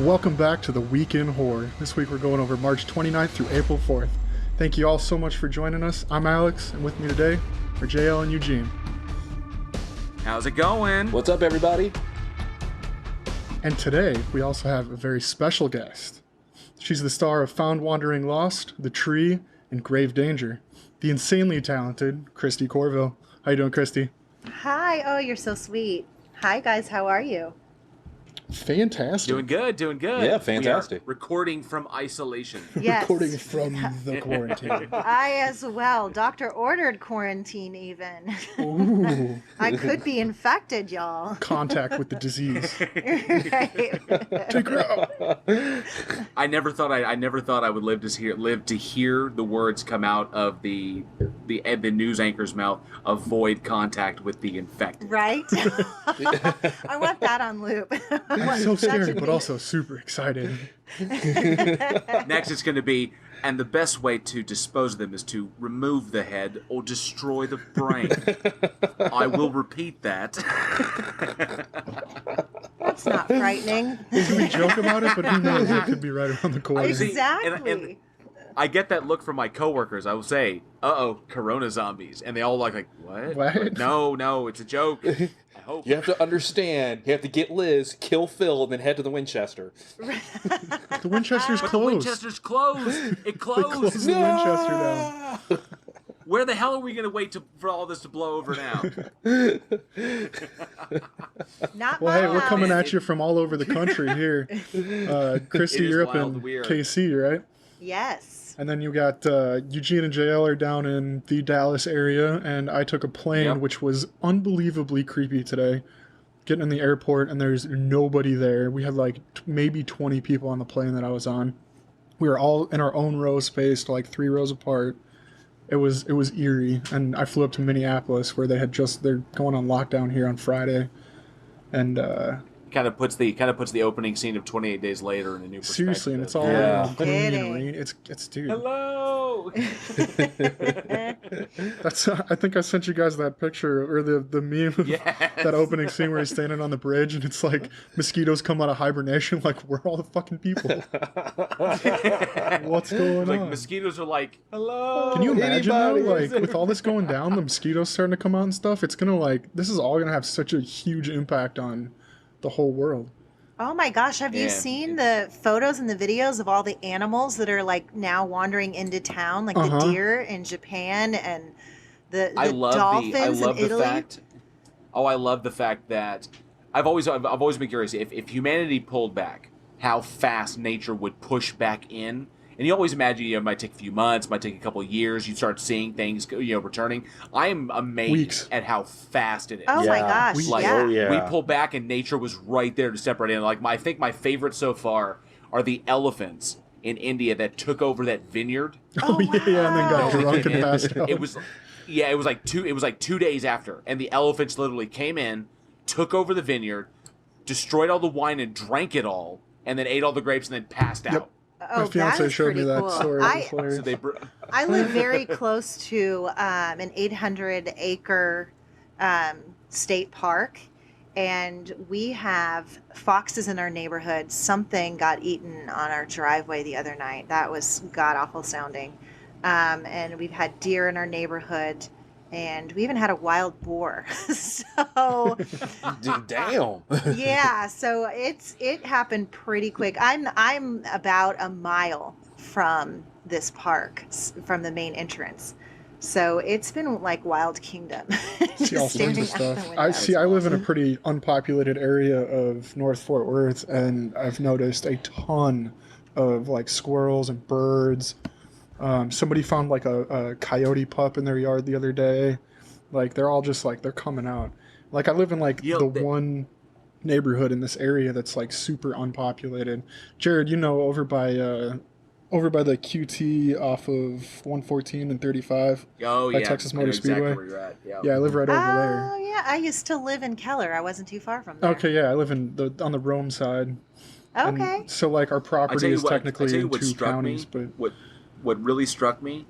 Welcome back to the Week in Horror. This week we're going over March 29th through April 4th. Thank you all so much for joining us. I'm Alex, and with me today are JL and Eugene. How's it going? What's up, everybody? And today we also have a very special guest. She's the star of Found Wandering Lost, The Tree, and Grave Danger. The insanely talented Christy Corville. How you doing, Christy? Hi. Oh, you're so sweet. Hi, guys. How are you? Fantastic. Doing good, doing good. Yeah, fantastic. We are recording from isolation. Yes. Recording from the quarantine. I as well. Doctor ordered quarantine even. Ooh. I could be infected, y'all. Contact with the disease. Right. Take her out. I never thought I would live to hear the words come out of the news anchor's mouth. Avoid contact with the infected. Right? I want that on loop. I'm so scared, but also super excited. Next, it's going to be, and the best way to dispose of them is to remove the head or destroy the brain. I will repeat that. That's not frightening. We joke about it, but who knows? It could be right around the corner. Exactly. And I get that look from my coworkers. I will say, "Uh-oh, Corona zombies," and they all like, "What? What? No, it's a joke." I hope. You have to understand. You have to get Liz, kill Phil, and then head to the Winchester. The Winchester's But closed. the Winchester's closed. It They closed. closed the Winchester down. Where the hell are we going to wait for all this to blow over now? Not Well, hey, my we're house. coming at you from all over the country here. Christy, It is you're up wild, in we are. KC, right? Yes. And then you got Eugene and JL are down in the Dallas area, and I took a plane, Yep. which was unbelievably creepy today. Getting in the airport, and there's nobody there. We had like maybe 20 people on the plane that I was on. We were all in our own row, spaced like 3 rows apart. It was eerie, and I flew up to Minneapolis where they're going on lockdown here on Friday, and Kind of puts the opening scene of 28 Days Later in a new perspective. seriously, and it's all Yeah. gloomy and Kidding. rain. It's dude. Hello. That's I think I sent you guys that picture or the meme of Yes. that opening scene where he's standing on the bridge and it's like mosquitoes come out of hibernation. Like, where are all the fucking people? What's going Like on? mosquitoes are like, hello. Can you imagine though, Anybody? like with all this going down, the mosquitoes starting to come out and stuff? It's gonna this is all gonna have such a huge impact on the whole world. Oh my gosh, have you Yeah, seen the photos and the videos of all the animals that are like now wandering into town, like the deer in Japan and the dolphins in Italy? I love the fact that I've always been curious if humanity pulled back, how fast nature would push back in. And you always imagine it might take a few months, might take a couple of years. You start seeing things, returning. I am amazed Weeks. at how fast it is. Oh my Yeah. gosh, Like, yeah. Oh, yeah. we pulled back and nature was right there to separate in. Like I think my favorite so far are the elephants in India that took over that vineyard. Oh, yeah, and then got drunk and passed out. It was like 2 days after, and the elephants literally came in, took over the vineyard, destroyed all the wine and drank it all, and then ate all the grapes and then passed out. Yep. Oh, My fiance that is showed me pretty that cool. story. It was hilarious. So they I live very close to an 800-acre state park, and we have foxes in our neighborhood. Something got eaten on our driveway the other night. That was god-awful sounding. And we've had deer in our neighborhood, and we even had a wild boar. So Damn. yeah, so it happened pretty quick. I'm about a mile from this park, from the main entrance. So it's been like Wild Kingdom. See all Just sorts of staring out the stuff. window. I live in a pretty unpopulated area of North Fort Worth, and I've noticed a ton of like squirrels and birds. Somebody found like a coyote pup in their yard the other day. Like they're all just like they're coming out. Like I live in like one neighborhood in this area that's like super unpopulated. Jared, over by the QT off of 114 and 35. Oh by yeah, Texas I know Motor exactly Speedway. where you're at. Yeah. Yeah, I live right over there. Oh yeah, I used to live in Keller. I wasn't too far from there. Okay, yeah, I live on the Rome side. And Okay. so like our I tell property you is what- I technically tell you in what 2 struck counties, me, but what really struck me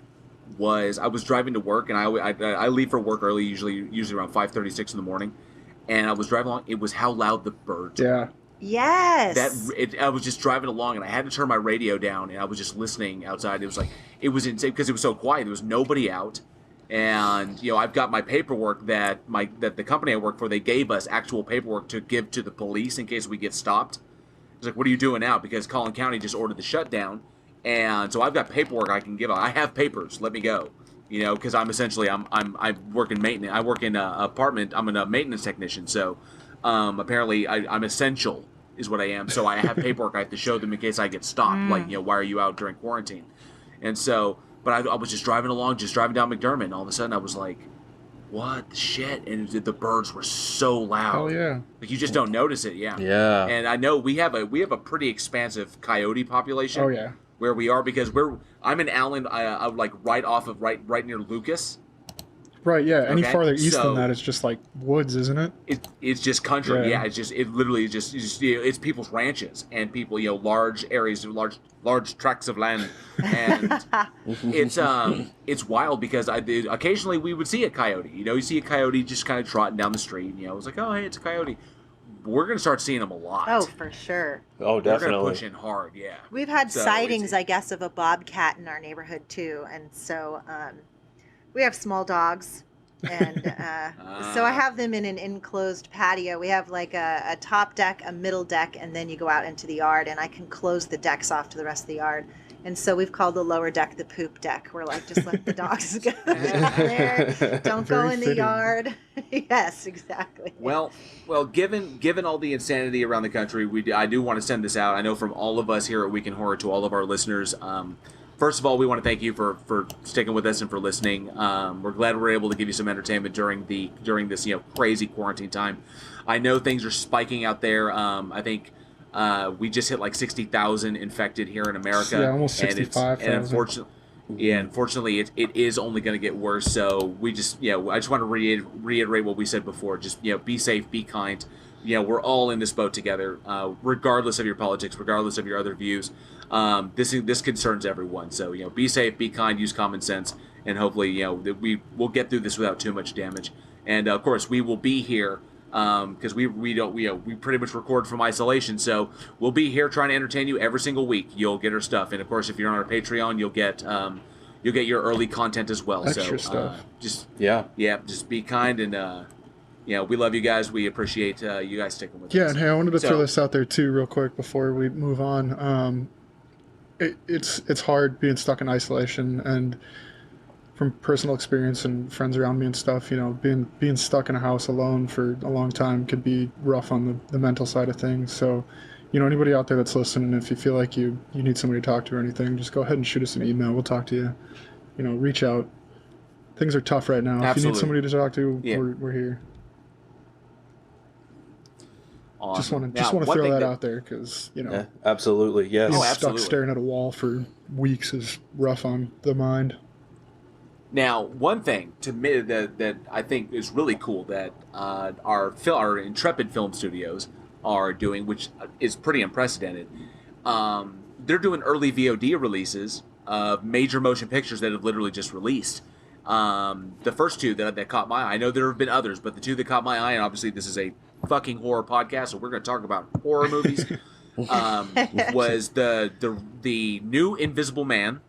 was I was driving to work, and I leave for work early, usually around 5:36 in the morning, and I was driving along. It was how loud the birds. yeah. Yes. I was just driving along and I had to turn my radio down and I was just listening outside. It was insane because it was so quiet. There was nobody out, and I've got my paperwork that the company I work for, they gave us actual paperwork to give to the police in case we get stopped. It's like, what are you doing now? Because Collin County just ordered the shutdown, and so I've got paperwork I can give out. I have papers. Let me go. Because I'm essentially I work in maintenance. I work in an apartment. I'm a maintenance technician. So apparently I'm essential is what I am. So I have paperwork I have to show them in case I get stopped. Like, why are you out during quarantine? And so, but I was just driving along, just driving down McDermott, and all of a sudden I was like, what the shit? And the birds were so loud. Oh yeah. Like, you just don't notice it. Yeah. Yeah. And I know we have a pretty expansive coyote population. Oh yeah. Where we are, because I'm in Allen, like right off of right near Lucas. Right, yeah. Any Okay, farther east so- than that, it's just like woods, isn't it? It's just country. Yeah. Yeah, it literally just it's people's ranches and people, large areas, large tracts of land, and it's wild because occasionally we would see a coyote. You see a coyote just kind of trotting down the street. And, it's like, oh hey, it's a coyote. We're gonna start seeing them a lot. Oh, for sure. Oh, We're gonna definitely. push in hard. Yeah. We've had So sightings, it's- I guess, of a bobcat in our neighborhood too, and so we have small dogs, and so I have them in an enclosed patio. We have like a top deck, a middle deck, and then you go out into the yard, and I can close the decks off to the rest of the yard. And so we've called the lower deck the poop deck. We're like, just let the dogs go there. Don't go Very in the fitting. yard. Yes, exactly. Well, given all the insanity around the country, I do want to send this out. I know from all of us here at Week in Horror to all of our listeners. First of all, we want to thank you for sticking with us and for listening. We're glad we're able to give you some entertainment during this crazy quarantine time. I know things are spiking out there. I think we just hit like 60,000 infected here in America. Yeah, almost and 65,000. unfortunately, it is only going to get worse. So we just, I just want to reiterate what we said before. Just, be safe, be kind. We're all in this boat together, regardless of your politics, regardless of your other views. This concerns everyone. So, be safe, be kind, use common sense, and hopefully, we'll get through this without too much damage. And of course, we will be here. Because we pretty much record from isolation, so we'll be here trying to entertain you every single week. You'll get our stuff, and of course, if you're on our Patreon, you'll get your early content as well. Extra so stuff. just be kind, and we love you guys. We appreciate you guys sticking with Yeah, us. and hey, I wanted to So- throw this out there too, real quick, before we move on. It's hard being stuck in isolation, and from personal experience and friends around me and stuff, being stuck in a house alone for a long time could be rough on the mental side of things. So, anybody out there that's listening, if you feel like you need somebody to talk to or anything, just go ahead and shoot us an email. We'll talk to you. Reach out. Things are tough right now. If you Absolutely. need somebody to talk to, Yeah. we're here. Just Awesome. want Now, to one throw thing that out there because Yeah, absolutely. Yes. being Oh, stuck absolutely. staring at a wall for weeks is rough on the mind. Now, one thing to me that I think is really cool that our Intrepid Film Studios are doing, which is pretty unprecedented. They're doing early VOD releases of major motion pictures that have literally just released. The first two that caught my eye, I know there have been others, but the two that caught my eye, and obviously this is a fucking horror podcast, so we're going to talk about horror movies, was the new Invisible Man,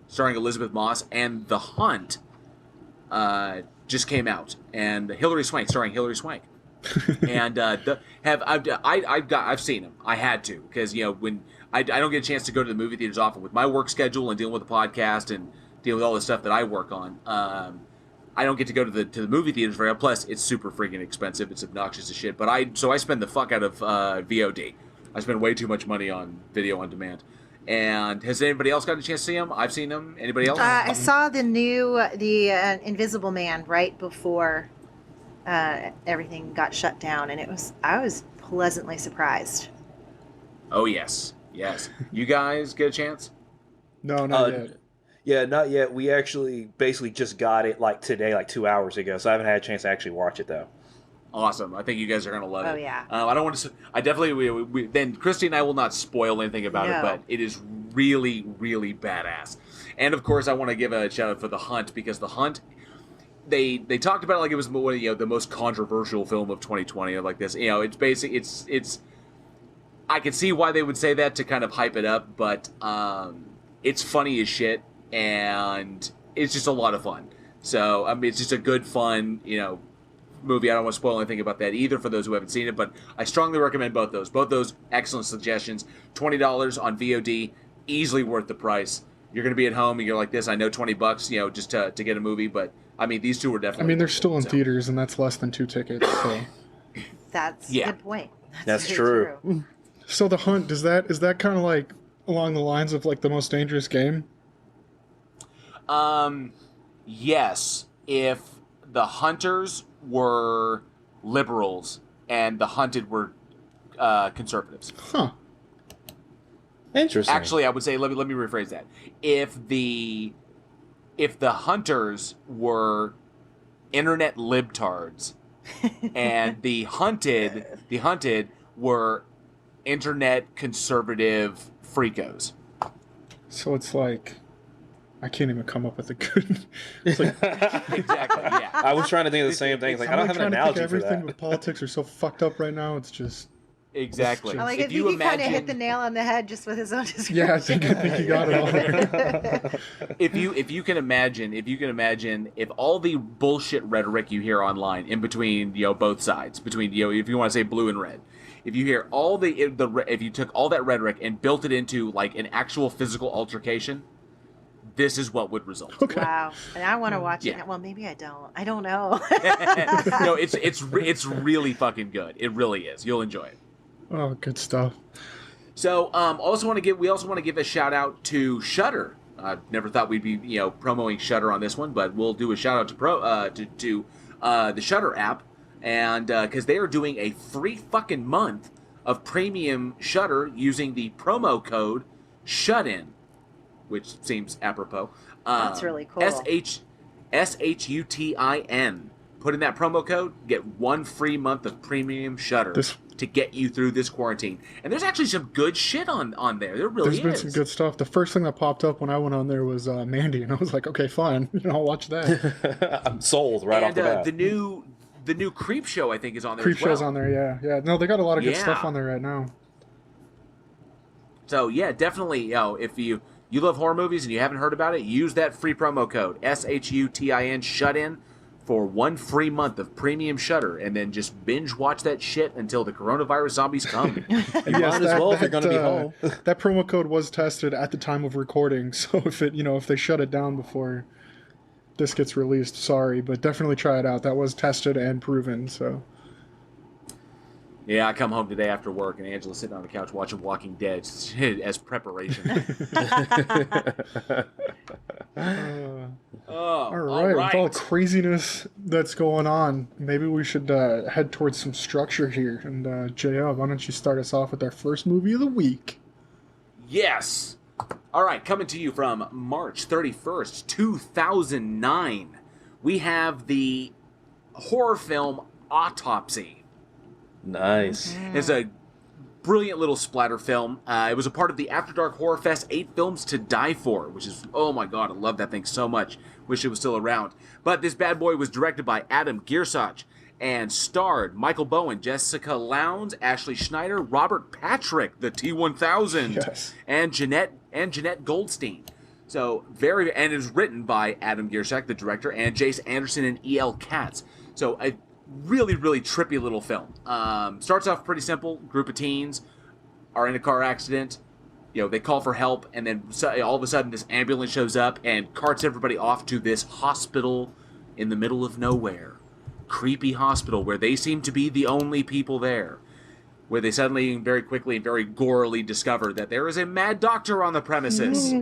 starring Elizabeth Moss, and The Hunt just came out, and Hilary Swank, starring Hilary Swank. And I've seen them. I had to, because when I don't get a chance to go to the movie theaters often with my work schedule and dealing with the podcast and dealing with all the stuff that I work on. I don't get to go to the movie theaters very often. Plus, it's super freaking expensive. It's obnoxious as shit. But I spend the fuck out of VOD. I spend way too much money on video on demand. And has anybody else got a chance to see them? I've seen them. Anybody else? I saw the Invisible Man right before everything got shut down, and I was pleasantly surprised. Oh yes. You guys get a chance? No, not yet. Yeah, not yet. We actually basically just got it like today, like 2 hours ago. So I haven't had a chance to actually watch it though. Awesome. I think you guys are going to love it. Oh, yeah. I don't want to... I definitely... Then Christy and I will not spoil anything about it, No. but it is really, really badass. And, of course, I want to give a shout-out for The Hunt, because The Hunt... They talked about it like it was one of, the most controversial film of 2020, like this. It's basic... I can see why they would say that to kind of hype it up, but it's funny as shit, and it's just a lot of fun. So, I mean, it's just a good, fun, movie. I don't want to spoil anything about that either for those who haven't seen it, but I strongly recommend both those. Both those excellent suggestions. $20 on VOD, easily worth the price. You're going to be at home and you're like this. I know $20, just to get a movie, but I mean, these two are definitely. I mean, they're still in theaters, and that's less than 2 tickets. So. That's a good point. That's true. So The Hunt, is that kind of like along the lines of like The Most Dangerous Game? Yes. If the hunters were liberals and the hunted were conservatives. Huh. Interesting. Actually, I would say, let me rephrase that. If the hunters were internet libtards and the hunted were internet conservative freakos. So it's like, I can't even come up with a good. It's like, Exactly. Yeah. I was trying to think of the same thing. Like, I don't have an analogy for everything that. with politics are so fucked up right now. It's just. Exactly. I think he kind of hit the nail on the head just with his own description. Yeah, I think you got it all there. If you can imagine, if all the bullshit rhetoric you hear online in between, both sides, between, if you want to say blue and red, if you hear if you took all that rhetoric and built it into like an actual physical altercation, this is what would result. Okay. Wow. And I want to watch Yeah. it. Well, maybe I don't. I don't know. No, it's really fucking good. It really is. You'll enjoy it. Oh, good stuff. So, we also want to give a shout out to Shudder. I never thought we'd be, promoting Shudder on this one, but we'll do a shout out to the Shudder app, and because they are doing a free fucking month of premium Shudder using the promo code SHUTIN, which seems apropos. That's really cool. SHUTIN. Put in that promo code, get 1 free month of premium Shudder to get you through this quarantine. And there's actually some good shit on there. There really is. There's been some good stuff. The first thing that popped up when I went on there was Mandy, and I was like, okay, fine, I'll watch that. I'm sold right off the bat. The new Creep Show, I think, is on there Creep as well. Show's on there, yeah. No, they got a lot of good stuff on there right now. So, yeah, definitely, if you love horror movies and you haven't heard about it, use that free promo code, SHUTIN, SHUTIN, for 1 free month of premium Shudder, and then just binge watch that shit until the coronavirus zombies come. You might as well if you're going to be home. That promo code was tested at the time of recording, so if they shut it down before this gets released, sorry, but definitely try it out. That was tested and proven, so. Yeah, I come home today after work, and Angela's sitting on the couch watching Walking Dead as preparation. All right. With all the craziness that's going on, maybe we should head towards some structure here. And JL, why don't you start us off with our first movie of the week? Yes. All right, coming to you from March 31st, 2009, we have the horror film Autopsy. Nice. It's a brilliant little splatter film. It was a part of the After Dark Horror Fest 8 Films to Die For, which is, oh my god, I love that thing so much. Wish it was still around. But this bad boy was directed by Adam Giersach and starred Michael Bowen, Jessica Lowndes, Ashley Schneider, Robert Patrick, the T-1000, Yes. and Jeanette Goldstein. So and it was written by Adam Giersach, the director, and Jace Anderson and E.L. Katz. So a really, really trippy little film. Starts off pretty simple. Group of teens are in a car accident. They call for help, and then all of a sudden this ambulance shows up and carts everybody off to this hospital in the middle of nowhere. Creepy hospital where they seem to be the only people there. Where they suddenly, very quickly, very gorily discover that there is a mad doctor on the premises.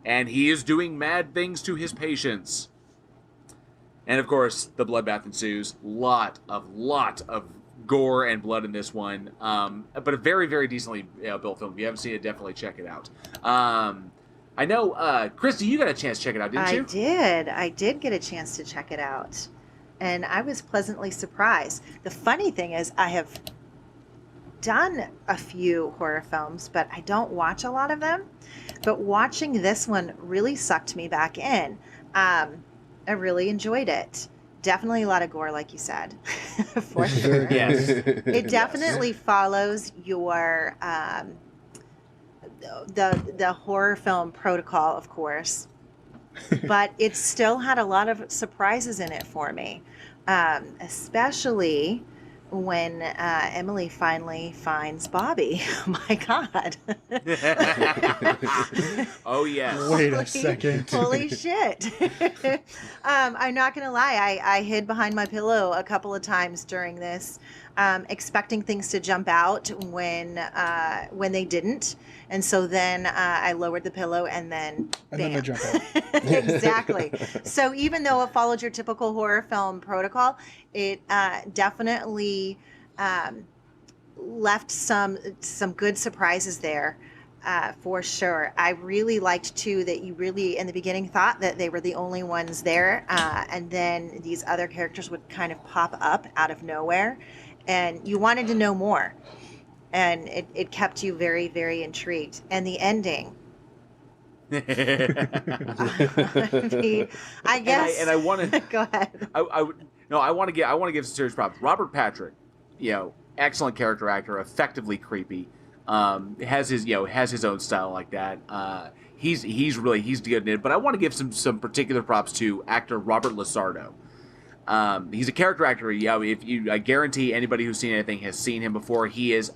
And he is doing mad things to his patients. And of course, the bloodbath ensues. Lot of gore and blood in this one. But a very, very decently built film. If you haven't seen it, definitely check it out. I know, Christy, you got a chance to check it out, didn't you? I did get a chance to check it out. And I was pleasantly surprised. The funny thing is, I have done a few horror films, but I don't watch a lot of them. But watching this one really sucked me back in. I really enjoyed it. Definitely a lot of gore, like you said, for sure. Yes. It definitely follows your the horror film protocol, of course, but it still had a lot of surprises in it for me, especially when Emily finally finds Bobby. Oh my God. Oh, yes. Wait a second. Holy shit. I'm not going to lie. I hid behind my pillow a couple of times during this, expecting things to jump out when they didn't. And so then I lowered the pillow and then And then they jump out. Exactly. So even though it followed your typical horror film protocol, it definitely left some good surprises there. For sure. I really liked too that you really in the beginning thought that they were the only ones there, and then these other characters would kind of pop up out of nowhere, and you wanted to know more, and it kept you very, very intrigued. And the ending. I mean, I guess. And I want to go ahead. I want to give some serious props. Robert Patrick, excellent character actor, effectively creepy. Has his own style like that. He's good in it. But I want to give some particular props to actor Robert Lasardo. He's a character actor. I guarantee anybody who's seen anything has seen him before. He is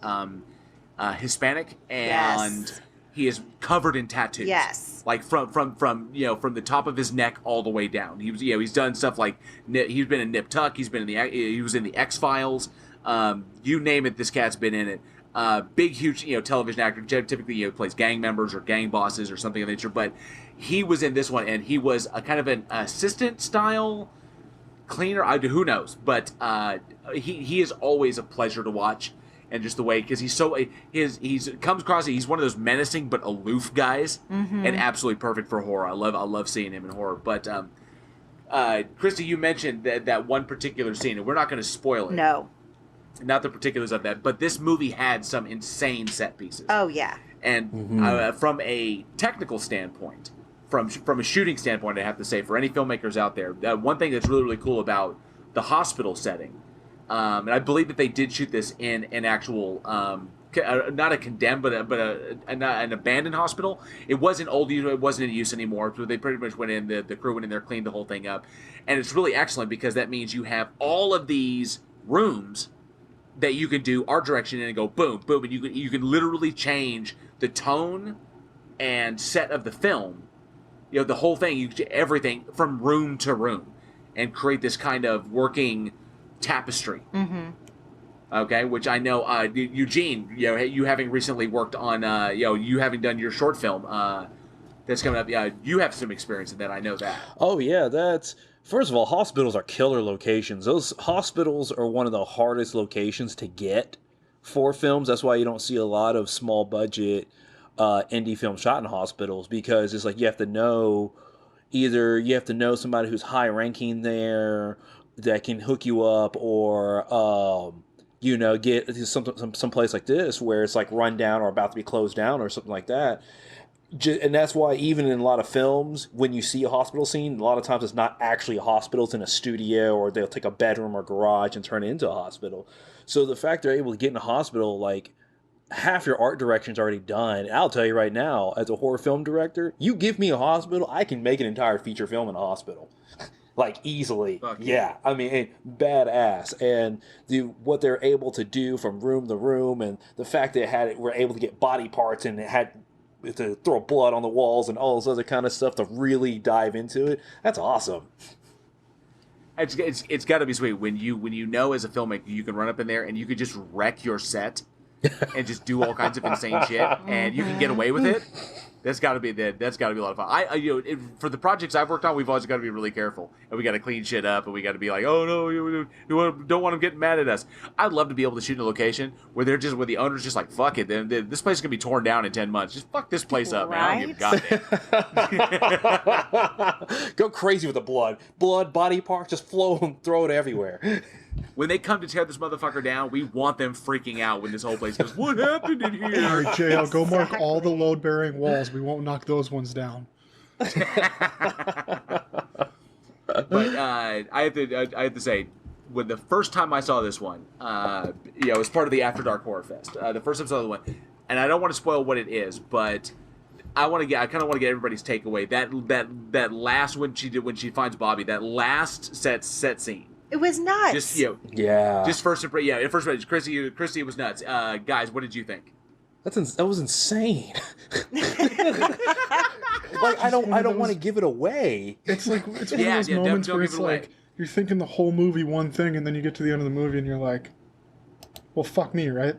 Hispanic, and Yes. he is covered in tattoos. Yes. Like from the top of his neck all the way down. He's done stuff like he's been in Nip Tuck. He was in the X-Files. You name it, this cat's been in it. Big, huge, television actor. Typically, plays gang members or gang bosses or something of that nature. But he was in this one, and he was a kind of an assistant style cleaner. Who knows? But he is always a pleasure to watch, and just the way, because he's comes across. He's one of those menacing but aloof guys, and absolutely perfect for horror. I love seeing him in horror. But Christy, you mentioned that one particular scene, and we're not going to spoil it. No. Not the particulars of that, but this movie had some insane set pieces. Oh yeah. And from a technical standpoint, from a shooting standpoint, I have to say, for any filmmakers out there, one thing that's really, really cool about the hospital setting, and I believe that they did shoot this in an actual, not a condemned, but an abandoned hospital. It wasn't in use anymore, so they pretty much went in, the crew went in there, cleaned the whole thing up. And it's really excellent because that means you have all of these rooms that you can do art direction in and go boom, boom, and you can literally change the tone and set of the film, the whole thing, everything from room to room, and create this kind of working tapestry. Okay, which I know, Eugene, you having recently worked on, you having done your short film that's coming up, you have some experience in that. I know that. Oh yeah, first of all, hospitals are killer locations. Those hospitals are one of the hardest locations to get for films. That's why you don't see a lot of small budget indie films shot in hospitals, because it's like you have to know somebody who's high ranking there that can hook you up, or get to some place like this where it's like run down or about to be closed down or something like that. And that's why even in a lot of films, when you see a hospital scene, a lot of times it's not actually a hospital, it's in a studio, or they'll take a bedroom or garage and turn it into a hospital. So the fact they're able to get in a hospital, like, half your art direction's already done. And I'll tell you right now, as a horror film director, you give me a hospital, I can make an entire feature film in a hospital. Like, easily. Fuck yeah. I mean, badass. And what they're able to do from room to room, and the fact that we're able to get body parts, and it had to throw blood on the walls and all this other kind of stuff to really dive into it. That's awesome. It's got to be sweet when you know as a filmmaker you can run up in there and you could just wreck your set and just do all kinds of insane shit, and you can get away with it. That's got to be a lot of fun. For the projects I've worked on, we've always got to be really careful, and we got to clean shit up, and we got to be like, oh no, you don't want them getting mad at us. I'd love to be able to shoot in a location where the owner's just like, fuck it, this place is gonna be torn down in 10 months. Just fuck this place up, man. I don't give a goddamn. Go crazy with the blood, body parts, just flow and throw it everywhere. When they come to tear this motherfucker down, we want them freaking out when this whole place goes, what happened in here? All right, JL, go mark all the load-bearing walls. We won't knock those ones down. But I have to say, when the first time I saw this one, it was part of the After Dark Horror Fest. The first time I saw the one, and I don't want to spoil what it is, but I kind of want to get everybody's takeaway. That last when she finds Bobby, that last set scene. It was nuts. Just yeah. Just first impression. Chrissy, it was nuts. Guys, what did you think? That was insane. Like I don't want to give it away. It's like it's one of those moments where it's like you're thinking the whole movie one thing, and then you get to the end of the movie and you're like, "Well, fuck me, right?"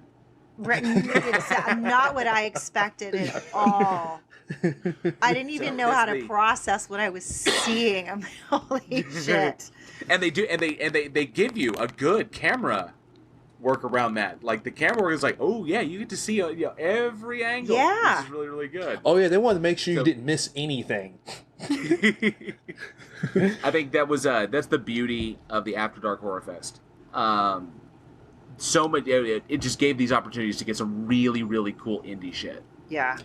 Right, it's not what I expected at all. I didn't even know how to process what I was seeing. I'm like, holy shit. And they give you a good camera work around that. Like the camera work is like, oh yeah, you get to see every angle. Yeah, this is really, really good. Oh yeah, they wanted to make sure you didn't miss anything. I think that's the beauty of the After Dark Horror Fest. So much it just gave these opportunities to get some really, really cool indie shit. Yeah.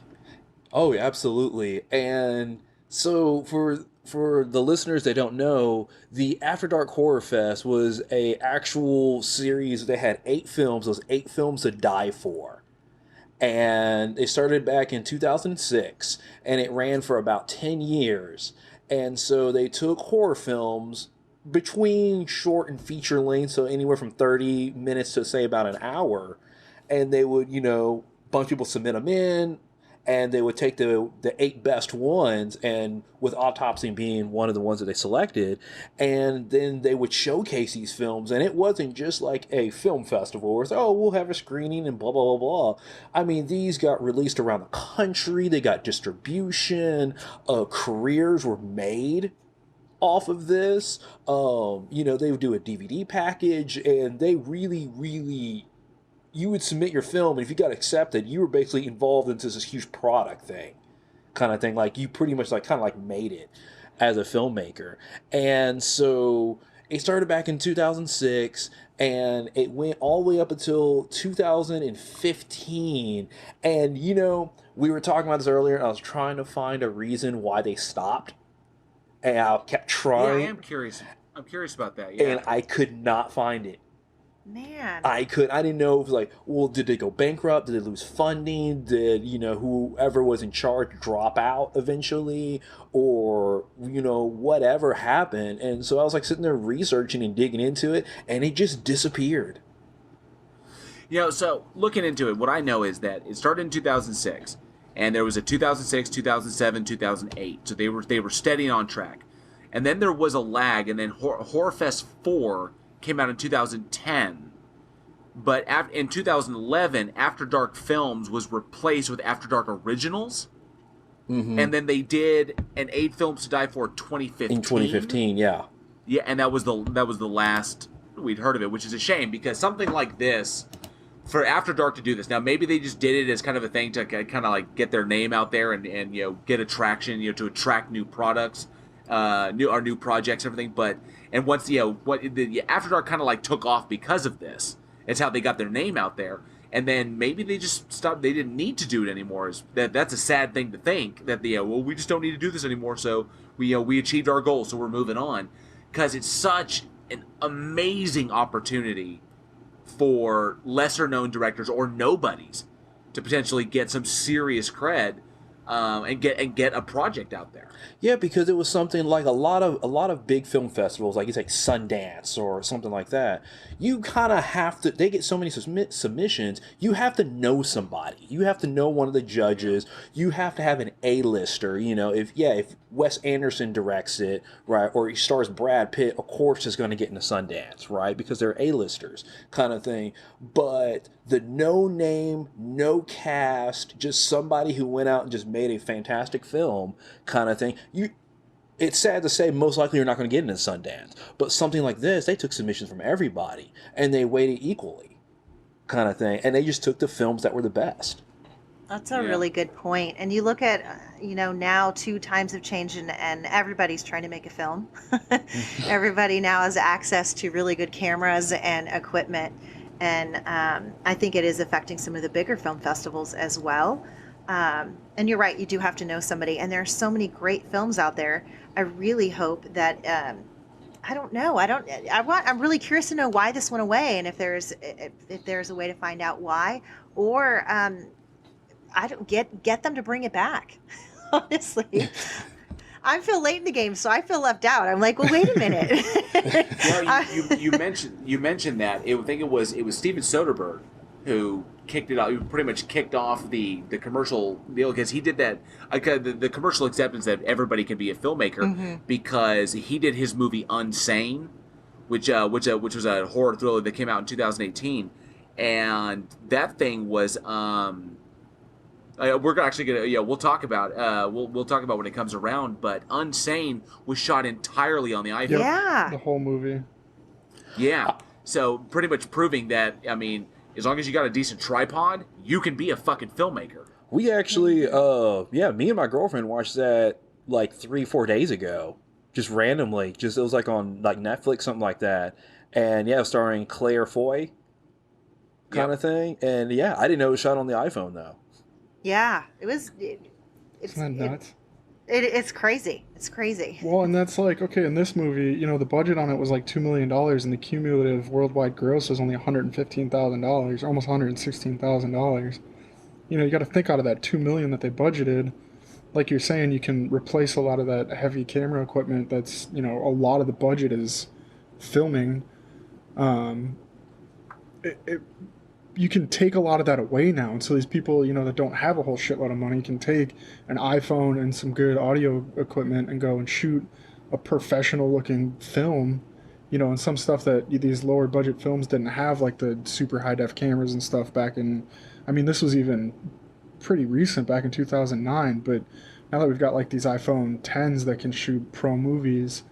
Oh, yeah, absolutely. And so for the listeners that don't know, the After Dark Horror Fest was a actual series. They had 8 films. Those 8 films to die for. And it started back in 2006, and it ran for about 10 years. And so they took horror films between short and feature length, so anywhere from 30 minutes to, say, about an hour. And they would, a bunch of people submit them in, and they would take the 8 best ones, and with Autopsy being one of the ones that they selected, and then they would showcase these films. And it wasn't just like a film festival where it's, oh, we'll have a screening and blah, blah, blah, blah. I mean, these got released around the country. They got distribution. Careers were made off of this. They would do a DVD package, and they really, really... You would submit your film, and if you got accepted, you were basically involved into this huge product thing, kind of thing. Like you pretty much made it as a filmmaker. And so it started back in 2006, and it went all the way up until 2015. And we were talking about this earlier. I was trying to find a reason why they stopped, and I kept trying. Yeah, I am curious. I'm curious about that. Yeah. And I could not find it. Man. I didn't know if it was like, well, did they go bankrupt? Did they lose funding? Did, whoever was in charge drop out eventually? Or, whatever happened. And so I was like sitting there researching and digging into it, and it just disappeared. So looking into it, what I know is that it started in 2006, and there was a 2006, 2007, 2008. So they were steady on track. And then there was a lag, and then Horrorfest 4 came out in 2010, but in 2011, After Dark Films was replaced with After Dark Originals, and then they did an 8 Films to Die For 2015. In 2015, yeah, and that was the last we'd heard of it, which is a shame because something like this, for After Dark to do this, now maybe they just did it as kind of a thing to kind of like get their name out there and get attraction, to attract new products. New projects, everything, and once the After Dark kind of like took off because of this. It's how they got their name out there, and then maybe they just stopped. They didn't need to do it anymore. That's a sad thing to think that we just don't need to do this anymore. So we achieved our goal, so we're moving on, because it's such an amazing opportunity for lesser known directors or nobodies to potentially get some serious cred. And get a project out there. Yeah, because it was something like a lot of big film festivals, like Sundance or something like that. You kind of have to. They get so many submissions. You have to know somebody. You have to know one of the judges. You have to have an A-lister. If Wes Anderson directs it, right, or he stars Brad Pitt, of course, is going to get into Sundance, right, because they're A-listers, kind of thing. But the no name, no cast, just somebody who went out and just made a fantastic film kind of thing. It's sad to say, most likely you're not going to get into Sundance. But something like this, they took submissions from everybody, and they weighted equally, kind of thing. And they just took the films that were the best. That's a really good point. And you look at, now 2 times have changed, and everybody's trying to make a film. Everybody now has access to really good cameras and equipment. And I think it is affecting some of the bigger film festivals as well. And you're right, you do have to know somebody. And there are so many great films out there. I really hope that I don't know. I'm really curious to know why this went away, and if there's a way to find out why, or I don't get them to bring it back. Honestly, I feel late in the game, so I feel left out. I'm like, well, wait a minute. Well, you mentioned that. I think it was Steven Soderbergh who kicked it out. Who pretty much kicked off the commercial deal, because he did that. The commercial acceptance that everybody can be a filmmaker, because he did his movie Unsane, which was a horror thriller that came out in 2018, and that thing was. We're actually gonna we'll talk about we'll talk about when it comes around. But Unsane was shot entirely on the iPhone. Yeah, the whole movie. Yeah, so pretty much proving that, I mean, as long as you got a decent tripod, you can be a fucking filmmaker. We actually, me and my girlfriend watched that like 3-4 days ago, just randomly. It was like on like Netflix, something like that, and starring Claire Foy, kind of thing. And I didn't know it was shot on the iPhone though. Yeah, it was. Isn't that nuts? It's crazy. It's crazy. Well, and that's like, okay, in this movie, the budget on it was like $2 million, and the cumulative worldwide gross was only $115,000, almost $116,000. You got to think, out of that $2 million that they budgeted, like you're saying, you can replace a lot of that heavy camera equipment. That's, a lot of the budget is filming. You can take a lot of that away now. And so these people, that don't have a whole shitload of money can take an iPhone and some good audio equipment and go and shoot a professional looking film, and some stuff that these lower budget films didn't have, like the super high def cameras and stuff back in, this was even pretty recent, back in 2009. But now that we've got like these iPhone 10s that can shoot pro movies,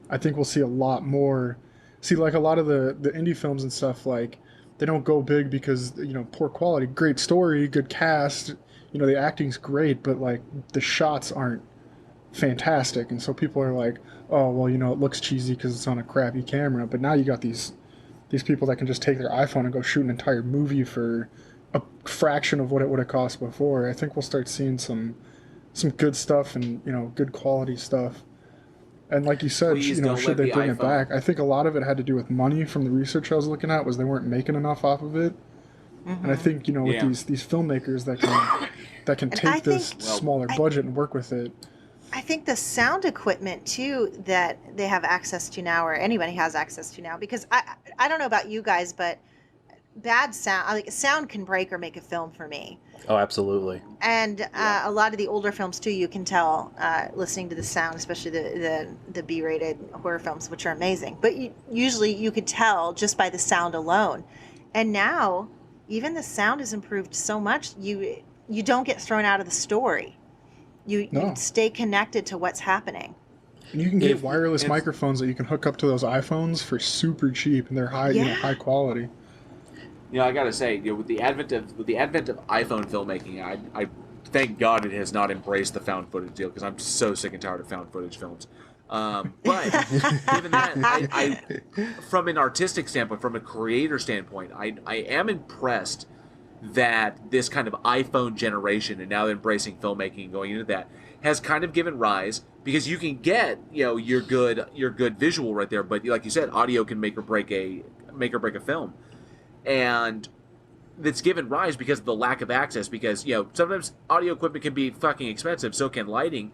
I think we'll see a lot more. See, like a lot of the indie films and stuff, like, they don't go big because, poor quality, great story, good cast, the acting's great, but like the shots aren't fantastic. And so people are like, oh, well, it looks cheesy because it's on a crappy camera. But now you got these people that can just take their iPhone and go shoot an entire movie for a fraction of what it would have cost before. I think we'll start seeing some good stuff and, good quality stuff. And like you said, should they bring it back? I think a lot of it had to do with money. From the research I was looking at, was they weren't making enough off of it. And I think, with these filmmakers that can take this smaller budget and work with it. I think the sound equipment too that they have access to now, or anybody has access to now, because I don't know about you guys, but bad sound, like sound can break or make a film for me. Oh, absolutely. And a lot of the older films too, you can tell listening to the sound, especially the B-rated horror films, which are amazing. But usually you could tell just by the sound alone. And now, even the sound has improved so much, you don't get thrown out of the story. You stay connected to what's happening. And you can get wireless microphones that you can hook up to those iPhones for super cheap, and they're high quality. I gotta say, with the advent of iPhone filmmaking, I thank God it has not embraced the found footage deal, because I'm so sick and tired of found footage films. But given that, I from an artistic standpoint, from a creator standpoint, I am impressed that this kind of iPhone generation, and now embracing filmmaking and going into that, has kind of given rise, because you can get your good visual right there, but like you said, audio can make or break a film. And that's given rise because of the lack of access, because sometimes audio equipment can be fucking expensive, so can lighting.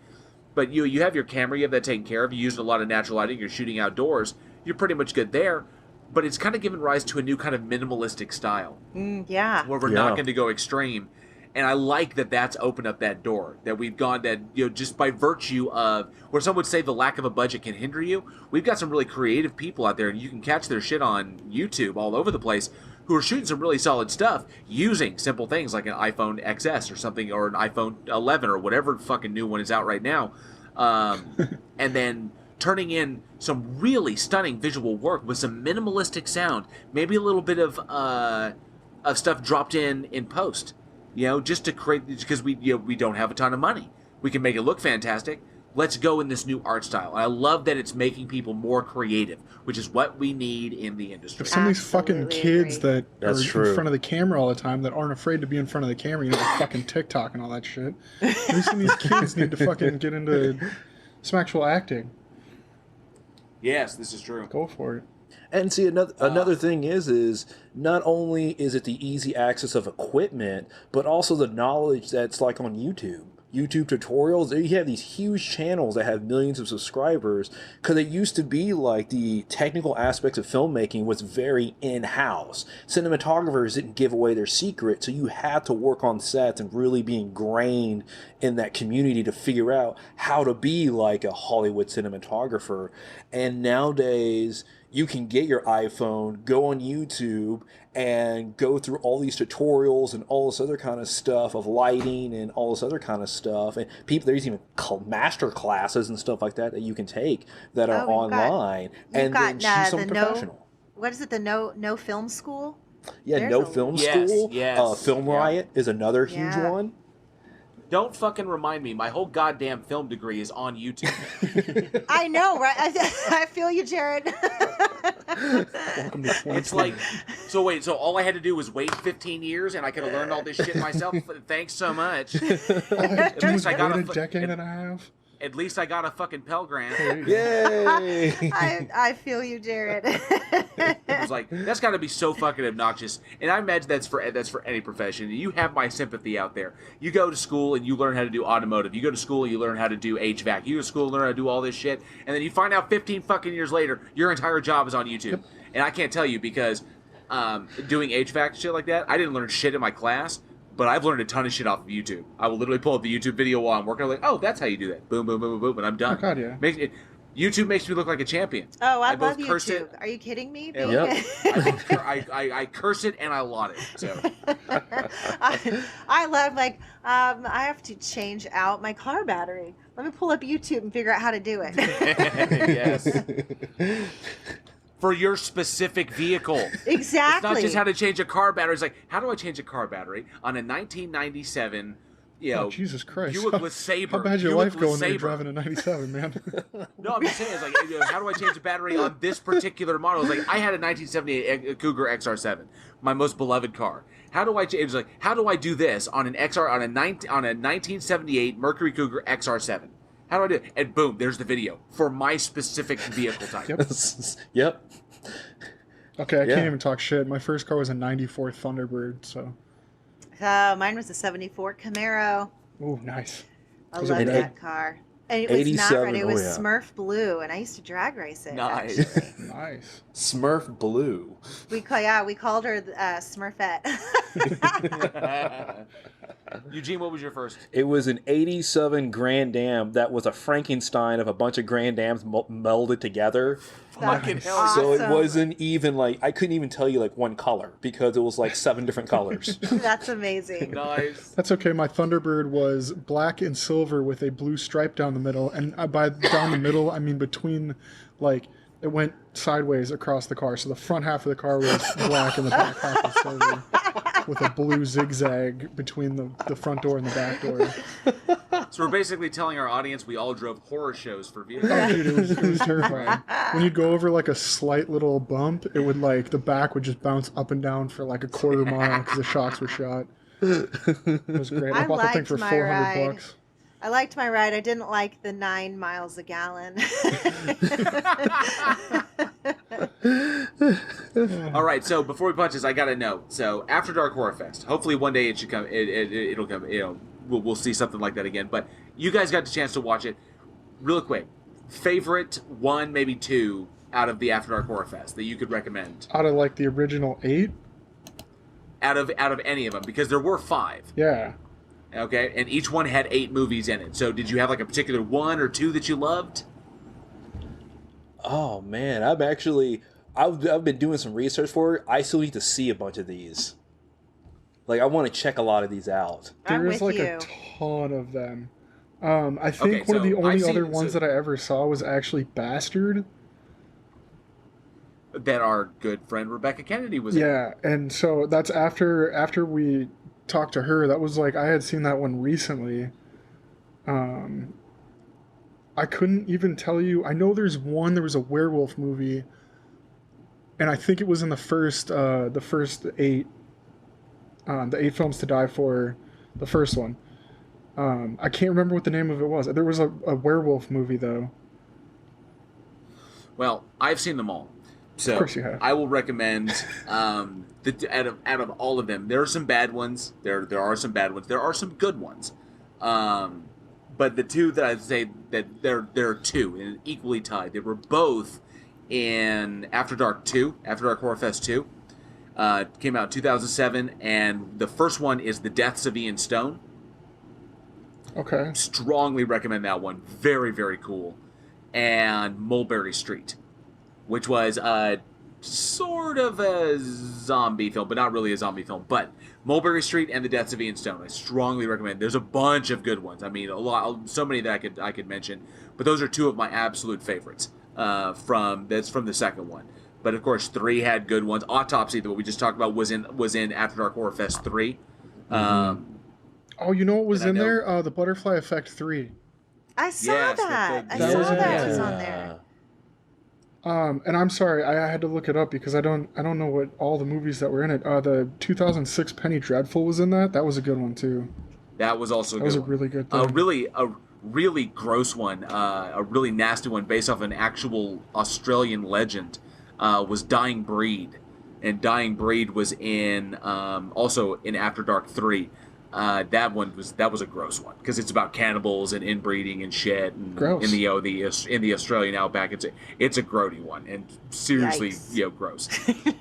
But you have your camera, you have that taken care of, you use a lot of natural lighting, you're shooting outdoors, you're pretty much good there. But it's kind of given rise to a new kind of minimalistic style. Where we're not going to go extreme. And I like that that's opened up that door, that we've gone that, just by virtue of, where some would say the lack of a budget can hinder you, we've got some really creative people out there, and you can catch their shit on YouTube all over the place, who are shooting some really solid stuff using simple things like an iPhone XS or something, or an iPhone 11 or whatever fucking new one is out right now. And then turning in some really stunning visual work with some minimalistic sound, maybe a little bit of stuff dropped in post, just to create, because we don't have a ton of money. We can make it look fantastic. Let's go in this new art style. And I love that it's making people more creative, which is what we need in the industry. Some of these fucking kids that are in front of the camera all the time, that aren't afraid to be in front of the camera, like fucking TikTok and all that shit. Maybe some of these kids need to fucking get into some actual acting. Yes, this is true. Go for it. And see, another thing is not only is it the easy access of equipment, but also the knowledge that's like on YouTube. YouTube tutorials, you have these huge channels that have millions of subscribers, because it used to be like the technical aspects of filmmaking was very in-house. Cinematographers didn't give away their secret, so you had to work on sets and really be ingrained in that community to figure out how to be like a Hollywood cinematographer. And nowadays, you can get your iPhone, go on YouTube, and go through all these tutorials and all this other kind of stuff of lighting and all this other kind of stuff. And there's even master classes and stuff like that you can take that are online. And then choose something professional. What is it? The no film school? Yeah, There's no film school. Yes. Film Riot is another huge one. Don't fucking remind me. My whole goddamn film degree is on YouTube. I know, right? I feel you, Jared. Welcome to 2020. It's like, so all I had to do was wait 15 years and I could have learned all this shit myself? Thanks so much. At least I got a decade and a half. At least I got a fucking Pell Grant. Yay! I feel you, Jared. It was like, that's got to be so fucking obnoxious. And I imagine that's for any profession. You have my sympathy out there. You go to school and you learn how to do automotive. You go to school and you learn how to do HVAC. You go to school and learn how to do all this shit. And then you find out 15 fucking years later, your entire job is on YouTube. Yep. And I can't tell you because doing HVAC shit like that, I didn't learn shit in my class. But I've learned a ton of shit off of YouTube. I will literally pull up the YouTube video while I'm working. I'm like, oh, that's how you do that. Boom, boom, boom, boom, boom, and I'm done. Oh, God, yeah. YouTube makes me look like a champion. Oh, I love YouTube. Are you kidding me? Yep. I curse it and I laud it. So I love, like, I have to change out my car battery. Let me pull up YouTube and figure out how to do it. Yes. For your specific vehicle. Exactly. It's not just how to change a car battery. It's like, how do I change a car battery on a 1997, Jesus Christ. Buick LeSabre. How bad your life going when you're driving a 97, man? No, I'm just saying, it's like, how do I change a battery on this particular model? It's like, I had a 1978 Cougar XR7, my most beloved car. How do I change? It's like, how do I do this on a 1978 Mercury Cougar XR7? How do I do it? And boom, there's the video for my specific vehicle type. Yep. Okay, I can't even talk shit. My first car was a 94 Thunderbird, so. Mine was a 74 Camaro. Ooh, nice. I love that car. And it was not red. It was Smurf Blue, and I used to drag race it. Nice. Nice. Smurf Blue. We called her Smurfette. Eugene, what was your first? It was an 87 Grand Am that was a Frankenstein of a bunch of Grand Ams melded together. Fucking hell. Awesome. So it wasn't even like, I couldn't even tell you like one color because it was like 7 different colors. That's amazing. Nice. That's okay. My Thunderbird was black and silver with a blue stripe down the middle. And by down the middle, I mean between, like, it went sideways across the car. So the front half of the car was black and the back half was silver with a blue zigzag between the front door and the back door. So we're basically telling our audience we all drove horror shows for vehicles. Oh, dude, it was terrifying. When you'd go over like a slight little bump, it would like, the back would just bounce up and down for like a quarter mile because the shocks were shot. It was great. I bought the thing for $400. I liked my ride. I didn't like the 9 miles a gallon. All right, so before we punch this, I gotta know. So After Dark Horror Fest. Hopefully one day it should come. It'll come. We'll see something like that again. But you guys got the chance to watch it. Real quick, favorite 1, maybe 2 out of the After Dark Horror Fest that you could recommend. Out of like the original 8. Out of any of them, because there were 5. Yeah. Okay, and each one had 8 movies in it. So did you have like a particular 1 or 2 that you loved? Oh man, I've been doing some research for it. I still need to see a bunch of these. Like, I want to check a lot of these out. There is like a ton of them. I think one of the only other ones that I ever saw was actually Bastard. That our good friend Rebecca Kennedy was in. Yeah, and so that's after we talked to her. That was like, I had seen that one recently. I couldn't even tell you. I know there was a werewolf movie, and I think it was in the first 8, the 8 Films to Die For, the first one. I can't remember what the name of it was. There was a werewolf movie though. Well, I've seen them all. So Of course you have. I will recommend out of all of them. There are some bad ones. There are some bad ones. There are some good ones. But the two that I'd say that there are two and equally tied. They were both in After Dark 2, After Dark Horrorfest 2. Came out in 2007, and the first one is The Deaths of Ian Stone. Okay. Strongly recommend that one. Very, very cool. And Mulberry Street, which was sort of a zombie film, but not really a zombie film. But Mulberry Street and The Deaths of Ian Stone, I strongly recommend. There's a bunch of good ones. I mean, so many that I could mention. But those are two of my absolute favorites from the second one. But of course, 3 had good ones. Autopsy, that we just talked about, was in After Dark Horrorfest 3. Oh, you know what was in there? The Butterfly Effect 3. I saw Yes, that. that I was saw in that there. was on there. And I'm sorry, I had to look it up because I don't know what all the movies that were in it. The 2006 Penny Dreadful was in that. That was a good one too. That was also a That good was a one. really good A thing. really gross one, a really nasty one based off an actual Australian legend, was Dying Breed. And Dying Breed was in also in After Dark 3. That was a gross one because it's about cannibals and inbreeding and shit. And Gross. in the Australian outback, it's a grody one and seriously Yikes. Gross.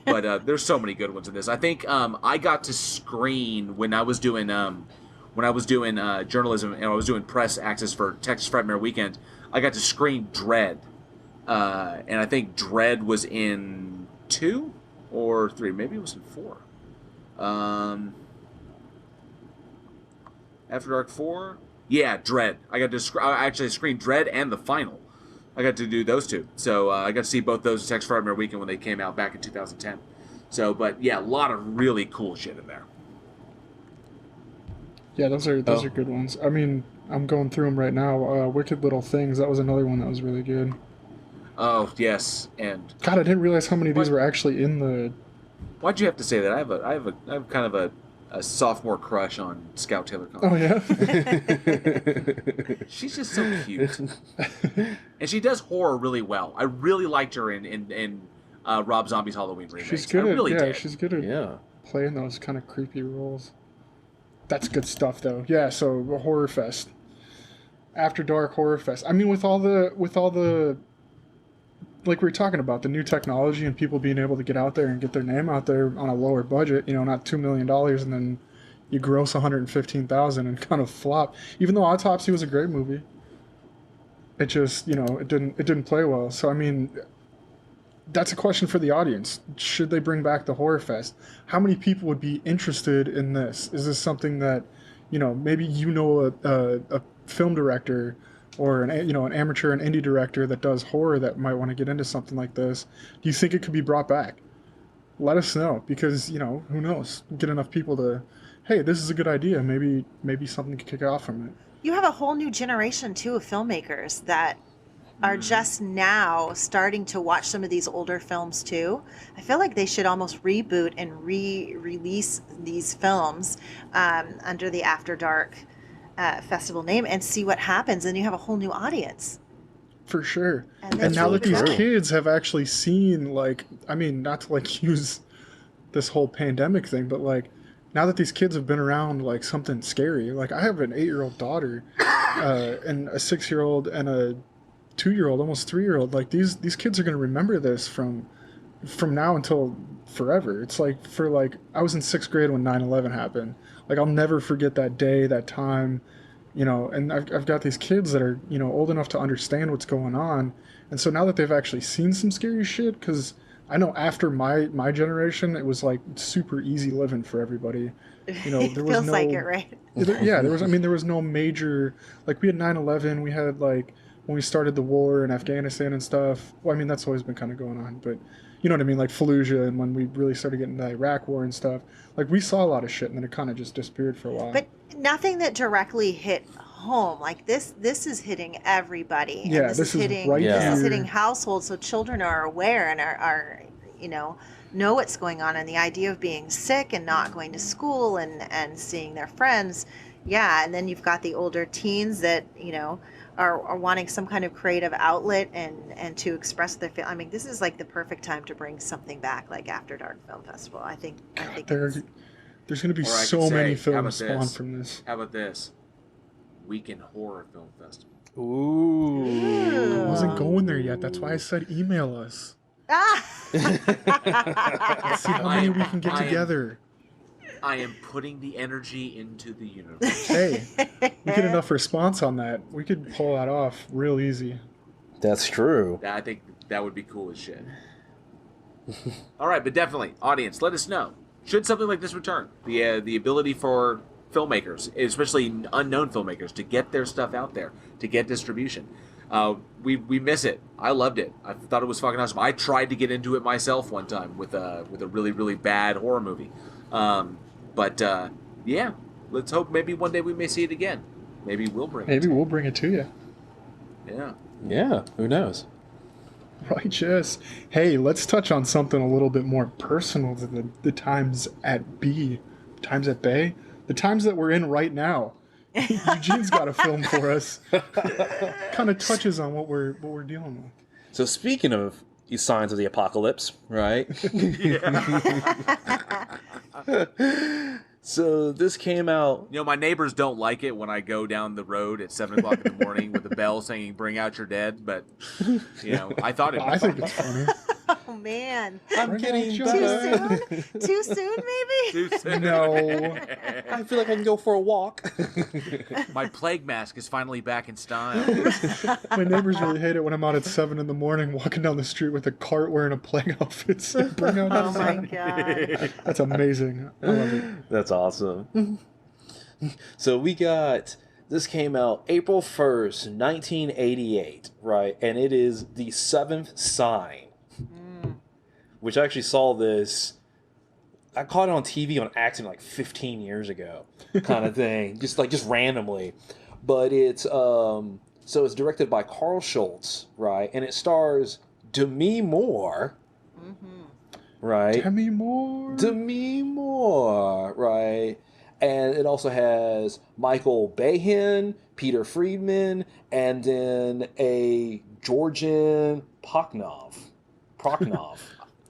But there's so many good ones in this. I think I got to screen when I was doing journalism and I was doing press access for Texas Frightmare Weekend. I got to screen Dread, and I think Dread was in 2 or 3, maybe it was in 4. After Dark 4? Yeah, Dread. I actually screened Dread and the final. I got to do those two. So I got to see both those at Texas Frightmare Weekend when they came out back in 2010. So, but yeah, a lot of really cool shit in there. Yeah, those are good ones. I mean, I'm going through them right now. Wicked Little Things. That was another one that was really good. Oh yes, and God, I didn't realize how many of these were actually in the. why'd you have to say that? I have kind of a sophomore crush on Scout Taylor Conley. Oh yeah. She's just so cute, and she does horror really well. I really liked her in Rob Zombie's Halloween remake. She's good I really at did. she's good at playing those kind of creepy roles. That's good stuff though. Yeah, so the Horror Fest. After Dark Horror Fest. I mean with all the like we were talking about, the new technology and people being able to get out there and get their name out there on a lower budget, not $2 million and then you gross $115,000 and kind of flop. Even though Autopsy was a great movie, it just, it didn't play well. So I mean, that's a question for the audience. Should they bring back the Horror Fest? How many people would be interested in this? Is this something that, maybe a film director or an amateur and indie director that does horror that might want to get into something like this? Do you think it could be brought back? Let us know, because who knows? Get enough people to, hey, this is a good idea. Maybe something could kick off from it. You have a whole new generation too of filmmakers that are just now starting to watch some of these older films too. I feel like they should almost reboot and re-release these films under the After Dark festival name and see what happens, and you have a whole new audience. For sure. And now that these true. kids have actually seen, not to use this whole pandemic thing, but now that these kids have been around something scary, I have an 8-year-old daughter and a 6-year-old and a 2-year-old, almost 3-year-old. These kids are going to remember this from now until forever. It's I was in 6th grade when 9/11 happened. I'll never forget that day, that time, and I've got these kids that are, old enough to understand what's going on. And so now that they've actually seen some scary shit, because I know after my generation, it was super easy living for everybody. There was feels no, like it, right? there was no major, we had 9/11, we had when we started the war in Afghanistan and stuff. Well, I mean, that's always been kind of going on, but you know what I mean? Fallujah, and when we really started getting the Iraq war and stuff, we saw a lot of shit, and then it kind of just disappeared for a while. But nothing that directly hit home. This is hitting everybody. Yeah, and this is hitting right this is here. hitting households, so children are aware and are know what's going on, and the idea of being sick and not going to school and seeing their friends. Yeah, and then you've got the older teens that, are wanting some kind of creative outlet and to express their feel. I mean, this is like the perfect time to bring something back, like After Dark Film Festival. I think There's going to be Or I so could many say, how about films spawned this? from this. How about this? Weekend Horror Film Festival. Ooh. I wasn't going there yet. That's why I said email us. Let's see how many we can get together. I am putting the energy into the universe. Hey, we get enough response on that. We could pull that off real easy. That's true. I think that would be cool as shit. All right, but definitely, audience, let us know. Should something like this return? The ability for filmmakers, especially unknown filmmakers, to get their stuff out there, to get distribution. We miss it. I loved it. I thought it was fucking awesome. I tried to get into it myself one time with a really, really bad horror movie. Yeah, let's hope maybe one day we may see it again. Maybe we'll bring it. Maybe we'll bring it to you. Yeah. Yeah, who knows? Righteous. Hey, let's touch on something a little bit more personal than the times at B, times at Bay, the times that we're in right now. Eugene's got a film for us. Kind of touches on what we're dealing with. So speaking of these signs of the apocalypse, right? So this came out. You know, my neighbors don't like it when I go down the road at 7 o'clock in the morning with a bell saying, "Bring out your dead." But, you know, I thought it was I think it's funny. Oh man, I'm getting Too better. too soon, maybe. Too soon. No. I feel like I can go for a walk. My plague mask is finally back in style. My neighbors really hate it when I'm out at 7 in the morning walking down the street with a cart wearing a plague outfit saying, "Bring out Oh your my dead." god. That's amazing. I love it. That's awesome. So this came out April 1st, 1988, right? And it is The Seventh Sign, which I actually saw this. I caught it on TV on accident like 15 years ago, kind of thing, just randomly. But it's so it's directed by Carl Schultz, right? And it stars Demi Moore, right? Demi Moore. Demi Moore, right? And it also has Michael Behan, Peter Friedman, and then a Georgian Proknov. I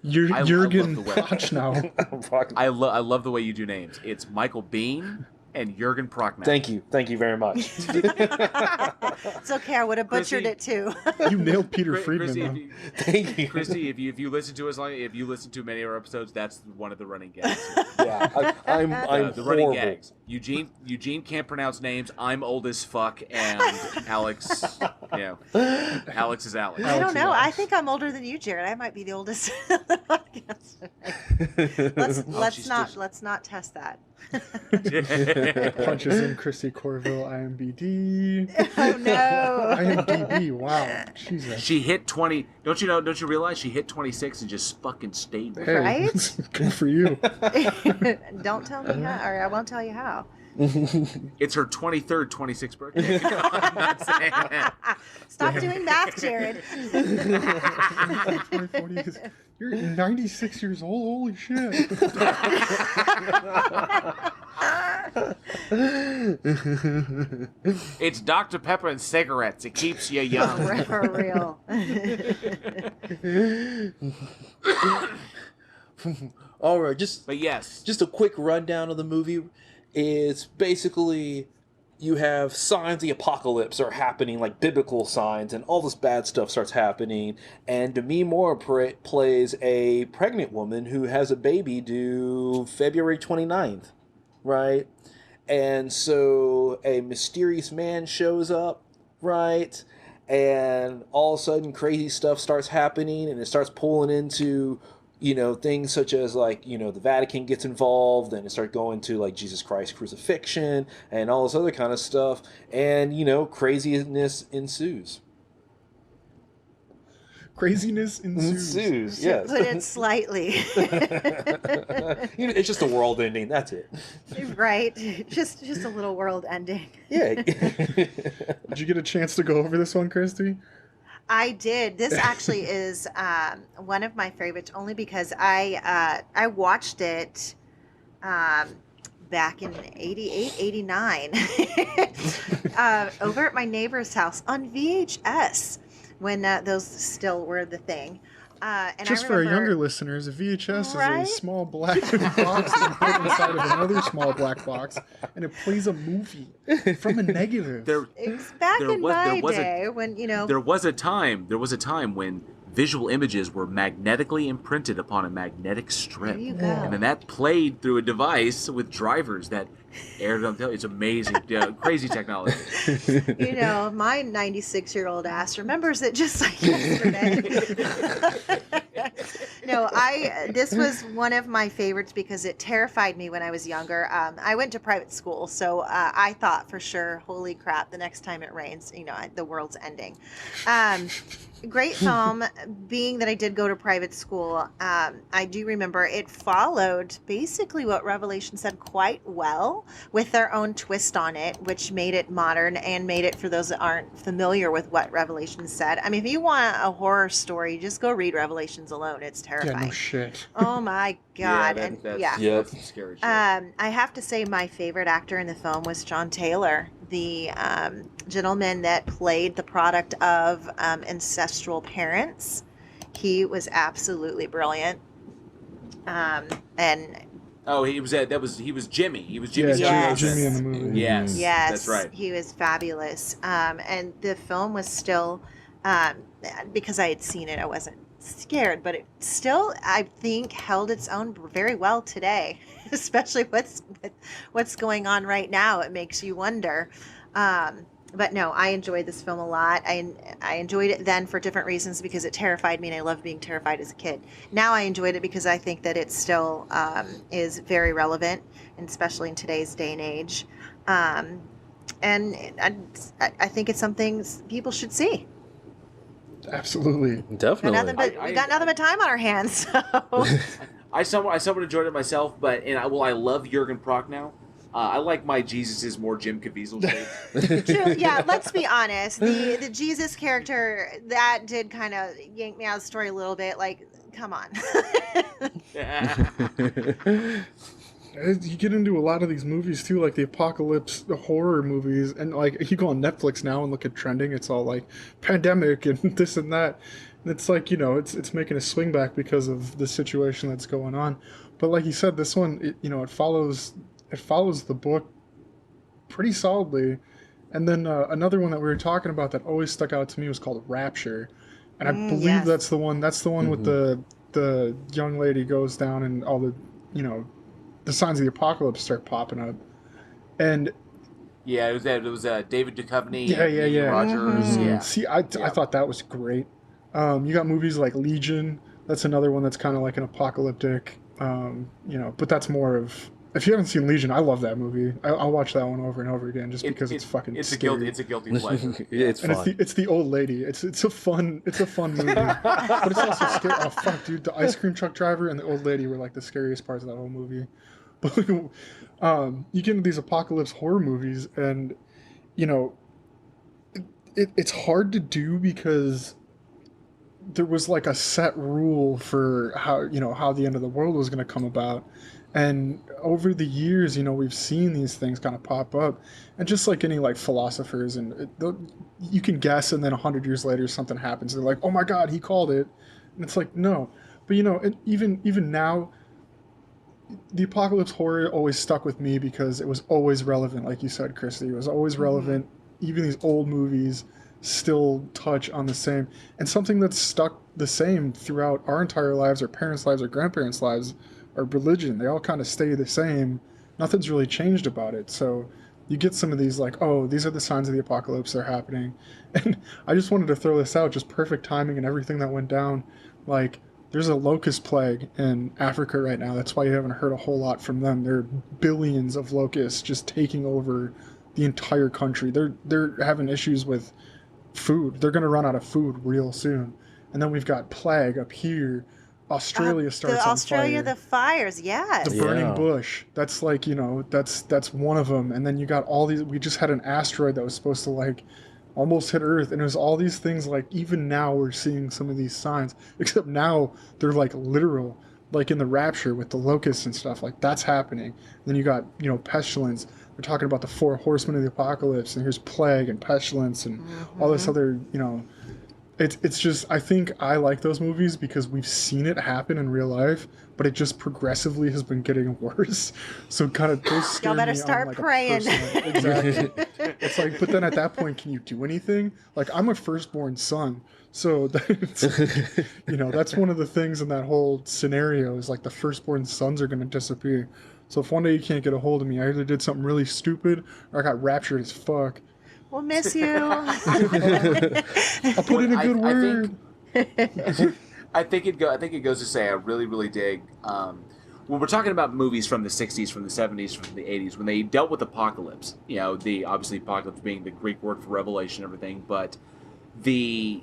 Jurgen love the way- Prochnow. I love the way you do names. It's Michael Bean and Jurgen Prochnow. Thank you very much. It's okay. I would have butchered Chrissy- it too. You nailed Peter Chrissy, Friedman, though. Thank you. Christy, if you listen to us long, if you listen to many of our episodes, that's one of the running gags. Yeah, I'm The running horrible. gags. Eugene can't pronounce names. I'm old as fuck, and Alex, Alex is Alex. I don't know. Alex. I think I'm older than you, Jared. I might be the oldest. on the podcast. Let's not test that. Punches in Chrissy Corville, IMBD. Oh no. IMDb, wow. Jesus. She hit 20. Don't you realize she hit 26 and just fucking stayed there? Hey, Right? good for you. Don't tell me how, or I won't tell you how. It's her 23rd, 26th birthday. I'm not saying that. Stop doing math, Jared. 40, 'cause you're 96 years old. Holy shit. It's Dr. Pepper and cigarettes. It keeps you young. For real. All right, just But yes, a quick rundown of the movie. It's basically you have signs of the apocalypse are happening, like biblical signs, and all this bad stuff starts happening. And Demi Moore plays a pregnant woman who has a baby due February 29th, right? And so a mysterious man shows up, right? And all of a sudden crazy stuff starts happening, and it starts pulling into things such as the Vatican gets involved, and it starts going to like Jesus Christ crucifixion and all this other kind of stuff, and craziness ensues. Craziness ensues. Yes. Put it slightly. It's just a world ending. That's it. Right. Just a little world ending. Yeah. Did you get a chance to go over this one, Christy? I did. This actually is one of my favorites, only because I watched it back in 88, 89 over at my neighbor's house on VHS when those still were the thing. And Just I for our remember, younger listeners, a VHS Right? is a small black box that you put inside of another small black box, and it plays a movie from a negative. It's back there in was- my there was a- day when, you know, There was a time when visual images were magnetically imprinted upon a magnetic strip. there you go. And then that played through a device with drivers that aired on television. It's amazing. Crazy technology. You know, my 96-year-old ass remembers it just like yesterday. No, this was one of my favorites because it terrified me when I was younger. I went to private school, so I thought for sure, holy crap, the next time it rains, you know, the world's ending. Great film, being that I did go to private school. I do remember it followed basically what Revelation said quite well, with their own twist on it, which made it modern and made it, for those that aren't familiar with what Revelation said. I mean, if you want a horror story, just go read Revelations alone. It's Yeah, terrifying. no shit. Oh my God. That's some scary shit. I have to say my favorite actor in the film was John Taylor, the gentleman that played the product of ancestral parents. He was absolutely brilliant. And Oh, he was Jimmy. He was Jimmy. Yeah, Yes. Jimmy in the movie. Yes, yes, that's right. he was fabulous. And the film was still, because I had seen it, I wasn't scared, but it still, I think, held its own very well today, especially what's going on right now. It makes you wonder. But no, I enjoyed this film a lot. I enjoyed it then for different reasons because it terrified me, and I loved being terrified as a kid. Now I enjoyed it because I think that it still is very relevant, and especially in today's day and age. And I think it's something people should see. Absolutely. Definitely. We got nothing but time on our hands. So. I somewhat enjoyed it myself, but I love Jurgen Prochnow. I like my Jesus is more Jim Caviezel shape. True. Yeah, let's be honest. The Jesus character, that did kind of yank me out of the story a little bit. Like, come on. You get into a lot of these movies too, like the apocalypse, the horror movies, and like you go on Netflix now and look at trending, it's all like pandemic and this and that. And it's like, you know, it's making a swing back because of the situation that's going on. But like you said, this one, it follows the book pretty solidly. And then another one that we were talking about that always stuck out to me was called Rapture. And I believe yes. that's the one with the young lady goes down and all the, the signs of the apocalypse start popping up. And yeah, it was David Duchovny. Yeah. Rogers. Mm-hmm. Yeah. See, I thought that was great. You got movies like Legion. That's another one that's kind of like an apocalyptic, but that's more of... If you haven't seen Legion, I love that movie. I'll watch that one over and over again just because it's fucking scary. It's a guilty pleasure. Yeah, it's and fun. it's the old lady. It's a fun movie, but it's also scary. Oh fuck, dude! The ice cream truck driver and the old lady were like the scariest parts of that whole movie. But you get into these apocalypse horror movies, and it's hard to do because there was like a set rule for how the end of the world was going to come about. And over the years, we've seen these things kind of pop up, and just like any like philosophers, and you can guess, and then 100 years later something happens. They're like, "Oh my God, he called it," and it's like, no. But even now, the apocalypse horror always stuck with me because it was always relevant, like you said, Christy. It was always relevant. Even these old movies still touch on the same, and something that's stuck the same throughout our entire lives, our parents' lives, our grandparents' lives. Our religion, they all kind of stay the same. Nothing's really changed about it. So you get some of these like, oh, these are the signs of the apocalypse, they're happening. And I just wanted to throw this out, just perfect timing and everything that went down. Like, there's a locust plague in Africa right now. That's why you haven't heard a whole lot from them. There are billions of locusts just taking over the entire country. They're having issues with food. They're going to run out of food real soon. And then we've got plague up here. Australia starts on fire. The fires, yes. The burning bush. That's like, that's one of them. And then you got all these, we just had an asteroid that was supposed to like almost hit Earth. And it was all these things like, even now we're seeing some of these signs, except now they're like literal. like in the Rapture with the locusts and stuff, like that's happening. Then you got, you know, pestilence. We're talking about the 4 horsemen of the apocalypse, and here's plague and pestilence and all this other, you know. It's just, I think I like those movies because we've seen it happen in real life, but it just progressively has been getting worse. So kind of those scare Y'all better me on, start like, a praying. personal- exactly. It's like, but then at that point, can you do anything? Like, I'm a firstborn son, so that's, you know, that's one of the things in that whole scenario is like the firstborn sons are going to disappear. So if one day you can't get a hold of me, I either did something really stupid or I got raptured as fuck. We'll miss you. I'll put in a good word. I think it goes to say I really, really dig when we're talking about movies from the 60s, from the 70s, from the 80s, when they dealt with apocalypse, you know, the obviously apocalypse being the Greek word for revelation and everything, but it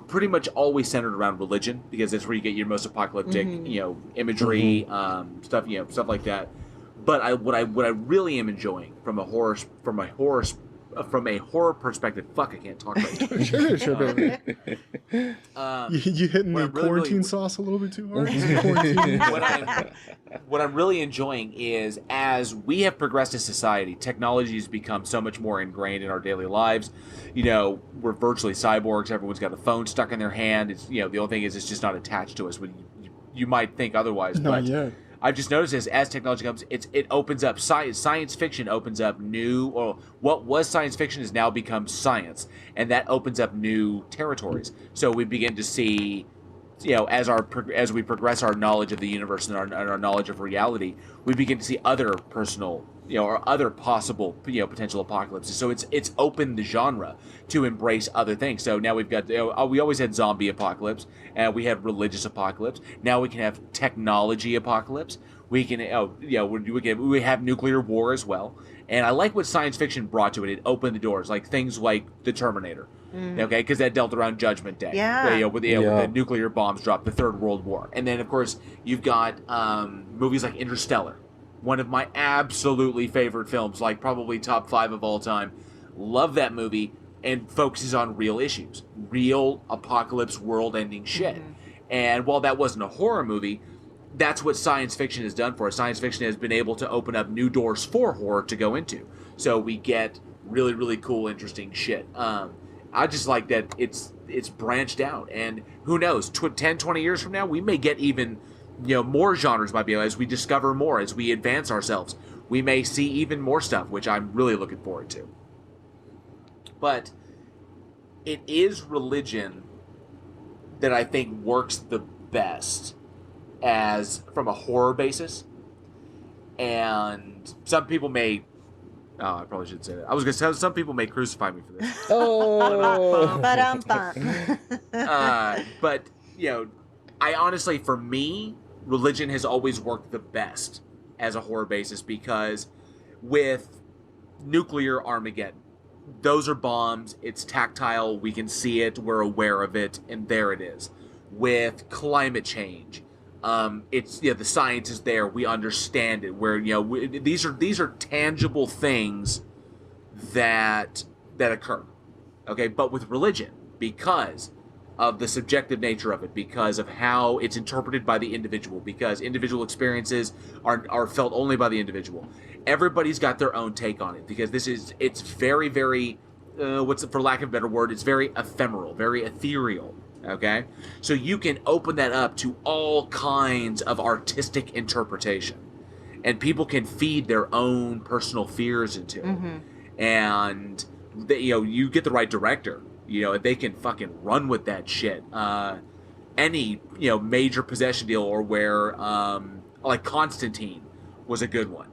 pretty much always centered around religion because that's where you get your most apocalyptic, you know, imagery, stuff, you know, stuff like that. But what I really am enjoying from a horror perspective, fuck, I can't talk right now. Sure, baby. You hitting the quarantine sauce a little bit too hard? Quarantine. What I'm really enjoying is as we have progressed as society, technology has become so much more ingrained in our daily lives. You know, we're virtually cyborgs. Everyone's got a phone stuck in their hand. It's, you know, the only thing is it's just not attached to us. But you might think otherwise. Not but yet. I've just noticed this as technology comes, it opens up science fiction opens up new, or what was science fiction has now become science, and that opens up new territories. So we begin to see, you know, as we progress our knowledge of the universe and our knowledge of reality, we begin to see other personal, you know, or other possible, you know, potential apocalypses. So it's opened the genre to embrace other things. So now we've got, you know, we always had zombie apocalypse, and we had religious apocalypse. Now we can have technology apocalypse. We can, we have nuclear war as well. And I like what science fiction brought to it. It opened the doors, like things like The Terminator, okay, because that dealt around Judgment Day. Yeah. You know, with the nuclear bombs dropped, the Third World War, and then of course you've got movies like Interstellar, one of my absolutely favorite films, like probably top 5 of all time. Love that movie, and focuses on real issues, real apocalypse, world-ending shit. And while that wasn't a horror movie, that's what science fiction has done for us. Science fiction has been able to open up new doors for horror to go into. So we get really, really cool, interesting shit. I just like that it's branched out. And who knows, 10, 20 years from now, we may get even, you know, more genres might be, as we discover more, as we advance ourselves. We may see even more stuff, which I'm really looking forward to. But it is religion that I think works the best as from a horror basis. And some people may, I probably shouldn't say that. I was going to say some people may crucify me for this. But, you know, I honestly, for me, religion has always worked the best as a horror basis, because with nuclear Armageddon, those are bombs, it's tactile, we can see it, we're aware of it, and there it is. With climate change, it's, you know, the science is there, we understand it, where, you know, these are tangible things that occur. Okay, but with religion, because of the subjective nature of it, because of how it's interpreted by the individual, because individual experiences are felt only by the individual. Everybody's got their own take on it, because it's very, very, for lack of a better word, it's very ephemeral, very ethereal, okay? So you can open that up to all kinds of artistic interpretation, and people can feed their own personal fears into it. And, you know, you get the right director, you know, they can fucking run with that shit. Any, you know, major possession deal, or where, like Constantine was a good one,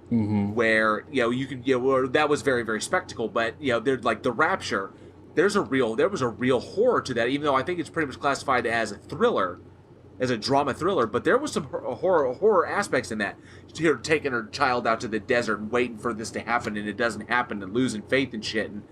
where, you know, you can, you know, that was very, very spectacle, but, you know, they're like The Rapture, there was a real horror to that, even though I think it's pretty much classified as a thriller, as a drama thriller, but there was some horror aspects in that. You're taking her child out to the desert and waiting for this to happen, and it doesn't happen, and losing faith and shit, and,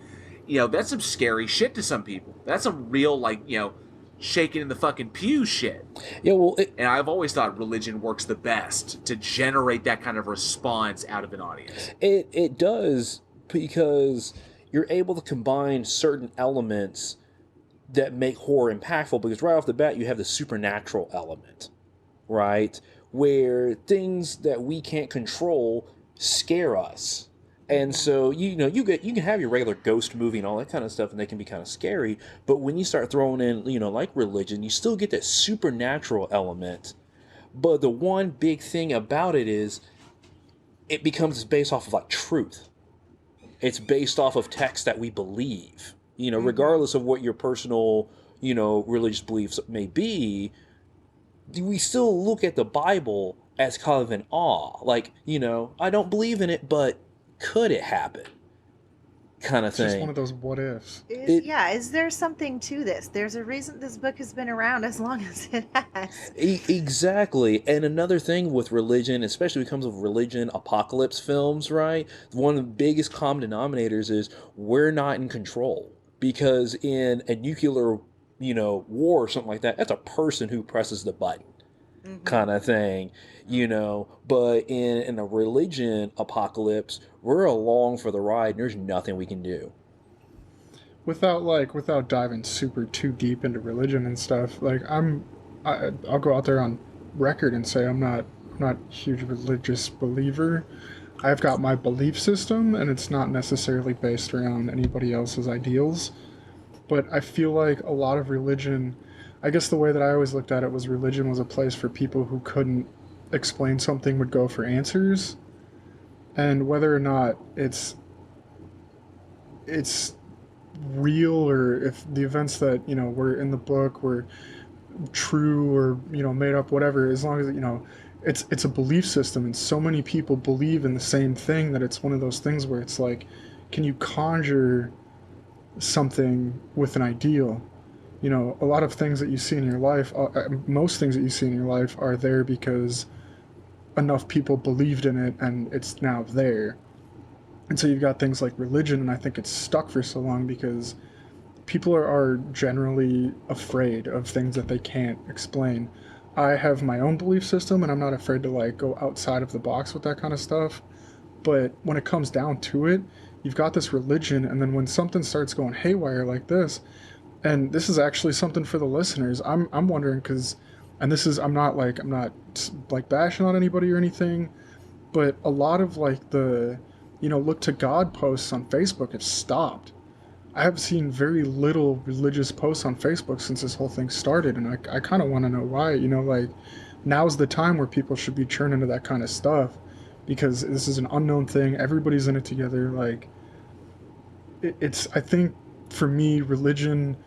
you know, that's some scary shit to some people. That's some real, like, you know, shaking in the fucking pew shit. Yeah, well, and I've always thought religion works the best to generate that kind of response out of an audience. It does, because you're able to combine certain elements that make horror impactful, because right off the bat you have the supernatural element, right? Where things that we can't control scare us. And so you can have your regular ghost movie and all that kind of stuff, and they can be kind of scary. But when you start throwing in, like religion, you still get that supernatural element. But the one big thing about it is, it becomes based off of like truth. It's based off of text that we believe. Regardless of what your personal, religious beliefs may be, we still look at the Bible as kind of an awe. Like, I don't believe in it, but could it happen? Kind of It's thing. just one of those what ifs. Is there something to this? There's a reason this book has been around as long as it has. Exactly. And another thing with religion, especially when it comes with religion apocalypse films, right? One of the biggest common denominators is we're not in control. Because in a nuclear, war or something like that, that's a person who presses the button. Kind of thing, but in a religion apocalypse, we're along for the ride and there's nothing we can do. Without diving super too deep into religion and stuff, like I'll go out there on record and say I'm not a huge religious believer. I've got my belief system and it's not necessarily based around anybody else's ideals, but I feel like a lot of religion, I guess the way that I always looked at it was religion was a place for people who couldn't explain something would go for answers. And whether or not it's real, or if the events that, were in the book were true or, made up, whatever, as long as, it's a belief system and so many people believe in the same thing that it's one of those things where it's like, can you conjure something with an ideal? A lot of things that you see in your life, most things that you see in your life are there because enough people believed in it and it's now there. And so you've got things like religion, and I think it's stuck for so long because people are generally afraid of things that they can't explain. I have my own belief system and I'm not afraid to go outside of the box with that kind of stuff. But when it comes down to it, you've got this religion, and then when something starts going haywire like this, and this is actually something for the listeners. I'm wondering because, and this is I'm not bashing on anybody or anything, but a lot of the look to God posts on Facebook have stopped. I have seen very little religious posts on Facebook since this whole thing started, and I kind of want to know why. Now's the time where people should be churning into that kind of stuff, because this is an unknown thing. Everybody's in it together. It's I think for me, religion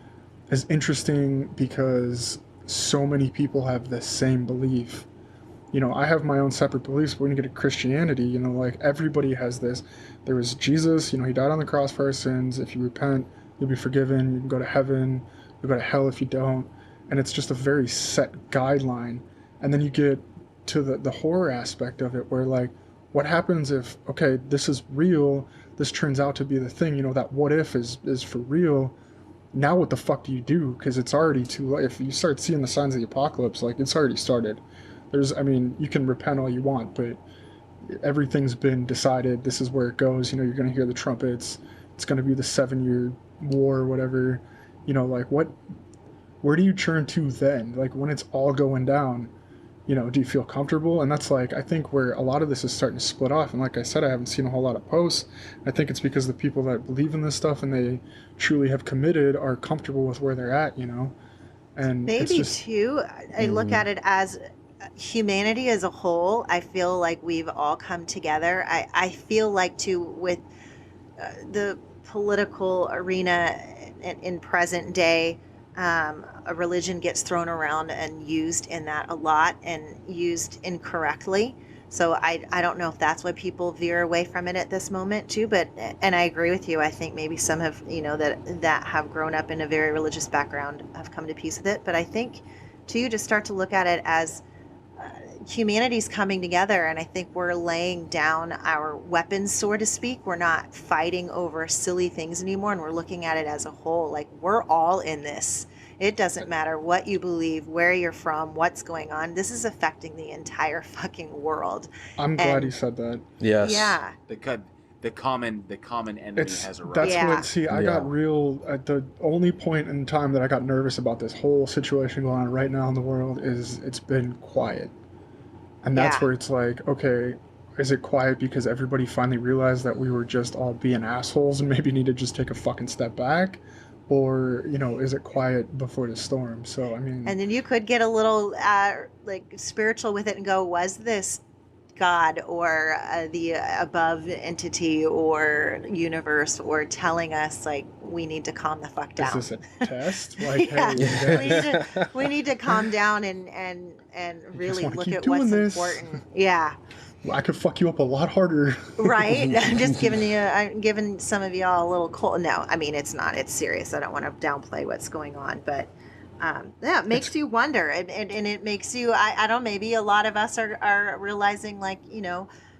is interesting because so many people have the same belief. I have my own separate beliefs, but when you get to Christianity, everybody has this. There was Jesus, he died on the cross for our sins. If you repent, you'll be forgiven. You can go to heaven. You'll go to hell if you don't. And it's just a very set guideline. And then you get to the horror aspect of it, where what happens if, okay, this is real, this turns out to be the thing, that what if is for real. Now what the fuck do you do? Because it's already too late. If you start seeing the signs of the apocalypse, it's already started. You can repent all you want, but everything's been decided. This is where it goes. You're going to hear the trumpets. It's going to be the 7-year war or whatever. Where do you turn to then? When it's all going down, do you feel comfortable? And that's I think where a lot of this is starting to split off. And like I said, I haven't seen a whole lot of posts. I think it's because the people that believe in this stuff and they truly have committed are comfortable with where they're at, And maybe too, I look at it as humanity as a whole. I feel like we've all come together. I feel like too, with the political arena in present day, a religion gets thrown around and used in that a lot, and used incorrectly. So I don't know if that's why people veer away from it at this moment too. But, and I agree with you. I think maybe some have, that have grown up in a very religious background have come to peace with it. But I think too, to start to look at it as humanity's coming together, and I think we're laying down our weapons, so to speak. We're not fighting over silly things anymore, and we're looking at it as a whole. We're all in this. It doesn't matter what you believe, where you're from, what's going on. This is affecting the entire fucking world. I'm glad you said that. Yes. Yeah. the common enemy has arrived. That's Yeah. what. See, I Yeah. got real. At the only point in time that I got nervous about this whole situation going on right now in the world is it's been quiet, and that's Yeah. where it's like, okay, is it quiet because everybody finally realized that we were just all being assholes and maybe need to just take a fucking step back, or is it quiet before the storm? So I mean, And then you could get a little like spiritual with it and go, was this God or the above entity or universe or telling us like we need to calm the fuck down? is this a test? Like, Yeah. hey, we need to calm down and really wanna look keep at doing what's this. important. Yeah. I could fuck you up a lot harder. Right. I'm just I'm giving some of y'all a little cold. No, I mean, it's not, it's serious. I don't want to downplay what's going on, but yeah, it makes you wonder, and it makes you, I don't know, maybe a lot of us are realizing, like,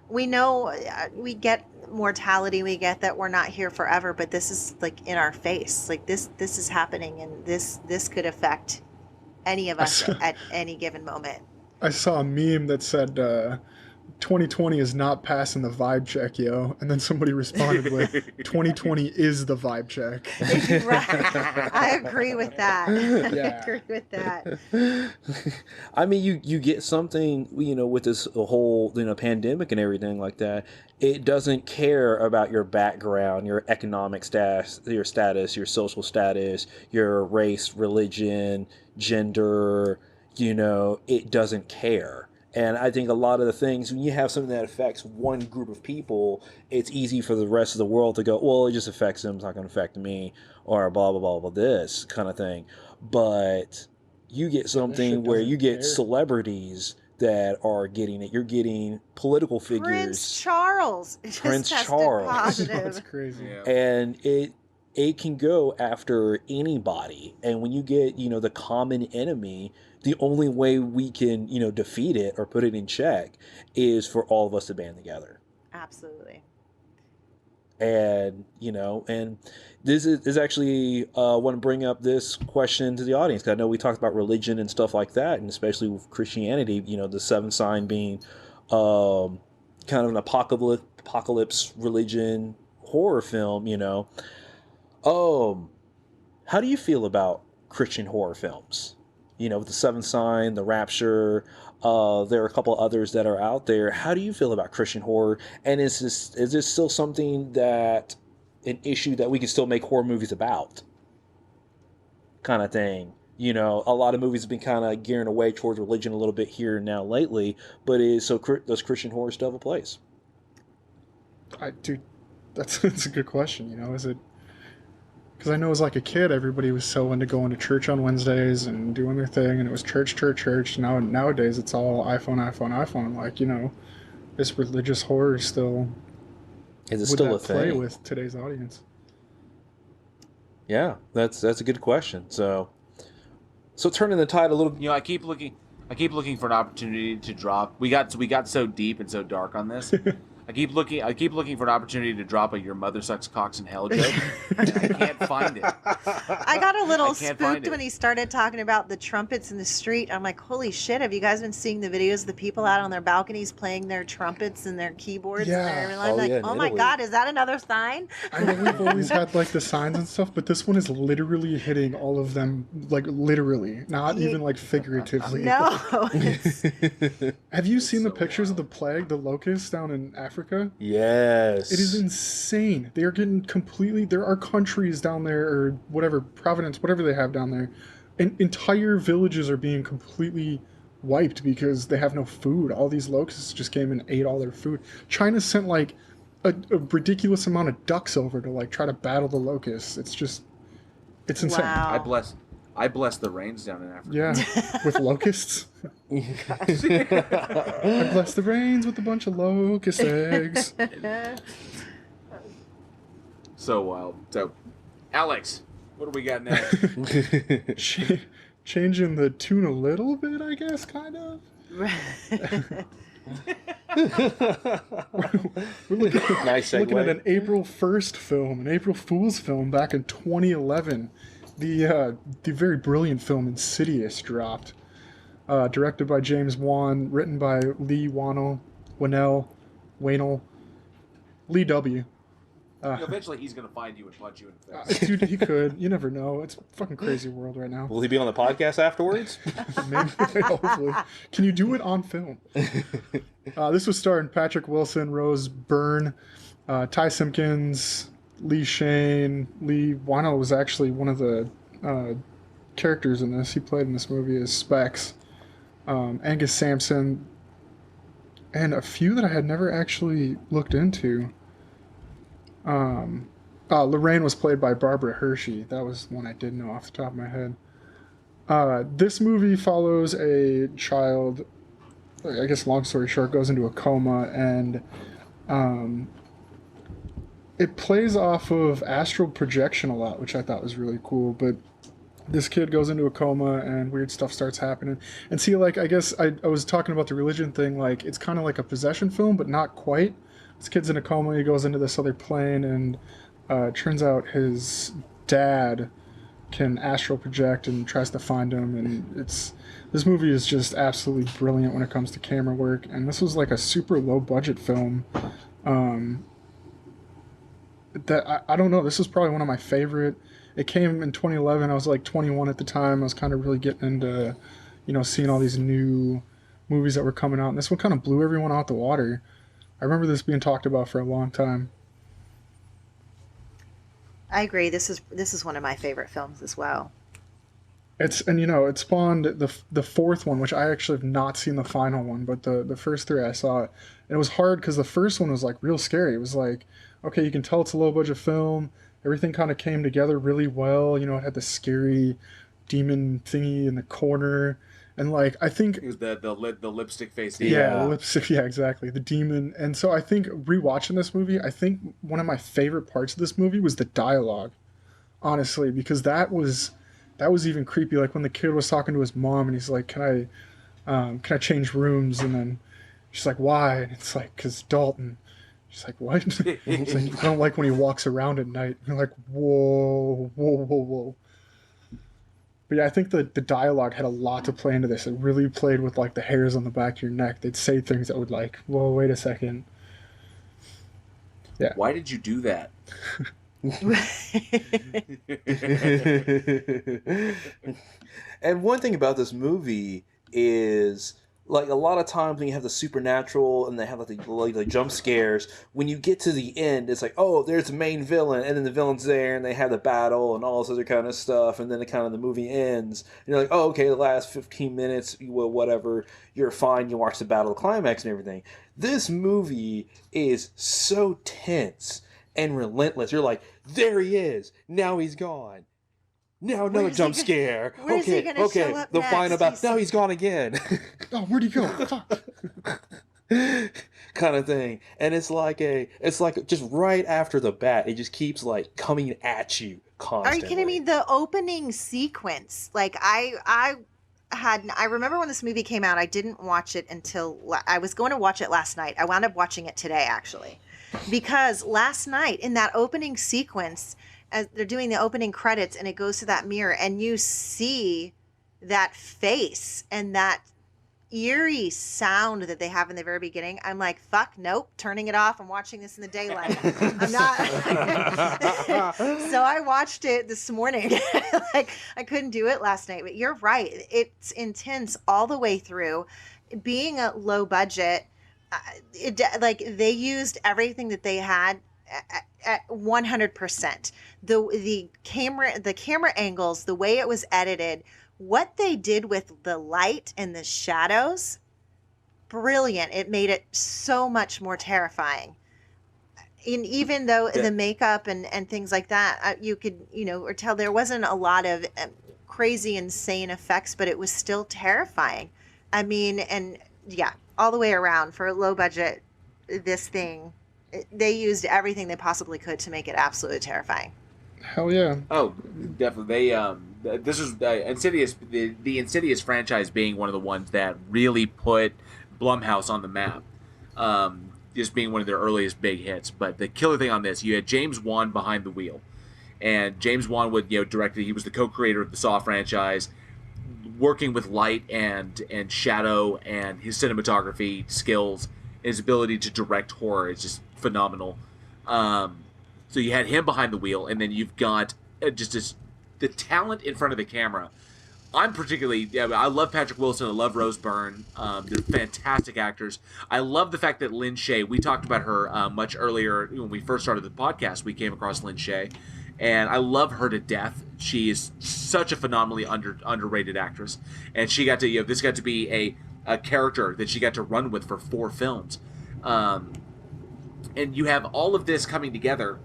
we know, we get mortality, we get that we're not here forever, but this is like in our face, like this is happening, and this could affect any of us at any given moment. I saw a meme that said 2020 is not passing the vibe check, yo. And then somebody responded with 2020 is the vibe check. Right. I agree with that. Yeah. I agree with that. I mean, you get something, with this whole, pandemic and everything like that. It doesn't care about your background, your economic status, your social status, your race, religion, gender, it doesn't care. And I think a lot of the things, when you have something that affects one group of people, it's easy for the rest of the world to go, well, it just affects them, it's not going to affect me, or blah, blah, blah, blah, this kind of thing. But you get something where you get celebrities that are getting it. You're getting political figures. Prince Charles. Just Prince tested Charles. positive. That's crazy. Yeah. And it can go after anybody. And when you get, the common enemy, the only way we can, defeat it or put it in check is for all of us to band together. Absolutely. And, and this is actually, want to bring up this question to the audience, because I know we talked about religion and stuff like that, and especially with Christianity, the seventh sign being kind of an apocalypse religion horror film, how do you feel about Christian horror films? With the seventh sign, the Rapture, there are a couple others that are out there. How do you feel about Christian horror? And is this still something an issue that we can still make horror movies about? Kind of thing. A lot of movies have been kind of gearing away towards religion a little bit here and now lately, but does Christian horror still have a place? Dude, that's a good question. Is it? Because I know as like a kid, everybody was so into going to church on Wednesdays and doing their thing, and it was church. Nowadays, it's all iPhone. Like, this religious horror is still. Is it still a play thing? with today's audience? Yeah, that's a good question. So turning the tide a little. I keep looking for an opportunity to drop. We got so deep and so dark on this. I keep looking for an opportunity to drop a "Your mother sucks cocks in hell" joke. And I can't find it. I got a little can't find spooked it. when he started talking about the trumpets in the street. I'm like, holy shit, have you guys been seeing the videos of the people out on their balconies playing their trumpets and their keyboards? Yeah. And I'm like, yeah, in oh my Italy. God, is that another sign? I know we've always had like the signs and stuff, but this one is literally hitting all of them, like literally, not even like figuratively. No. Have you seen the So pictures wild. of the plague, the locusts down in Africa? Yes. It is insane. They are getting completely. There are countries down there, or whatever, Providence, whatever they have down there, and entire villages are being completely wiped because they have no food. All these locusts just came and ate all their food. China sent like a ridiculous amount of ducks over to like try to battle the locusts. It's insane. Wow. I bless the rains down in Africa. Yeah, with locusts. I bless the rains with a bunch of locust eggs. So wild. So, Alex, what do we got next? Changing the tune a little bit, I guess, kind of. We're looking Nice segue. looking at an April 1st film, an April Fool's film back in 2011. The very brilliant film Insidious dropped. Directed by James Wan, written by Lee Wannell. Lee W. Eventually, he's going to find you and punch you in the face. Dude, he could. You never know. It's a fucking crazy world right now. Will he be on the podcast afterwards? Maybe, hopefully. Can you do it on film? This was starring Patrick Wilson, Rose Byrne, Ty Simpkins, Lee Shane. Lee Wano was actually one of the characters in this. He played in this movie as Specs. Angus Sampson, and a few that I had never actually looked into. Lorraine was played by Barbara Hershey. That was one I did know off the top of my head. This movie follows a child, I guess long story short, goes into a coma, and it plays off of astral projection a lot, which I thought was really cool. But this kid goes into a coma and weird stuff starts happening. And see, like, I guess I was talking about the religion thing, like, it's kind of like a possession film, but not quite. This kid's in a coma, he goes into this other plane, and turns out his dad can astral project and tries to find him, and this movie is just absolutely brilliant when it comes to camera work, and this was like a super low budget film. That I don't know, this is probably one of my favorite. It came in 2011, I was like 21 at the time, I was kind of really getting into, seeing all these new movies that were coming out, and this one kind of blew everyone out the water. I remember this being talked about for a long time. I agree. This is one of my favorite films as well. It spawned the fourth one, which I actually have not seen the final one, but the first three I saw it. And it was hard because the first one was like real scary. It was like, okay, you can tell it's a low budget film. Everything kind of came together really well. It had the scary demon thingy in the corner. And like, I think it was the lipstick face. Yeah, the lipstick. Yeah, exactly. The demon. And so I think rewatching this movie, I think one of my favorite parts of this movie was the dialogue, honestly, because that was even creepy. Like when the kid was talking to his mom and he's like, can I change rooms? And then she's like, why? And it's like, 'cause Dalton. She's like, what? It's like, I don't like when he walks around at night. And you're like, whoa, whoa, whoa, whoa. But yeah, I think the dialogue had a lot to play into this. It really played with like the hairs on the back of your neck. They'd say things that would like, whoa, wait a second. Yeah. Why did you do that? And one thing about this movie is, like, a lot of times when you have the supernatural and they have like the jump scares, when you get to the end, it's like, oh, there's the main villain, and then the villain's there, and they have the battle and all this other kind of stuff, and then the movie ends. And you're like, oh, okay, the last 15 minutes, well, whatever, you're fine, you watch the battle climax and everything. This movie is so tense and relentless. You're like, there he is, now he's gone. Now another jump scare. Okay, the final battle. Now he's gone again. Oh, where'd he go? Fuck. Kind of thing. And it's like just right after the bat, it just keeps like coming at you constantly. Are you kidding me? The opening sequence, like I remember when this movie came out, I didn't watch it until I was going to watch it last night. I wound up watching it today, actually, because last night in that opening sequence, as they're doing the opening credits and it goes to that mirror and you see that face and that eerie sound that they have in the very beginning, I'm like, fuck, nope, turning it off. I'm watching this in the daylight. I'm not. So I watched it this morning. Like, I couldn't do it last night, but you're right. It's intense all the way through. Being a low budget, like they used everything that they had at 100%. The camera angles, the way it was edited, what they did with the light and the shadows, brilliant. It made it so much more terrifying. And even though the makeup and things like that, you could, or tell there wasn't a lot of crazy, insane effects, but it was still terrifying. I mean, and yeah, all the way around for a low budget, this thing, they used everything they possibly could to make it absolutely terrifying. Hell yeah. Oh, definitely. This is Insidious. The Insidious franchise being one of the ones that really put Blumhouse on the map. Just being one of their earliest big hits. But the killer thing on this, you had James Wan behind the wheel, and James Wan would directed. He was the co-creator of the Saw franchise, working with light and shadow, and his cinematography skills, his ability to direct horror is just phenomenal. So you had him behind the wheel, and then you've got the talent in front of the camera. I'm particularly, I love Patrick Wilson, I love Rose Byrne. They're fantastic actors. I love the fact that Lynn Shay, we talked about her much earlier when we first started the podcast. We came across Lynn Shay, and I love her to death. She is such a phenomenally underrated actress, and she got to, this got to be a character that she got to run with for 4 films. And you have all of this coming together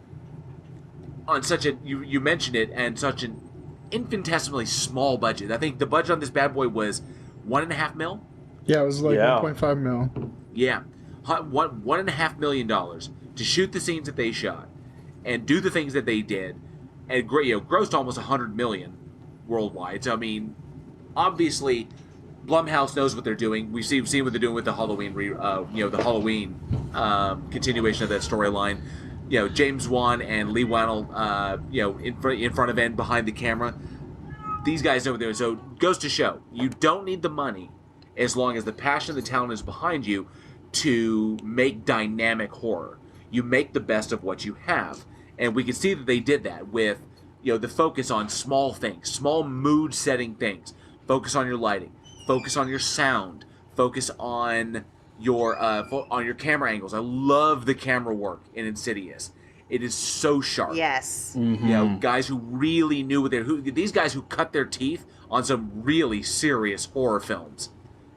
on such a, you mentioned it, and such an infinitesimally small budget. I think the budget on this bad boy was $1.5 million. Yeah, it was like 1.5 mil. Yeah, $1.5 million to shoot the scenes that they shot and do the things that they did, and grossed almost $100 million worldwide. So I mean, obviously, Blumhouse knows what they're doing. We've seen what they're doing with the Halloween, the Halloween continuation of that storyline. James Wan and Lee Wannell, in front of and behind the camera. These guys know what they're doing. So it goes to show, you don't need the money as long as the passion and the talent is behind you to make dynamic horror. You make the best of what you have. And we can see that they did that with, the focus on small things, small mood-setting things. Focus on your lighting. Focus on your sound. Focus on your camera angles. I love the camera work in Insidious. It is so sharp. Yes. Mm-hmm. Guys who really knew these guys who cut their teeth on some really serious horror films.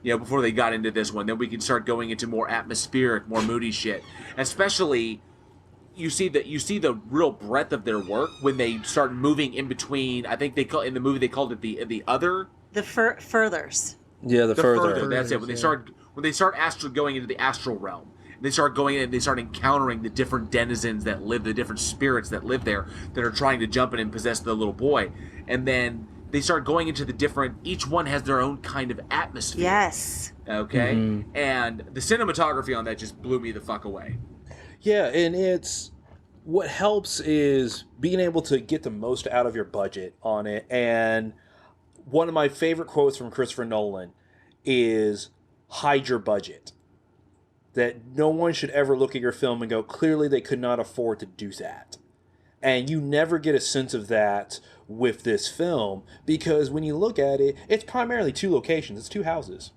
Before they got into this one, then we can start going into more atmospheric, more moody shit. Especially, you see the real breadth of their work when they start moving in between. I think in the movie they called it the other. The furthers. Yeah, the further. That's it. When they start going into the astral realm, they start going in and they start encountering the different denizens that live, the different spirits that live there that are trying to jump in and possess the little boy. And then they start going into the different, each one has their own kind of atmosphere. Yes. Okay? Mm-hmm. And the cinematography on that just blew me the fuck away. Yeah, and what helps is being able to get the most out of your budget on it. And one of my favorite quotes from Christopher Nolan is, hide your budget. That no one should ever look at your film and go, clearly they could not afford to do that. And you never get a sense of that with this film, because when you look at it, it's primarily 2 locations. It's 2 houses.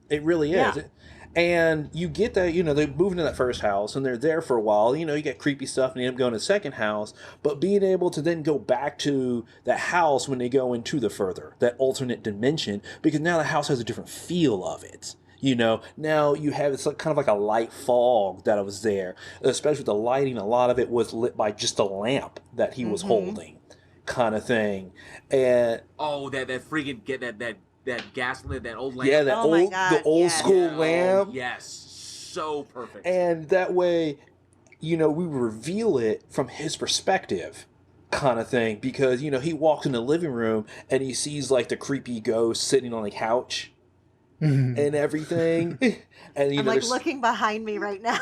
It really is. Yeah. And you get that, they move into that first house and they're there for a while. You get creepy stuff and you end up going to the second house. But being able to then go back to that house when they go into the further, that alternate dimension, because now the house has a different feel of it. Now you have, it's kind of like a light fog that was there. Especially with the lighting, a lot of it was lit by just a lamp that he was holding, kind of thing. And that freaking that gas lamp, that old lamp. Yeah, the old yes. school lamp. Oh, yes, so perfect. And that way, we reveal it from his perspective, kind of thing, because he walks in the living room and he sees like the creepy ghost sitting on the couch and everything. And I'm like looking behind me right now.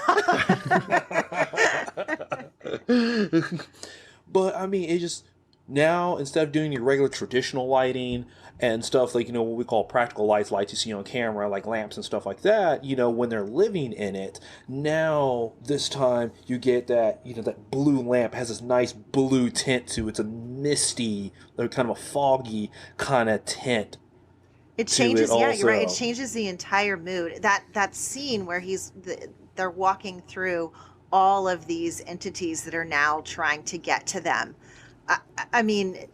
But I mean, it just, now instead of doing your regular traditional lighting and stuff like, what we call practical lights you see on camera, like lamps and stuff like that, when they're living in it, now this time you get that, that blue lamp has this nice blue tint to it. It's a misty, or kind of a foggy kind of tint. It changes, yeah, you're right. It changes the entire mood. That scene where they're walking through all of these entities that are now trying to get to them. I mean,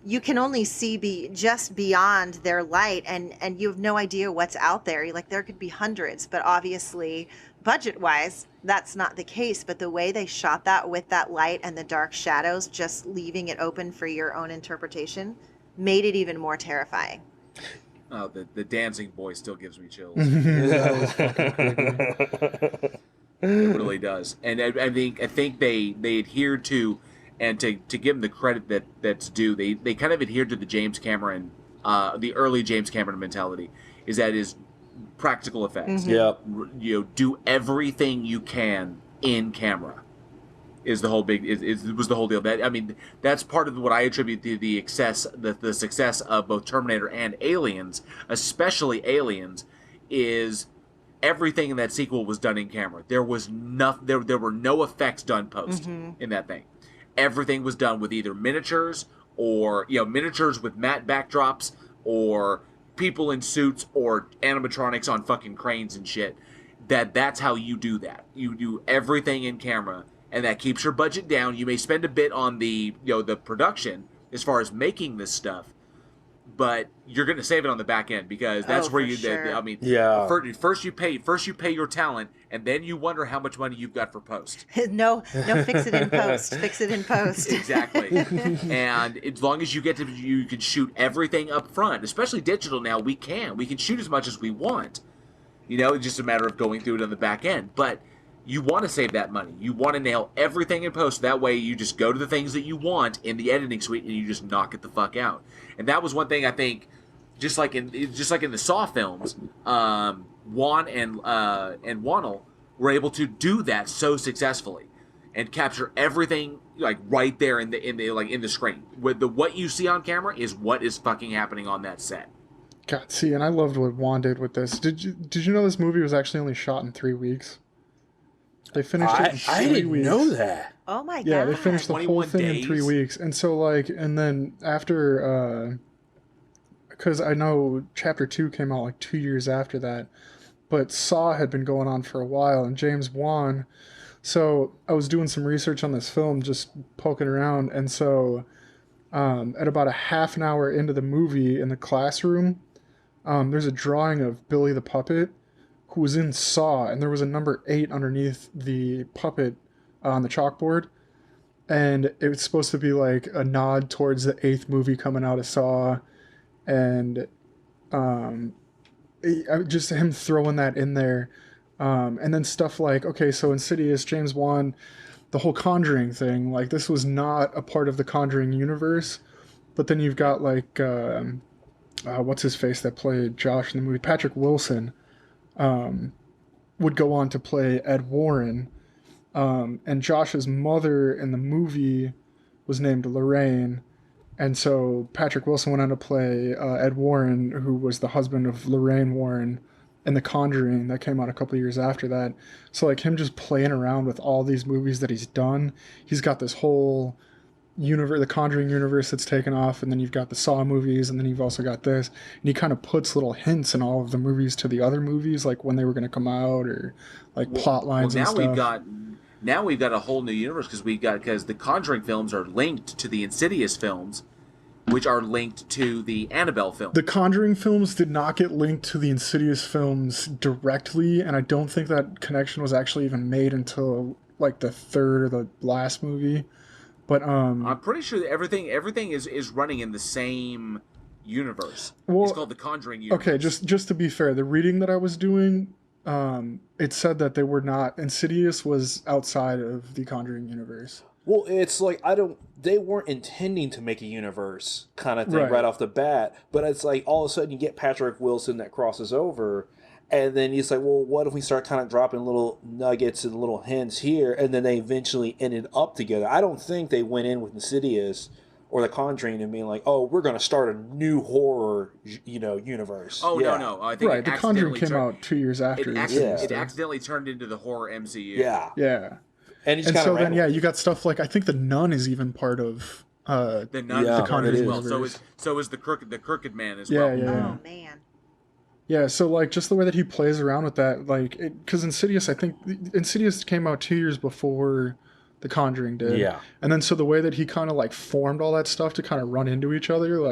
you can only see just beyond their light, and you have no idea what's out there. You're like, there could be hundreds, but obviously, budget-wise, that's not the case. But the way they shot that with that light and the dark shadows, just leaving it open for your own interpretation, made it even more terrifying. Oh, the dancing boy still gives me chills. It really does. And I think they adhered to, and to give them the credit that's due, they kind of adhered to the James Cameron, the early James Cameron mentality, is practical effects. Mm-hmm. Yep. Do everything you can in camera. Is the whole was the whole deal. That's part of what I attribute to the success of both Terminator and Aliens, especially Aliens, is everything in that sequel was done in camera. There was there were no effects done post in that thing. Everything was done with either miniatures or miniatures with matte backdrops or people in suits or animatronics on fucking cranes and shit. That's how you do that. You do everything in camera, and that keeps your budget down. You may spend a bit on the the production as far as making this stuff, but you're going to save it on the back end because that's where you. Sure. I mean, Yeah. First you pay your talent, and then you wonder how much money you've got for post. no, fix it in post. Fix it in post. Exactly. And as long as you can shoot everything up front, especially digital now. We can shoot as much as we want. It's just a matter of going through it on the back end. But you want to save that money. You want to nail everything in post. That way you just go to the things that you want in the editing suite and you just knock it the fuck out. And that was one thing I think, just like in the Saw films, Wan and Wannell were able to do that so successfully and capture everything like right there in the screen. With what you see on camera is what is fucking happening on that set. God, see, and I loved what Wan did with this. Did you know this movie was actually only shot in 3 weeks? They finished it in 3 I didn't weeks. know that. Oh my god. Yeah, they finished the whole 21 thing in days. 3 weeks. And so, and then after, because I know Chapter 2 came out 2 years after that, but Saw had been going on for a while, and James Wan. So I was doing some research on this film, just poking around, and so at about a half an hour into the movie in the classroom, there's a drawing of Billy the Puppet, who was in Saw, and there was a number 8 underneath the puppet on the chalkboard, and it was supposed to be a nod towards the 8th movie coming out of Saw, and just him throwing that in there, and then stuff okay, so Insidious, James Wan, the whole Conjuring thing, this was not a part of the Conjuring universe, but then you've got what's his face that played Josh in the movie, Patrick Wilson, would go on to play Ed Warren, and Josh's mother in the movie was named Lorraine, and so Patrick Wilson went on to play Ed Warren, who was the husband of Lorraine Warren in The Conjuring that came out a couple of years after that. So him just playing around with all these movies that he's done, he's got this whole universe, the Conjuring universe that's taken off, and then you've got the Saw movies, and then you've also got this, and he kind of puts little hints in all of the movies to the other movies, when they were going to come out, or plot lines and stuff. Now we've got a whole new universe because the Conjuring films are linked to the Insidious films, which are linked to the Annabelle film. The Conjuring films did not get linked to the Insidious films directly, and I don't think that connection was actually even made until the third or the last movie. But I'm pretty sure that everything is running in the same universe. Well, it's called the Conjuring universe. Okay, just to be fair, the reading that I was doing, it said that they were not. Insidious was outside of the Conjuring universe. Well, it's they weren't intending to make a universe kind of thing right off the bat, but it's all of a sudden you get Patrick Wilson that crosses over, and then he's well, what if we start kind of dropping little nuggets and little hints here, and then they eventually ended up together. I don't think they went in with Insidious or The Conjuring and being oh, we're going to start a new horror, universe. Oh, yeah. No. I think The Conjuring came out 2 years after. It accidentally turned into the horror MCU. Yeah. Yeah. And so then, you got stuff I think the Nun is even part of the Nun, the Conjuring as well. universe. So is the Crooked Man as well. Yeah. Oh man. Yeah, so just the way that he plays around with that, because Insidious, I think Insidious came out 2 years before The Conjuring did. Yeah. And then so the way that he kind of formed all that stuff to kind of run into each other,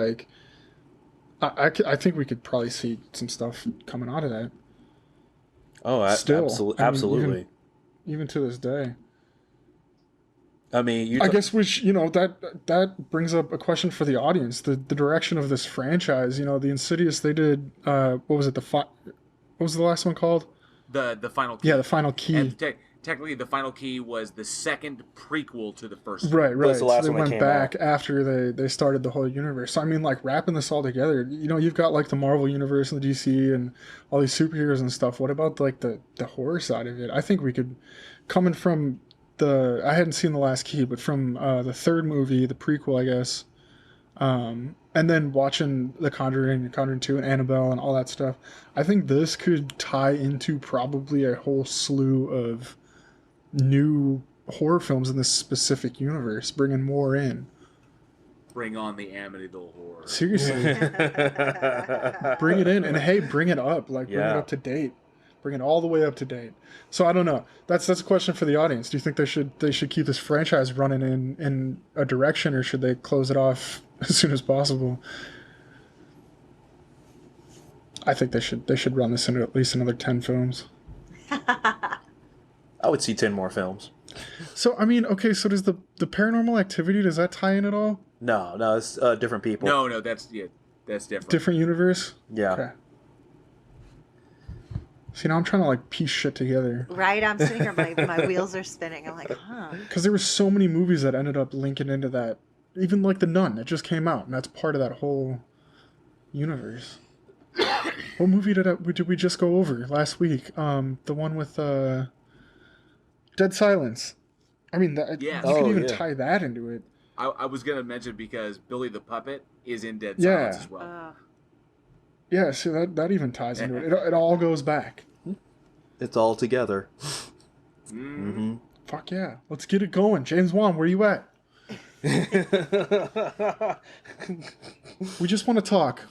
I think we could probably see some stuff coming out of that. Oh, Still, absolutely. Even to this day. I mean, I guess that brings up a question for the audience. The direction of this franchise, the Insidious, they did what was it? What was the last one called? The Final Key. Yeah, The Final Key. And technically, The Final Key was the second prequel to the first. Right. The last so they one that went came back out. after they started the whole universe. So I mean, wrapping this all together, you've got the Marvel universe and the DC and all these superheroes and stuff. What about the horror side of it? I think we could, coming from I hadn't seen The Last Key, but from the third movie, the prequel, I guess, and and then watching The Conjuring, Conjuring 2, and Annabelle, and all that stuff, I think this could tie into probably a whole slew of new horror films in this specific universe, bringing more in. Bring on the Amityville horror. Seriously. Bring it in, and hey, bring it up. Like, bring it up to date. Bring it all the way up to date. So I don't know. That's a question for the audience. Do you think they should keep this franchise running in a direction, or should they close it off as soon as possible? I think they should run this into at least another 10 films. I would see 10 more films. So I mean, okay, so does the Paranormal Activity, does that tie in at all? No, it's different people. No, that's different. Different universe? Yeah. Okay. See, now I'm trying to like piece shit together. Right, I'm sitting here, my wheels are spinning. I'm like, huh. Because there were so many movies that ended up linking into that. Even like The Nun, that just came out, and that's part of that whole universe. What movie did we just go over last week? The one with Dead Silence. I mean, you could even tie that into it. I was going to mention because Billy the Puppet is in Dead Silence as well. Yeah, see, that even ties into it. It all goes back. It's all together. Mm-hmm. Fuck yeah. Let's get it going. James Wan, where you at? We just want to talk.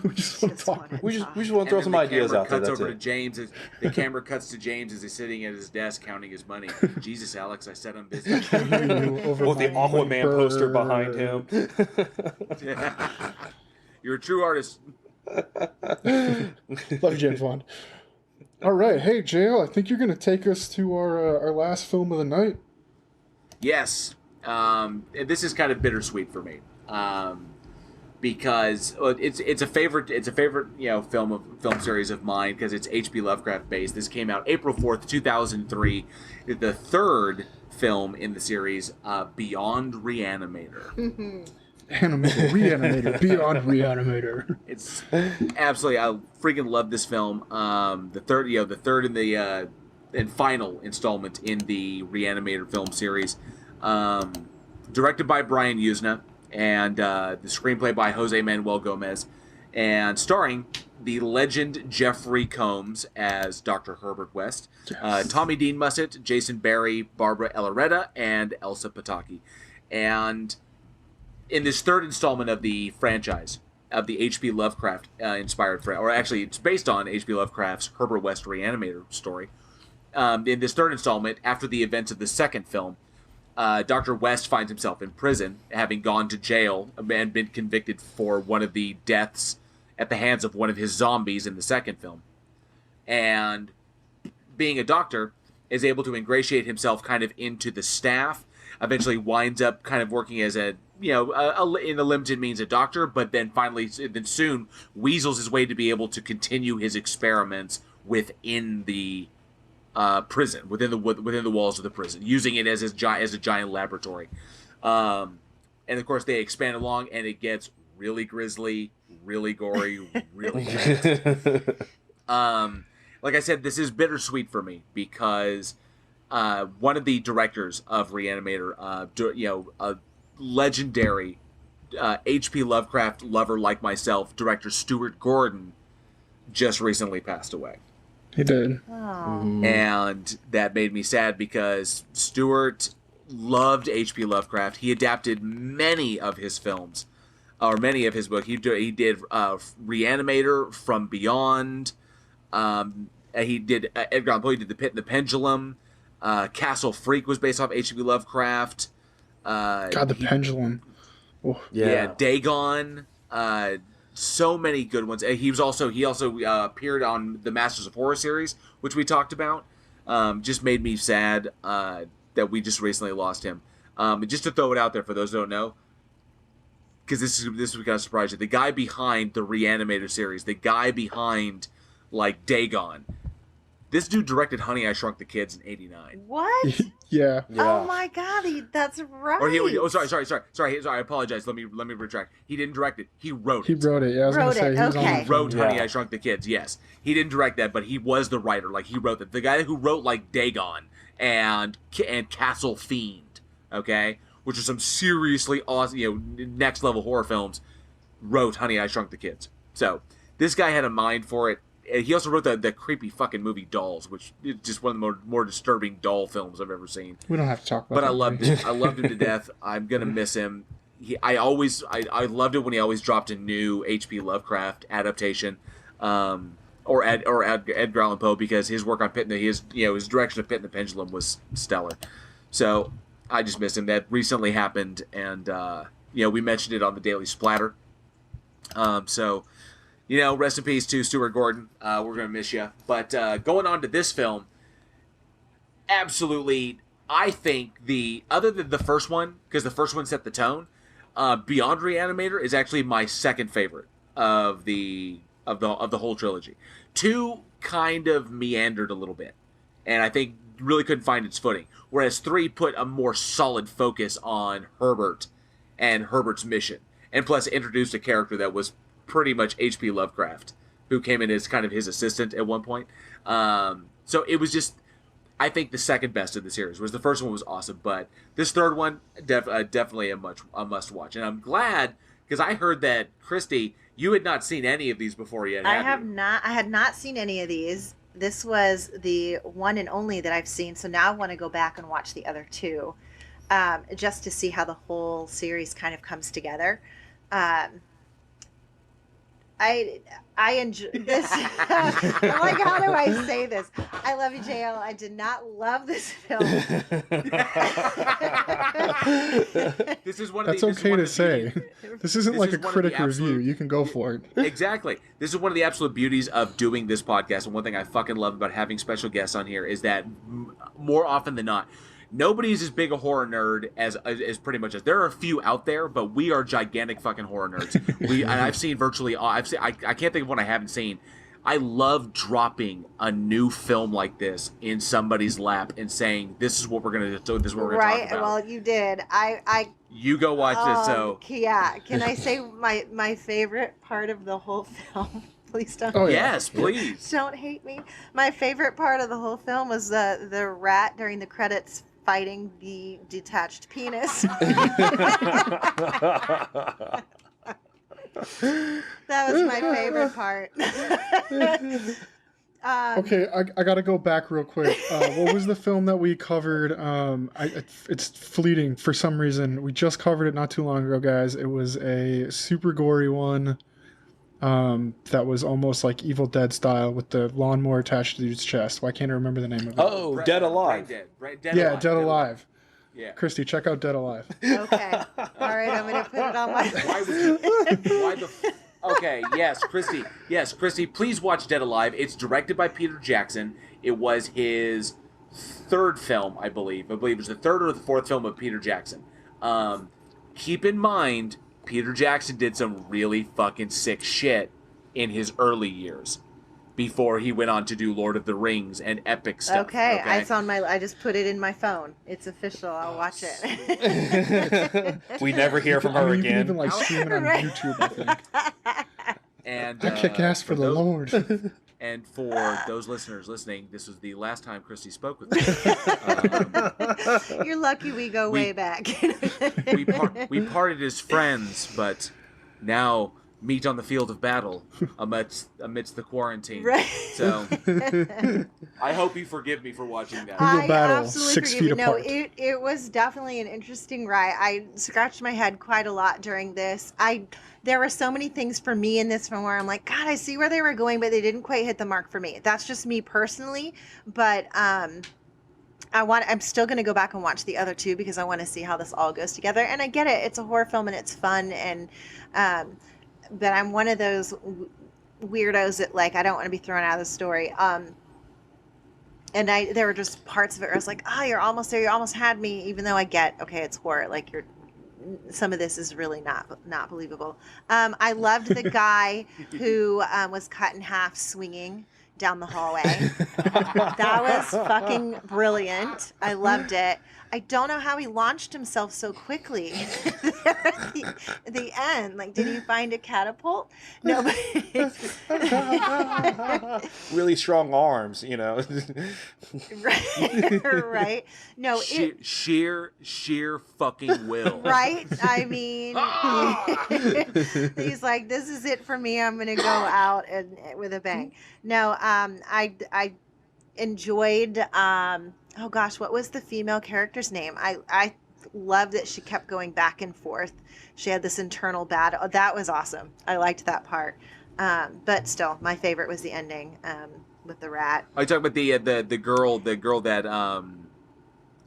We just want to talk. We just want to throw some ideas out there. Cuts That's over it. to James. The camera cuts to James as he's sitting at his desk counting his money. Jesus, Alex, I said I'm busy. With the Aquaman poster behind him. You're a true artist. Love you, James Wan. All right, hey JL, I think you're going to take us to our last film of the night. Yes, this is kind of bittersweet for me, because it's a favorite film series of mine because it's H.P. Lovecraft based. This came out April 4th, 2003. The third film in the series, Beyond Re-Animator. Reanimator, Beyond Re-Animator. It's absolutely, I freaking love this film. The third in the and final installment in the Re-Animator film series, directed by Brian Yuzna, and the screenplay by Jose Manuel Gomez, and starring the legend Jeffrey Combs as Dr. Herbert West, Yes. Tommy Dean Mussett, Jason Barry, Barbara Eloretta, and Elsa Pataki. And in this third installment of the franchise, of the H.P. Lovecraft inspired, or actually it's based on H.P. Lovecraft's Herbert West Re-Animator story. In this third installment, after the events of the second film, Dr. West finds himself in prison, having gone to jail and been convicted for one of the deaths at the hands of one of his zombies in the second film. And being a doctor, is able to ingratiate himself kind of into the staff, eventually winds up kind of working as in a limited means a doctor, but then soon weasels his way to be able to continue his experiments within the prison, within the walls of the prison, using it as a giant laboratory. And of course, they expand along, and it gets really grisly, really gory, really bad. Like I said, this is bittersweet for me because one of the directors of Re-Animator, a legendary H.P. Lovecraft lover like myself, director Stuart Gordon, just recently passed away. He did. Oh. And that made me sad because Stuart loved H.P. Lovecraft. He adapted many of his films, or many of his books. He did Re-Animator, From Beyond. He did Edgar Allan Poe. He did The Pit and the Pendulum. Castle Freak was based off H.P. Lovecraft. The Pendulum. Oh. Yeah, Dagon. So many good ones. He also appeared on the Masters of Horror series, which we talked about. Just made me sad that we just recently lost him. Just to throw it out there for those who don't know, because this is going to surprise you. The guy behind the Re-Animator series, the guy behind like Dagon, this dude directed Honey, I Shrunk the Kids in '89. What? Yeah. Oh my God, that's right. Or sorry. I apologize. Let me retract. He didn't direct it. He wrote it. He wrote it. Yeah, I was Wrote gonna it, say he was okay. on He wrote Honey, I Shrunk the Kids. Yes, he didn't direct that, but he was the writer. Like he wrote that. The guy who wrote like Dagon and Castle Fiend, okay, which are some seriously awesome, next level horror films. wrote Honey, I Shrunk the Kids. So this guy had a mind for it. He also wrote the creepy fucking movie Dolls, which is just one of the more disturbing doll films I've ever seen. We don't have to talk about But that I loved movie. it. I loved him to death. I'm gonna miss him. I loved it when he always dropped a new H.P. Lovecraft adaptation, or Edgar Allan Poe, because his work on his direction of Pit and the Pendulum was stellar. So I just miss him. That recently happened, and we mentioned it on the Daily Splatter. So rest in peace to Stuart Gordon. We're gonna miss you. But going on to this film, absolutely, I think other than the first one, because the first one set the tone, Beyond Re-Animator is actually my second favorite of the whole trilogy. 2 kind of meandered a little bit, and I think really couldn't find its footing. Whereas 3 put a more solid focus on Herbert and Herbert's mission, and plus introduced a character that was pretty much H.P. Lovecraft, who came in as kind of his assistant at one point. So it was just, I think, the second best of the series. Whereas the first one was awesome, but this third one definitely a must watch. And I'm glad, because I heard that, Christy, you had not seen any of these before yet. I had not seen any of these. This was the one and only that I've seen. So now I want to go back and watch the other 2, just to see how the whole series kind of comes together. I enjoy this. I'm like, how do I say this? I love you, JL. I did not love this film. This is one of That's the, okay to say. This isn't like a critic review. You can go for it. Exactly. This is one of the absolute beauties of doing this podcast. And one thing I fucking love about having special guests on here is that more often than not, nobody's as big a horror nerd as pretty much us. There are a few out there, but we are gigantic fucking horror nerds. And I've seen virtually all. I can't think of one I haven't seen. I love dropping a new film like this in somebody's lap and saying, "This is what we're gonna do. This is what we're gonna talk about." Right. Well, you did. You go watch this. So yeah. Can I say my favorite part of the whole film? Please don't. Oh, yeah. yes, please. Don't hate me. My favorite part of the whole film was the rat during the credits fighting the detached penis. That was my favorite part. Okay, I gotta go back real quick. What was the film that we covered? It's fleeting for some reason. We just covered it not too long ago, guys. It was a super gory one. That was almost like Evil Dead style with the lawnmower attached to the dude's chest. Why can't I remember the name of it? Oh, Dead Alive. Dead Alive. Dead Alive. Yeah. Christy, check out Dead Alive. Okay. All right, I'm going to put it on my... Okay, yes, Christy. Yes, Christy, please watch Dead Alive. It's directed by Peter Jackson. It was his 3rd film, I believe. I believe it was the 3rd or the 4th film of Peter Jackson. Keep in mind, Peter Jackson did some really fucking sick shit in his early years before he went on to do Lord of the Rings and epic stuff. Okay. I just put it in my phone. It's official. I'll watch it. We never hear from her You can again. even like stream it on YouTube, I think. And I kick ass for the Lord. And for those listeners listening, this was the last time Christy spoke with me. You're lucky we go way back. We parted as friends, but now meet on the field of battle amidst the quarantine. Right. So I hope you forgive me for watching that. We will battle absolutely 6 forgive feet you. apart. No, it was definitely an interesting ride. I scratched my head quite a lot during this. There were so many things for me in this film where I'm like, God, I see where they were going, but they didn't quite hit the mark for me. That's just me personally. But I'm still going to go back and watch the other 2 because I want to see how this all goes together. And I get it. It's a horror film and it's fun. And, but I'm one of those weirdos that like, I don't want to be thrown out of the story. And there were just parts of it where I was like, oh, you're almost there. You almost had me, even though I get, okay, it's horror. Like some of this is really not believable. I loved the guy who was cut in half swinging down the hallway. That was fucking brilliant. I loved it. I don't know how he launched himself so quickly at the end. Like, did he find a catapult? No, but Really strong arms, you know. right. No, sheer fucking will. right. I mean, he's like, this is it for me. I'm gonna go out and with a bang. No, I enjoyed. Oh gosh, what was the female character's name? I loved that she kept going back and forth. She had this internal battle. Oh, that was awesome. I liked that part. But still, my favorite was the ending with the rat. Are you talking about the girl that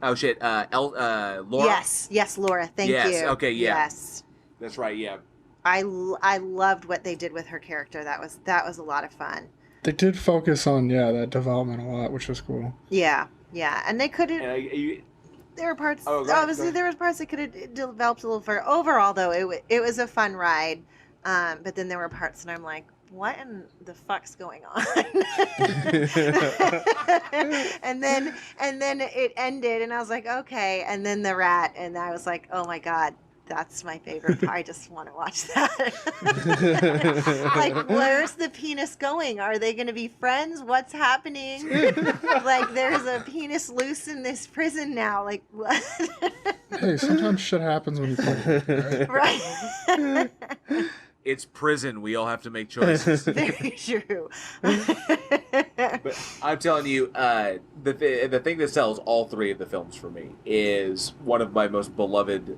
oh shit, Laura? Yes, Laura. Thank you. Okay, yeah. Yes, that's right. Yeah, I loved what they did with her character. That was a lot of fun. They did focus on that development a lot, which was cool. Yeah, and they could have. There were parts. Obviously, there was parts that could have developed a little further. Overall, though, it was a fun ride. But then there were parts that I'm like, what in the fuck's going on? and then it ended, and I was like, okay. And then the rat, and I was like, oh my god, that's my favorite part. I just want to watch that. Like, where's the penis going? Are they going to be friends? What's happening? Like, there's a penis loose in this prison now. Like, what? Hey, sometimes shit happens when you play. Right. It's prison. We all have to make choices. Very true. But I'm telling you, the thing that sells all three of the films for me is one of my most beloved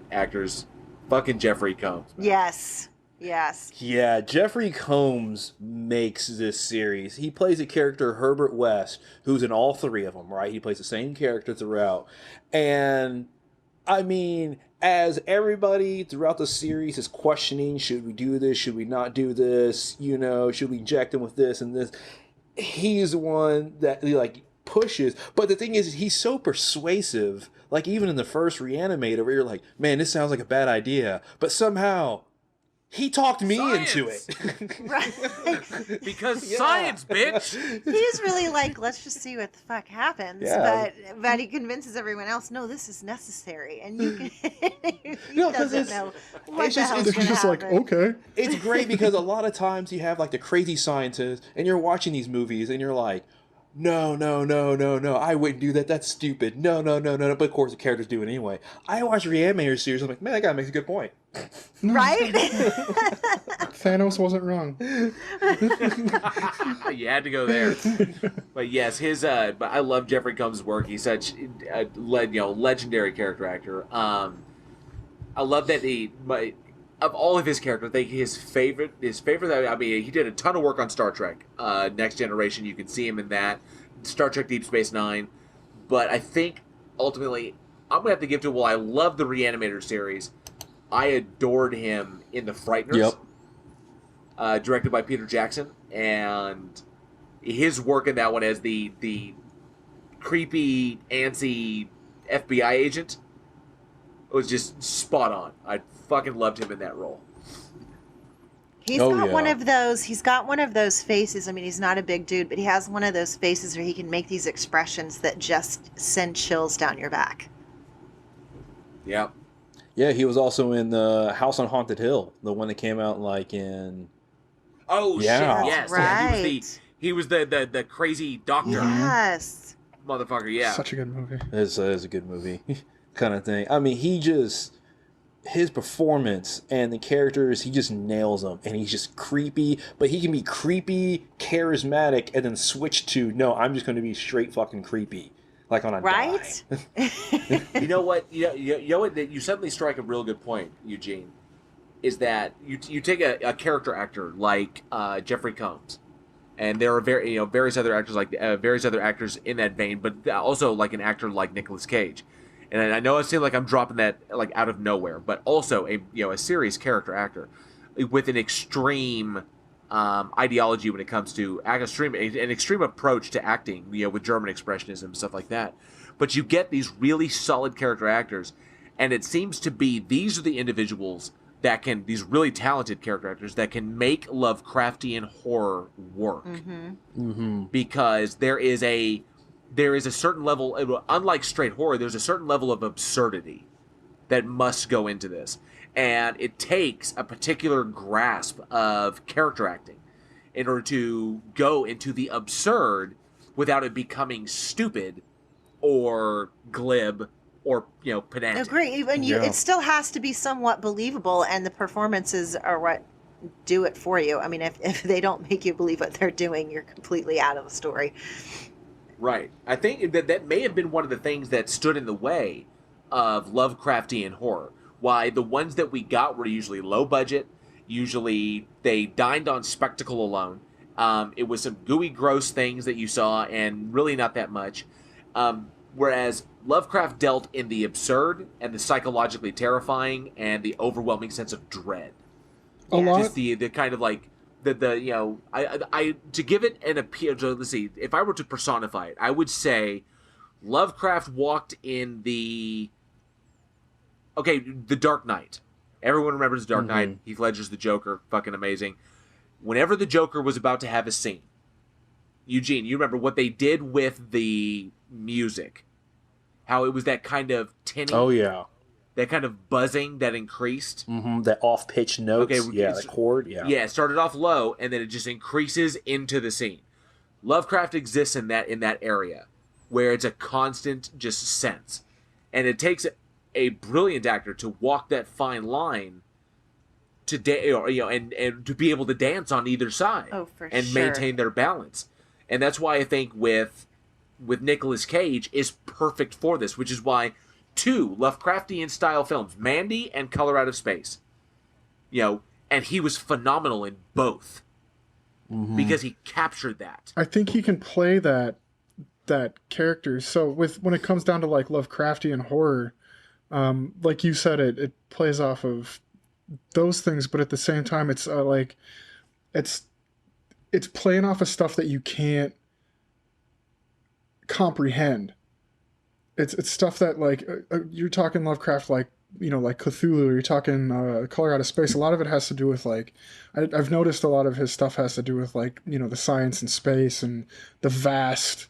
actors, fucking Jeffrey Combs. Yes. Yeah, Jeffrey Combs makes this series. He plays a character, Herbert West, who's in all three of them, right? He plays the same character throughout. And, I mean, as everybody throughout the series is questioning, should we do this, should we not do this, you know, should we inject him with this and this, he's the one that, like, pushes. But the thing is, he's so persuasive, like, even in the first Re-Animator, where you're like, man, this sounds like a bad idea. But somehow, he talked me into it. Right. Because science, bitch! He's really like, let's just see what the fuck happens. Yeah. But he convinces everyone else, no, this is necessary. And you can he No, 'cause doesn't it's- know what it's the just- hell's it's gonna Just like, happen. okay. It's great because a lot of times you have, like, the crazy scientists, and you're watching these movies, and you're like, no, I wouldn't do that. That's stupid. No. But of course, the characters do it anyway. I watch Re-Animator series. I'm like, man, that guy makes a good point. Right? Thanos wasn't wrong. You had to go there. But yes, but I love Jeffrey Combs' work. He's such a legendary character actor. I love that of all of his characters, I think his favorite, I mean, he did a ton of work on Star Trek, Next Generation. You can see him in that. Star Trek Deep Space Nine. But I think, ultimately, I'm going to have to give to, I love the Re-Animator series. I adored him in The Frighteners. Yep. Directed by Peter Jackson. And his work in that one as the creepy, antsy FBI agent was just spot on. I fucking loved him in that role. He's got one of those faces. I mean, he's not a big dude, but he has one of those faces where he can make these expressions that just send chills down your back. Yeah. Yeah, he was also in the House on Haunted Hill, the one that came out like in. Oh Yeah. shit! Yes, right. he was the crazy doctor. Yes. Motherfucker. Yeah. Such a good movie. It's a good movie, kind of thing. I mean, his performance and the characters, he just nails them, and he's just creepy. But he can be creepy, charismatic, and then switch to no, I'm just going to be straight fucking creepy, like on a Right? dime. You know what? You know what? You suddenly strike a real good point, Eugene. Is that you take a character actor like Jeffrey Combs, and there are various other actors in that vein, but also like an actor like Nicolas Cage. And I know it seems like I'm dropping that like out of nowhere, but also a serious character actor with an extreme ideology when it comes to an extreme approach to acting, with German expressionism and stuff like that. But you get these really solid character actors, and it seems to be these are the individuals these really talented character actors that can make Lovecraftian horror work. Mm-hmm. Mm-hmm. Because there is a there is a certain level, unlike straight horror, there's a certain level of absurdity that must go into this. And it takes a particular grasp of character acting in order to go into the absurd without it becoming stupid or glib or, pedantic. Agree. And it still has to be somewhat believable, and the performances are what do it for you. I mean, if they don't make you believe what they're doing, you're completely out of the story. Right. I think that may have been one of the things that stood in the way of Lovecraftian horror. Why the ones that we got were usually low budget. Usually they dined on spectacle alone. It was some gooey, gross things that you saw, and really not that much. Whereas Lovecraft dealt in the absurd and the psychologically terrifying and the overwhelming sense of dread. Just the kind of like I to give it an appeal. Let's see, if I were to personify it, I would say Lovecraft walked in the Dark Knight. Everyone remembers the Dark Knight. Heath Ledger's the Joker, fucking amazing. Whenever the Joker was about to have a scene, Eugene, you remember what they did with the music? How it was that kind of tinny. Oh yeah. That kind of buzzing that increased. That off-pitch notes. The chord. Yeah. Yeah, it started off low, and then it just increases into the scene. Lovecraft exists in that area, where it's a constant just sense. And it takes a brilliant actor to walk that fine line to and to be able to dance on either side. And maintain their balance. And that's why I think with Nicolas Cage is perfect for this, which is why two Lovecraftian style films, Mandy and Color Out of Space. And he was phenomenal in both. Because he captured that. I think he can play that character. So when it comes down to like Lovecraftian horror, like you said, it plays off of those things, but at the same time, it's it's playing off of stuff that you can't comprehend. It's stuff that like you're talking Lovecraft, like like Cthulhu, or you're talking Color Out of Space. A lot of it has to do with like I've noticed a lot of his stuff has to do with like the science and space and the vast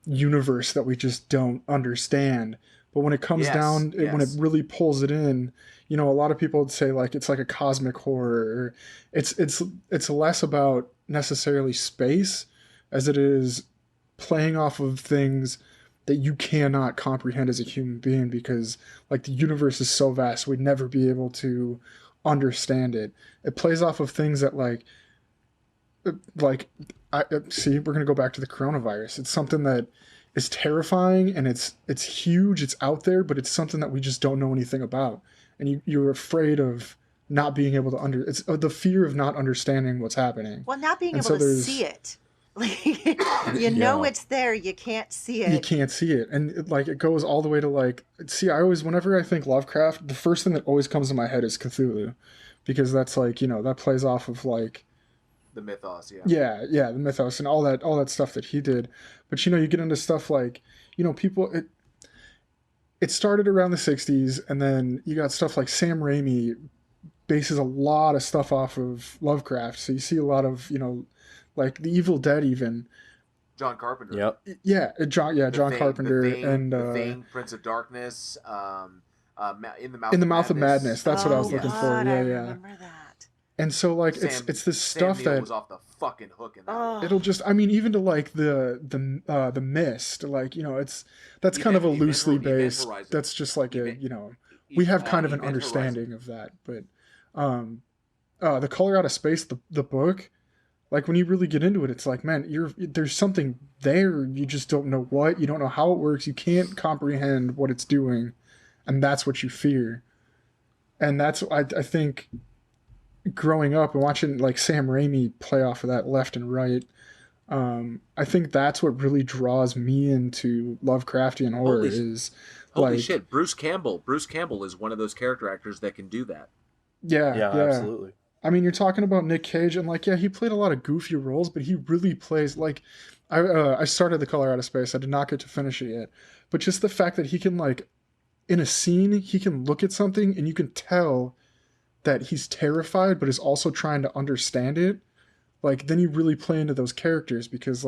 universe that we just don't understand. But when it comes down, when it really pulls it in, a lot of people would say like it's like a cosmic horror. It's less about necessarily space as it is playing off of things that you cannot comprehend as a human being, because like the universe is so vast, we'd never be able to understand it. It plays off of things that we're going to go back to the coronavirus. It's something that is terrifying, and it's huge, it's out there, but it's something that we just don't know anything about. And you're afraid of not being able to it's the fear of not understanding what's happening. Well, not being able to see it. It's there, you can't see it. You can't see it. And it goes all the way to whenever I think Lovecraft, the first thing that always comes to my head is Cthulhu, because that's that plays off of the mythos, yeah, the mythos and all that stuff that he did. But you get into stuff like people, it started around the 60s, and then you got stuff like Sam Raimi bases a lot of stuff off of Lovecraft, so you see a lot of like The Evil Dead, even John Carpenter. Yep. Yeah, John Carpenter, and The Thing, Prince of Darkness, In the Mouth of Madness. That's what I was looking for. Yeah, I remember that. And so it's this stuff that was off the fucking hook in that. It'll just even to like the Mist, that's kind of a loosely based. That's just like we have kind of an understanding of that, but the Color Out of Space, the book. Like when you really get into it, it's like, man, there's something there. You just don't know what. You don't know how it works. You can't comprehend what it's doing, and that's what you fear. And that's I think growing up and watching like Sam Raimi play off of that left and right. I think that's what really draws me into Lovecraftian horror. Holy shit, Bruce Campbell. Bruce Campbell is one of those character actors that can do that. Yeah, absolutely. I mean, you're talking about Nick Cage, and he played a lot of goofy roles, but he really plays I started The Color Out of Space. I did not get to finish it yet, but just the fact that he can in a scene, he can look at something and you can tell that he's terrified, but is also trying to understand it. Then you really play into those characters, because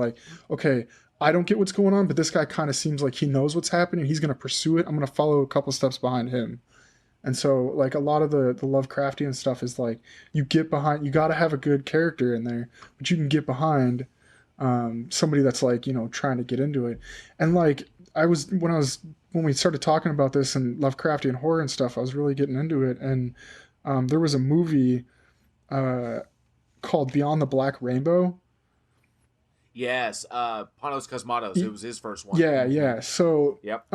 okay, I don't get what's going on, but this guy kind of seems like he knows what's happening. He's going to pursue it. I'm going to follow a couple steps behind him. And so, like, a lot of the Lovecraftian stuff is like, you get behind, you got to have a good character in there, but you can get behind somebody that's like, you know, trying to get into it. And like, when we started talking about this and Lovecraftian horror and stuff, I was really getting into it. And there was a movie called Beyond the Black Rainbow. Yes, Panos Cosmatos. It was his first one. Yeah, yeah. So, yep.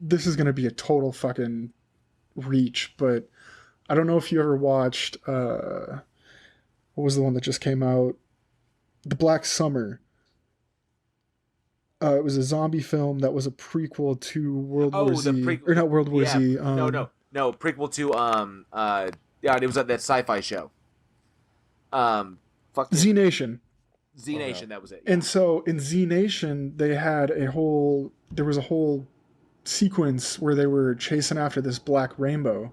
This is going to be a total fucking reach, but I don't know if you ever watched, what was the one that just came out? The Black Summer. It was a zombie film that was a prequel to World War Z. Or not World War Z. No, prequel to, it was that sci-fi show. Z Nation. Z Nation, okay. That was it. Yeah. And so in Z Nation, there was a whole sequence where they were chasing after this black rainbow,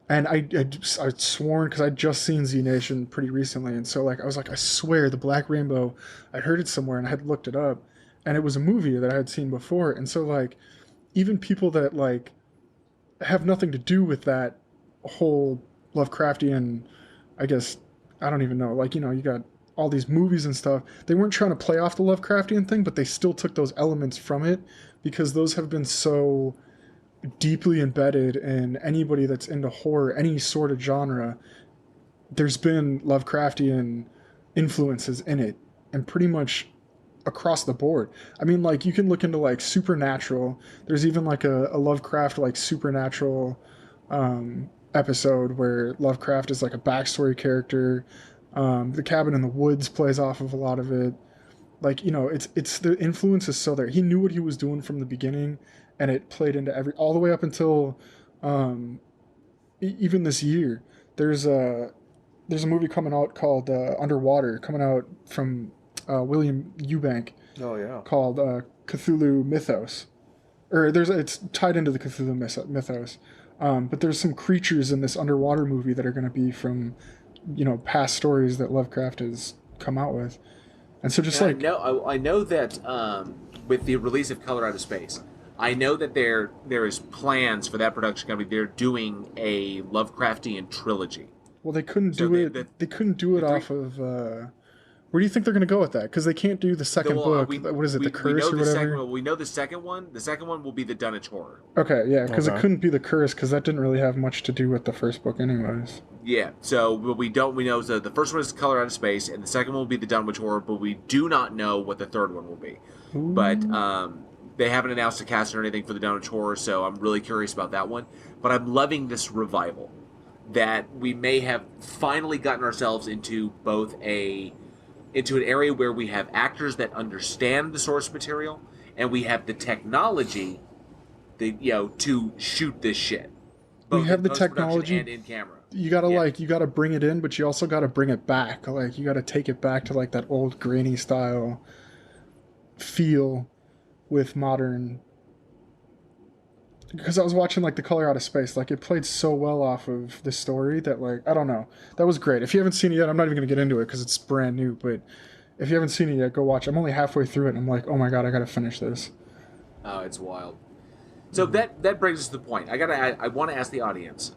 and I'd sworn, because I'd just seen Z Nation pretty recently, and so like I was like, I swear the black rainbow, I heard it somewhere, and I had looked it up, and it was a movie that I had seen before. And so like even people that like have nothing to do with that whole Lovecraftian, I guess, I don't even know, like, you know, you got all these movies and stuff, they weren't trying to play off the Lovecraftian thing, but they still took those elements from it, because those have been so deeply embedded in anybody that's into horror, any sort of genre. There's been Lovecraftian influences in it, and pretty much across the board. I mean, like, you can look into like Supernatural. There's even like a Lovecraft like Supernatural episode where Lovecraft is like a backstory character. The Cabin in the Woods plays off of a lot of it. Like, you know, it's the influence is so there. He knew what he was doing from the beginning, and it played into all the way up until even this year. There's a movie coming out called Underwater, coming out from William Eubank. Oh yeah. Called Cthulhu Mythos, or it's tied into the Cthulhu mythos. But there's some creatures in this underwater movie that are going to be from, you know, past stories that Lovecraft has come out with. And so just like... I know that with the release of Color Out of Space, I know that there is plans for that production company. They're doing a Lovecraftian trilogy. Well, they couldn't do it. They couldn't do it off of... where do you think they're going to go with that? Because they can't do the second book. What is it, The Curse or whatever? We know the second one. The second one will be the Dunwich Horror. Okay, yeah, because it couldn't be The Curse, because that didn't really have much to do with the first book anyways. Yeah, so we know so the first one is Color Out of Space, and the second one will be the Dunwich Horror, but we do not know what the third one will be. Ooh. But they haven't announced a cast or anything for the Dunwich Horror, so I'm really curious about that one. But I'm loving this revival, that we may have finally gotten ourselves into into an area where we have actors that understand the source material, and we have the technology, to shoot this shit. We have the technology and in camera. You gotta bring it in, but you also gotta bring it back. Like, you gotta take it back to like that old grainy style feel with modern. Because I was watching like The Color Out of Space, like it played so well off of the story that, like, I don't know, that was great. If you haven't seen it yet, I'm not even gonna get into it because it's brand new. But if you haven't seen it yet, go watch. I'm only halfway through it, and I'm like, oh my god, I gotta finish this. Oh, it's wild. So that brings us to the point. I want to ask the audience,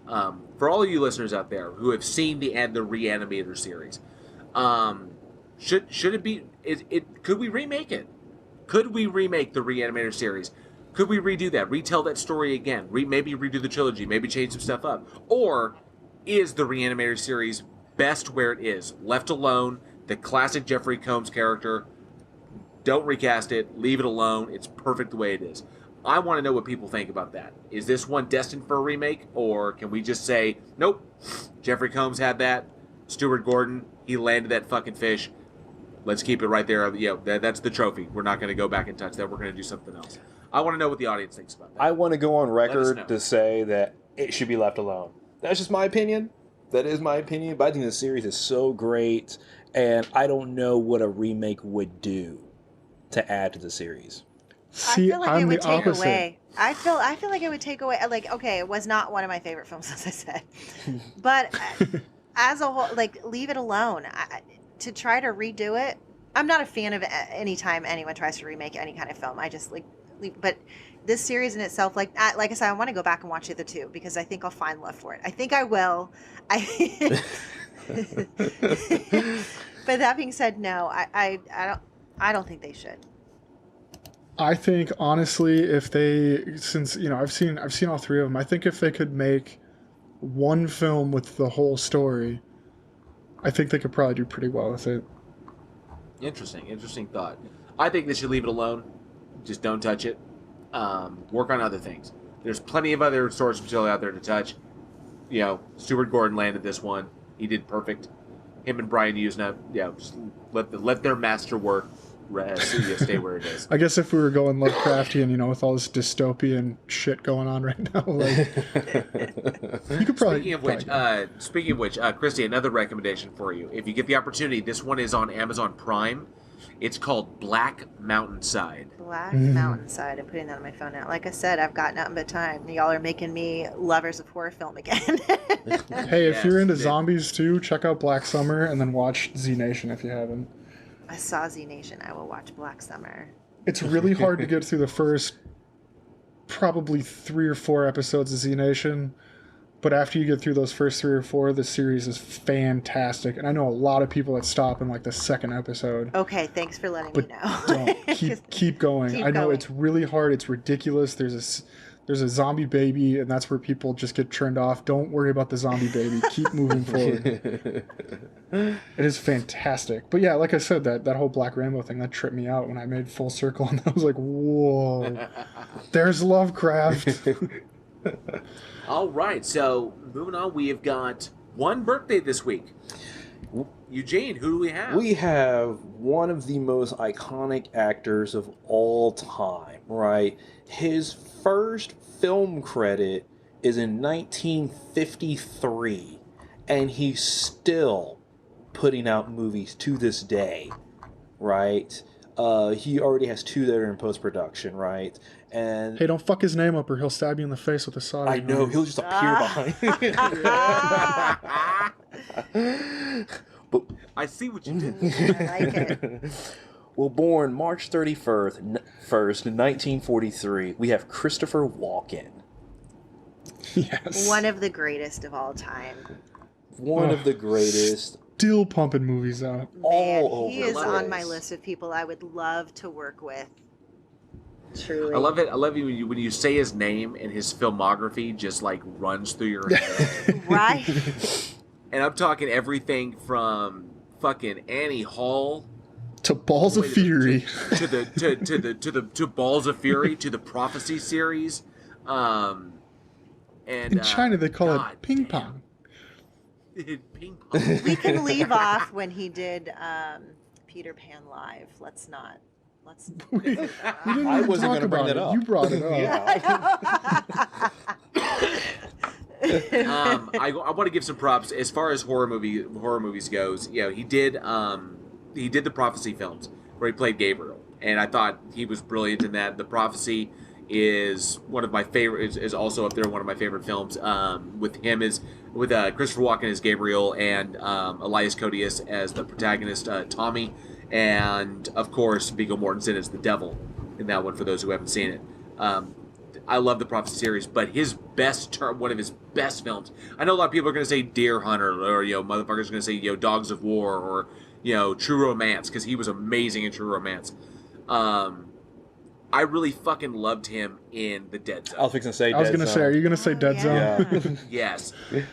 for all of you listeners out there who have seen the Re-Animator series, should it be? Could we remake it? Could we remake the Re-Animator series? Could we redo that? Retell that story again? Maybe redo the trilogy? Maybe change some stuff up? Or is the Re-Animator series best where it is, left alone? The classic Jeffrey Combs character. Don't recast it. Leave it alone. It's perfect the way it is. I want to know what people think about that. Is this one destined for a remake, or can we just say, nope, Jeffrey Combs had that, Stuart Gordon, he landed that fucking fish, let's keep it right there. That's the trophy. We're not going to go back and touch that. We're going to do something else. I want to know what the audience thinks about that. I want to go on record to say that it should be left alone. That's just my opinion. That is my opinion, but I think the series is so great, and I don't know what a remake would do to add to the series. See, I feel like I'm it would the take opposite. away. I feel like it would take away. Like, okay, it was not one of my favorite films, as I said, but as a whole, like, leave it alone. To try to redo it, I'm not a fan of anytime anyone tries to remake any kind of film. I just but this series in itself, like I said, I want to go back and watch the other two because I think I'll find love for it. I think I will. But that being said, no, I don't think they should. I think honestly, if they, since I've seen all three of them, I think if they could make one film with the whole story, I think they could probably do pretty well with it. Interesting thought. I think they should leave it alone. Just don't touch it. Work on other things. There's plenty of other source material out there to touch. Stuart Gordon landed this one. He did perfect. Him and Brian Usna, just let their master work stay where it is. I guess if we were going Lovecraftian, with all this dystopian shit going on right now, you could probably. Speaking of which, Christy, another recommendation for you. If you get the opportunity, this one is on Amazon Prime. It's called Black Mountainside. Black Mountainside. I'm putting that on my phone now. Like I said, I've got nothing but time. Y'all are making me lovers of horror film again. Hey, if you're into zombies too, check out Black Summer and then watch Z Nation if you haven't. I saw Z Nation. I will watch Black Summer. It's really hard to get through the first probably 3 or 4 episodes of Z Nation. But after you get through those first 3 or 4, the series is fantastic. And I know a lot of people that stop in the second episode. Okay, thanks for letting me know. Don't. Keep going. I know it's really hard. It's ridiculous. There's a zombie baby, and that's where people just get turned off. Don't worry about the zombie baby. Keep moving forward. It is fantastic. But yeah, like I said, that whole Black Rainbow thing, that tripped me out when I made full circle. And I was like, whoa. There's Lovecraft. All right, so moving on, we have got one birthday this week. Eugene, who do we have? We have one of the most iconic actors of all time, right? His first film credit is in 1953, and he's still putting out movies to this day, right? He already has 2 that are in post-production, right? And hey, don't fuck his name up or he'll stab you in the face with a saw. I know, he'll just appear behind you. But I see what you did. I like it. Well, born March 31st, 1943, we have Christopher Walken. Yes. One of the greatest of all time. One of the greatest. Still pumping movies out. Man, All he over is the on place. my list of people I would love to work with. Truly. I love it. I love you when you say his name and his filmography just runs through your head. Right? And I'm talking everything from fucking Annie Hall To Balls of Fury. to Balls of Fury to the Prophecy series. And In China, they call God it ping damn. pong. Ping pong. We can leave off when he did Peter Pan Live. Let's not. We didn't I even wasn't talk gonna bring about that it. up. You brought it up. I want to give some props as far as horror movies goes. He did the Prophecy films where he played Gabriel, and I thought he was brilliant in that. The Prophecy is one of my favorite. Is also up there one of my favorite films. With Christopher Walken as Gabriel and Elias Koteas as the protagonist Tommy, and of course Viggo Mortensen as the devil in that one. For those who haven't seen it. I love the Prophecy series, but one of his best films. I know a lot of people are going to say Deer Hunter, or motherfuckers are going to say Dogs of War, or True Romance, because he was amazing in True Romance. I really fucking loved him in The Dead Zone. I was fixing to say I was going to say, are you going to say Dead Zone? Yeah. Yes,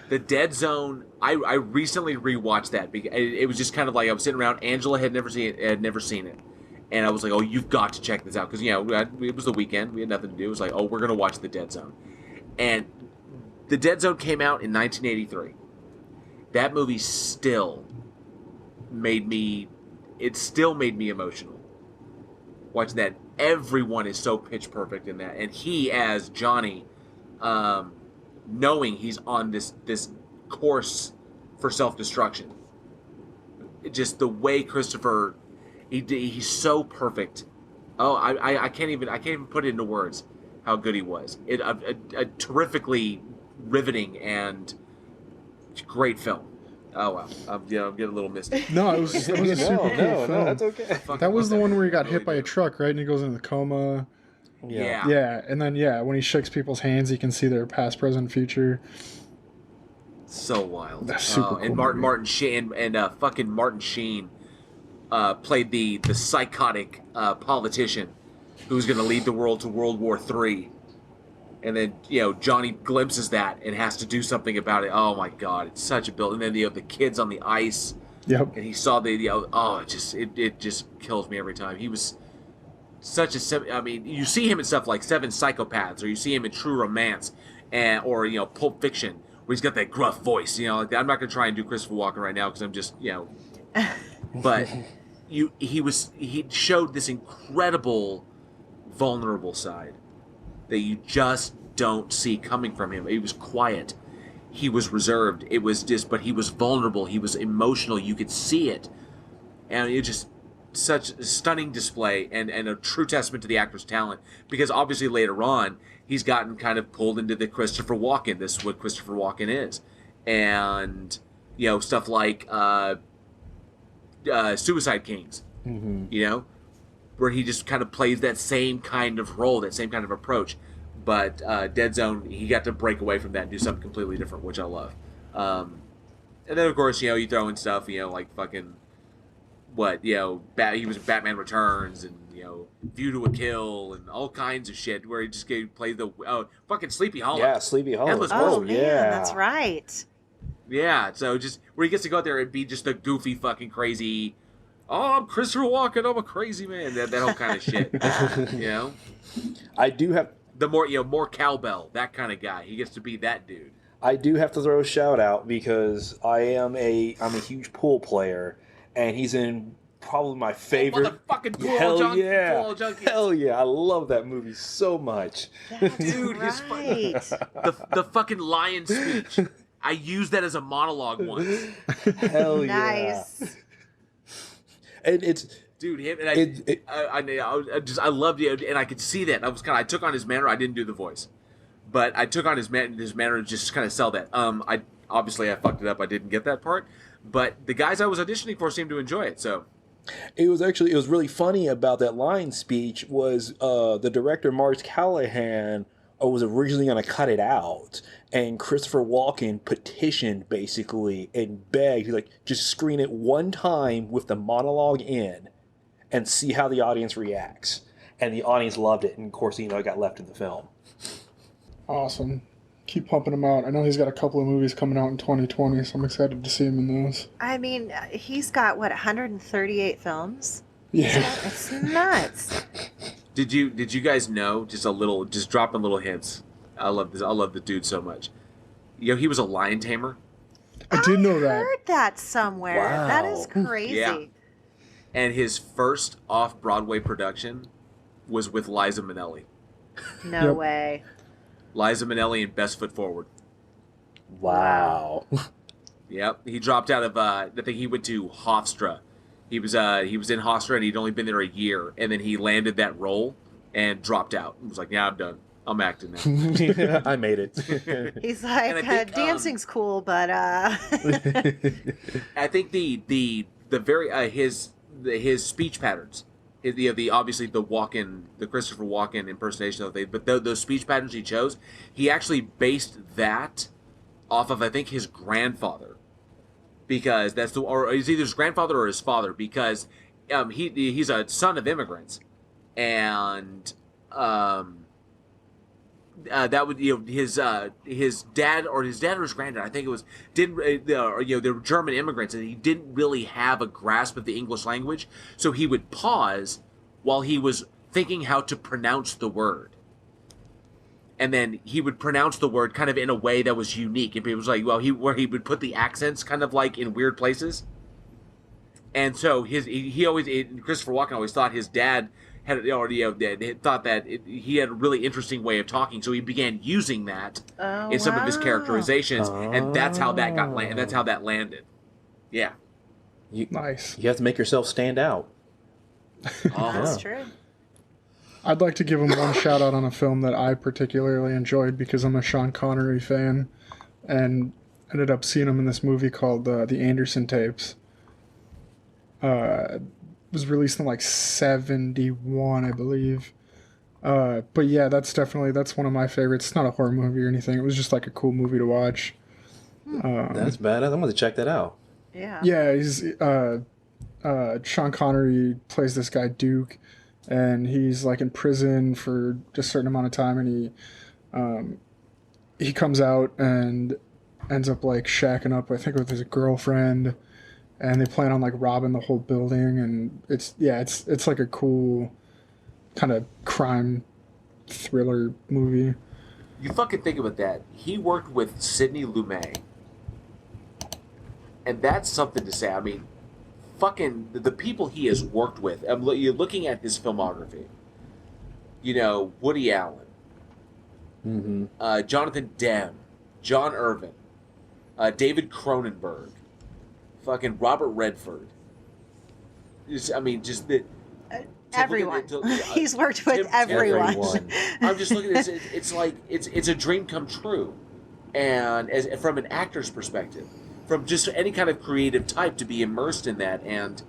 The Dead Zone. I recently rewatched that because it was just kind of I was sitting around. Angela had never seen it. And I was like, oh, you've got to check this out. Because, it was the weekend. We had nothing to do. It was like, oh, we're going to watch The Dead Zone. And The Dead Zone came out in 1983. That movie still made me emotional. Watching that. Everyone is so pitch perfect in that. And he, as Johnny, knowing he's on this course for self-destruction. Just the way Christopher... He's so perfect. Oh, I can't even put it into words how good he was. A terrifically riveting and great film. Oh wow, I'm getting a little misty. No, it was a super cool film. No, that's okay. That was the one where he got Really hit by a truck, right? And he goes into the coma. Yeah. Yeah, and then when he shakes people's hands, you can see their past, present, future. So wild. That's super cool. And Martin Sheen and fucking Martin Sheen played the psychotic politician who's going to lead the world to World War III. And then Johnny glimpses that and has to do something about it. Oh my God, it's such a build. And then the kids on the ice. Yep. And he saw it just kills me every time. He was such a. I mean, you see him in stuff like Seven Psychopaths, or you see him in True Romance, or Pulp Fiction, where he's got that gruff voice. Like that. I'm not going to try and do Christopher Walken right now because I'm just But he showed this incredible vulnerable side that you just don't see coming from him. He was quiet. He was reserved. It was but he was vulnerable. He was emotional. You could see it. And it just such a stunning display and a true testament to the actor's talent. Because obviously later on, he's gotten kind of pulled into the Christopher Walken. This is what Christopher Walken is. And, stuff like Suicide Kings. Mm-hmm. Where he just kind of plays that same kind of role, that same kind of approach. But Dead Zone, he got to break away from that and do something completely different, which I love. And then, of course, you throw in stuff, like fucking, he was in Batman Returns and, View to a Kill and all kinds of shit where he just plays the fucking Sleepy Hollow. Yeah, Sleepy Hollow. Oh, man, that's right. Yeah, so just where he gets to go out there and be just a goofy fucking crazy... Oh, I'm Christopher Walken. I'm a crazy man. That whole kind of shit. I do have the more cowbell, that kind of guy. He gets to be that dude. I do have to throw a shout out because I'm a huge pool player, and he's in probably my favorite. Motherfucking pool junkies. Hell yeah! I love that movie so much. That's dude, right. the fucking lion speech. I used that as a monologue once. Hell yeah! Nice. And it's dude, him and I loved it, and I could see that. I took on his manner. I didn't do the voice, but I took on his manner to just kind of sell that. I fucked it up. I didn't get that part, but the guys I was auditioning for seemed to enjoy it. So it was really funny about that line speech was the director Mark Callahan was originally going to cut it out, and Christopher Walken petitioned basically and begged, he's like, just screen it one time with the monologue in and see how the audience reacts. And the audience loved it, and of course, it got left in the film. Awesome. Keep pumping him out. I know he's got a couple of movies coming out in 2020, so I'm excited to see him in those. I mean, he's got, 138 films? Yeah. It's nuts. Did you guys know, just dropping little hints? I love this. I love the dude so much. He was a lion tamer. I did know that. I heard that somewhere. Wow. That is crazy. Yeah. And his first off-Broadway production was with Liza Minnelli. No Yep. way. Liza Minnelli and Best Foot Forward. Wow. Yep. He dropped out of, I think he went to Hofstra. He was in Hofstra and he'd only been there a year. And then he landed that role and dropped out. He was like, yeah, I'm done. I'm acting now. I made it. He's like, And I think, dancing's cool, but I think the very his speech patterns, obviously the Christopher Walken impersonation of it, but those speech patterns he chose, he actually based that off of, I think, his grandfather, because or it's either his grandfather or his father, because he's a son of immigrants, and that would his dad or his granddad, I think it was, they were German immigrants, and he didn't really have a grasp of the English language, so he would pause while he was thinking how to pronounce the word, and then he would pronounce the word kind of in a way that was unique. It was like, where he would put the accents kind of like in weird places, and so Christopher Walken always thought his dad had thought that he had a really interesting way of talking, so he began using that in some of his characterizations, and that's how that that's how that landed. Yeah, Nice. You have to make yourself stand out. that's true. I'd like to give him one shout out on a film that I particularly enjoyed because I'm a Sean Connery fan, and ended up seeing him in this movie called The Anderson Tapes. It was released in like 71, I believe. But yeah, that's one of my favorites. It's not a horror movie or anything. It was just like a cool movie to watch. That's bad. I'm going to check that out. Yeah. Yeah, he's Sean Connery plays this guy Duke, and he's like in prison for just a certain amount of time, and he comes out and ends up like shacking up, I think, with his girlfriend, and they plan on like robbing the whole building, and it's like a cool kind of crime thriller movie. You fucking think about that. He worked with Sidney Lumet. And that's something to say. I mean, fucking the people he has worked with. You're looking at his filmography. You know, Woody Allen, Jonathan Demme, John Irvin, David Cronenberg, fucking Robert Redford. Just the Everyone. He's worked with everyone. I'm just looking at it. It's like it's a dream come true, and from an actor's perspective, from just any kind of creative type, to be immersed in that, and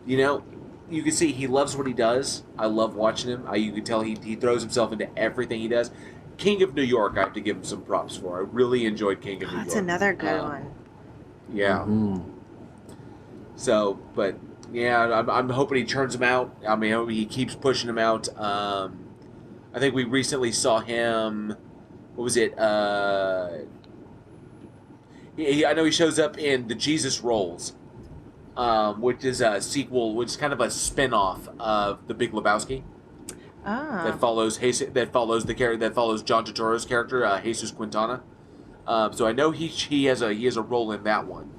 you know, you can see he loves what he does. I love watching him. You can tell he throws himself into everything he does. King of New York, I have to give him some props for. I really enjoyed King of New York. That's another good one. Yeah. So, but yeah, I'm hoping he turns him out. I mean, I hope he keeps pushing him out. I think we recently saw him. What was it? I know he shows up in The Jesus Rolls, which is a sequel, which is kind of a spin-off of The Big Lebowski. That follows the character that follows John Turturro's character, Jesus Quintana. So I know he has a role in that one.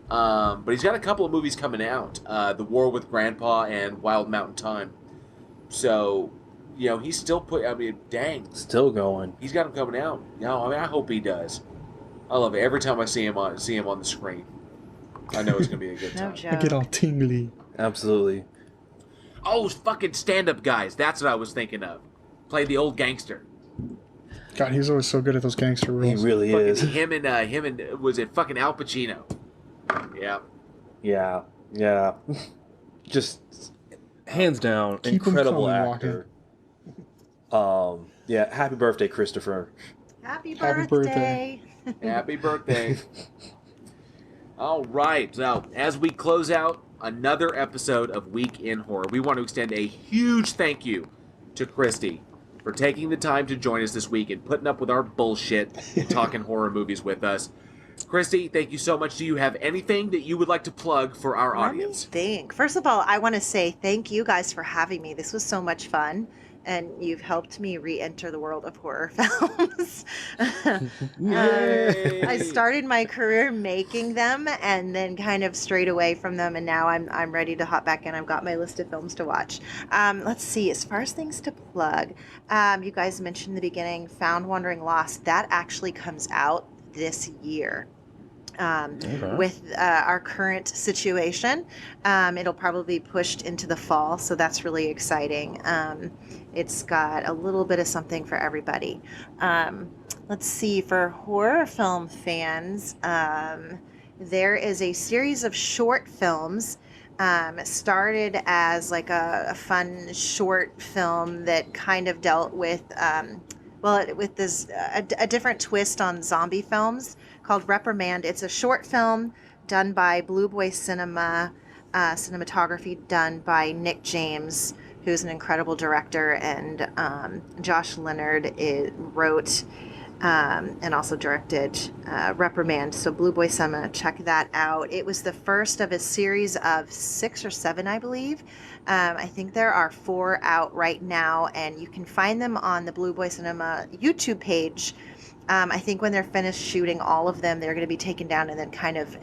But he's got a couple of movies coming out, The War with Grandpa and Wild Mountain Time. So, you know, he's still still going. He's got them coming out. No, I mean, I hope he does. I love it every time I see him on the screen. I know it's gonna be a good time. No joke. I get all tingly. Absolutely. Oh, fucking stand-up guys. That's what I was thinking of. Play the old gangster. God, he's always so good at those gangster roles. He really Fucking is. Him and was it fucking Al Pacino? Yeah. Yeah. Just hands down, Keep him incredible coming, actor. Yeah, happy birthday, Christopher. Happy Happy birthday. Happy birthday. All right. So, as we close out another episode of Week in Horror, we want to extend a huge thank you to Christy for taking the time to join us this week and putting up with our bullshit and talking horror movies with us. Christy, thank you so much. Do you have anything that you would like to plug for our audience? Let me think. First of all, I want to say thank you guys for having me. This was so much fun, and you've helped me re-enter the world of horror films. I started my career making them and then kind of strayed away from them, and now I'm ready to hop back in. I've got my list of films to watch. Let's see. As far as things to plug, you guys mentioned in the beginning Found Wandering Lost. That actually comes out this year. With our current situation, it'll probably be pushed into the fall, so that's really exciting. It's got a little bit of something for everybody. Let's see, for horror film fans, there is a series of short films. Started as like a fun short film that kind of dealt with with this a different twist on zombie films, called Reprimand. It's a short film done by Blue Boy Cinema, cinematography done by Nick James, who's an incredible director, and Josh Leonard wrote and also directed Reprimand. So Blue Boy Cinema, check that out. It was the first of a series of 6 or 7, I believe. I think there are 4 out right now, and you can find them on the Blue Boy Cinema YouTube page. I think when they're finished shooting all of them, they're going to be taken down and then kind of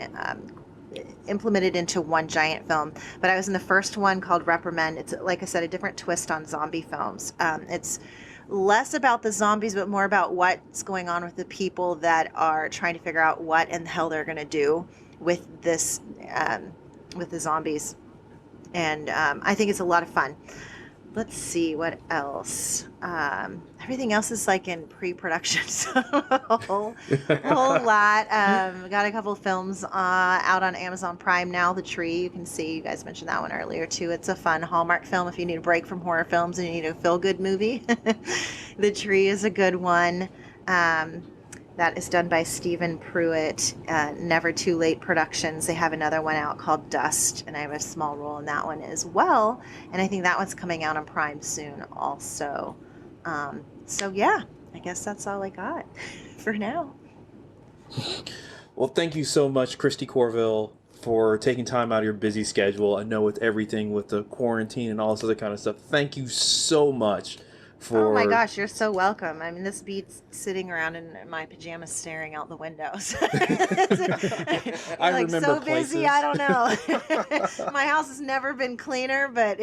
implemented into one giant film. But I was in the first one called Reprimand. It's, like I said, a different twist on zombie films. It's less about the zombies, but more about what's going on with the people that are trying to figure out what in the hell they're going to do with this, with the zombies. And I think it's a lot of fun. let's see what else. Everything else is like in pre-production, so a whole lot. Got a couple films out on Amazon Prime now. The Tree, you can see. You guys mentioned that one earlier too. It's a fun Hallmark film if you need a break from horror films and you need a feel-good movie. The Tree is a good one. That is done by Stephen Pruitt, Never Too Late Productions. They have another one out called Dust, and I have a small role in that one as well. And I think that one's coming out on Prime soon also. So yeah, I guess that's all I got for now. Well, thank you so much, Christy Corville, for taking time out of your busy schedule. I know with everything with the quarantine and all this other kind of stuff. Thank you so much. Oh my gosh, you're so welcome. I mean, this beats sitting around in my pajamas staring out the windows. I like remember so places. busy, I don't know. My house has never been cleaner, but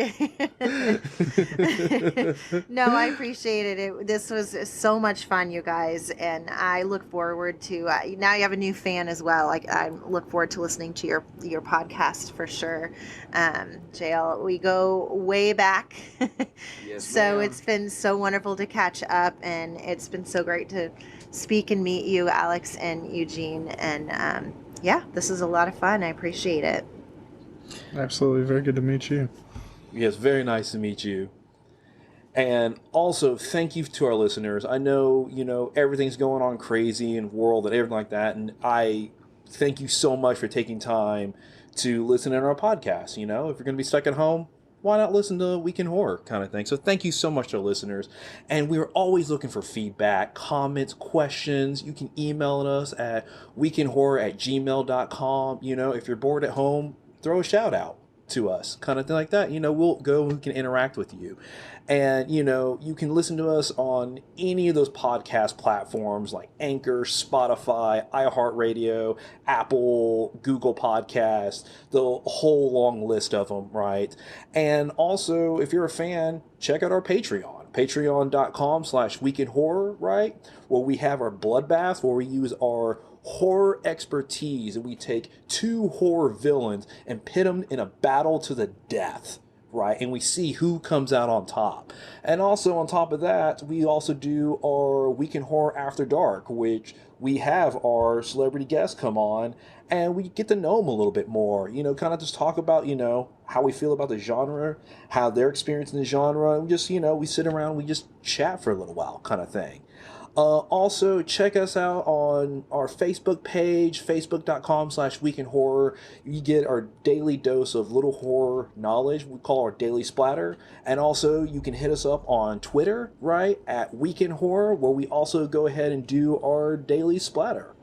no, I appreciate it. This was so much fun, you guys, and I look forward to now you have a new fan as well. Like I look forward to listening to your podcast for sure. JL, we go way back. Yes, So ma'am. it's been so wonderful to catch up, and it's been so great to speak and meet you, Alex and Eugene. And yeah, this is a lot of fun. I appreciate it. Absolutely. Very good to meet you. Yes, very nice to meet you. And also, thank you to our listeners. I know, everything's going on crazy in the world and everything like that. And I thank you so much for taking time to listen in our podcast. If you're going to be stuck at home, why not listen to Week in Horror kind of thing? So thank you so much to our listeners. And we're always looking for feedback, comments, questions. You can email us at weekinhorror@gmail.com. If you're bored at home, throw a shout out to us, kind of thing like that. We'll go and we can interact with you. And, you can listen to us on any of those podcast platforms like Anchor, Spotify, iHeartRadio, Apple, Google Podcasts, the whole long list of them, right? And also, if you're a fan, check out our Patreon, patreon.com/weekinhorror, right? Where we have our bloodbath, where we use our horror expertise and we take two horror villains and pit them in a battle to the death, right? And we see who comes out on top. And also on top of that, we also do our Week in Horror After Dark, which we have our celebrity guests come on and we get to know them a little bit more, kind of just talk about, how we feel about the genre, how they're experiencing the genre. And we just, we sit around, we just chat for a little while kind of thing. Also, check us out on our Facebook page, facebook.com/weekinhorror. You get our daily dose of little horror knowledge. We call our daily splatter. And also, you can hit us up on Twitter, right, at Week in Horror, where we also go ahead and do our daily splatter.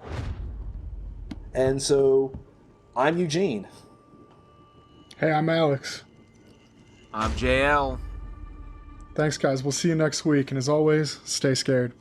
And so, I'm Eugene. Hey, I'm Alex. I'm JL. Thanks, guys. We'll see you next week. And as always, stay scared.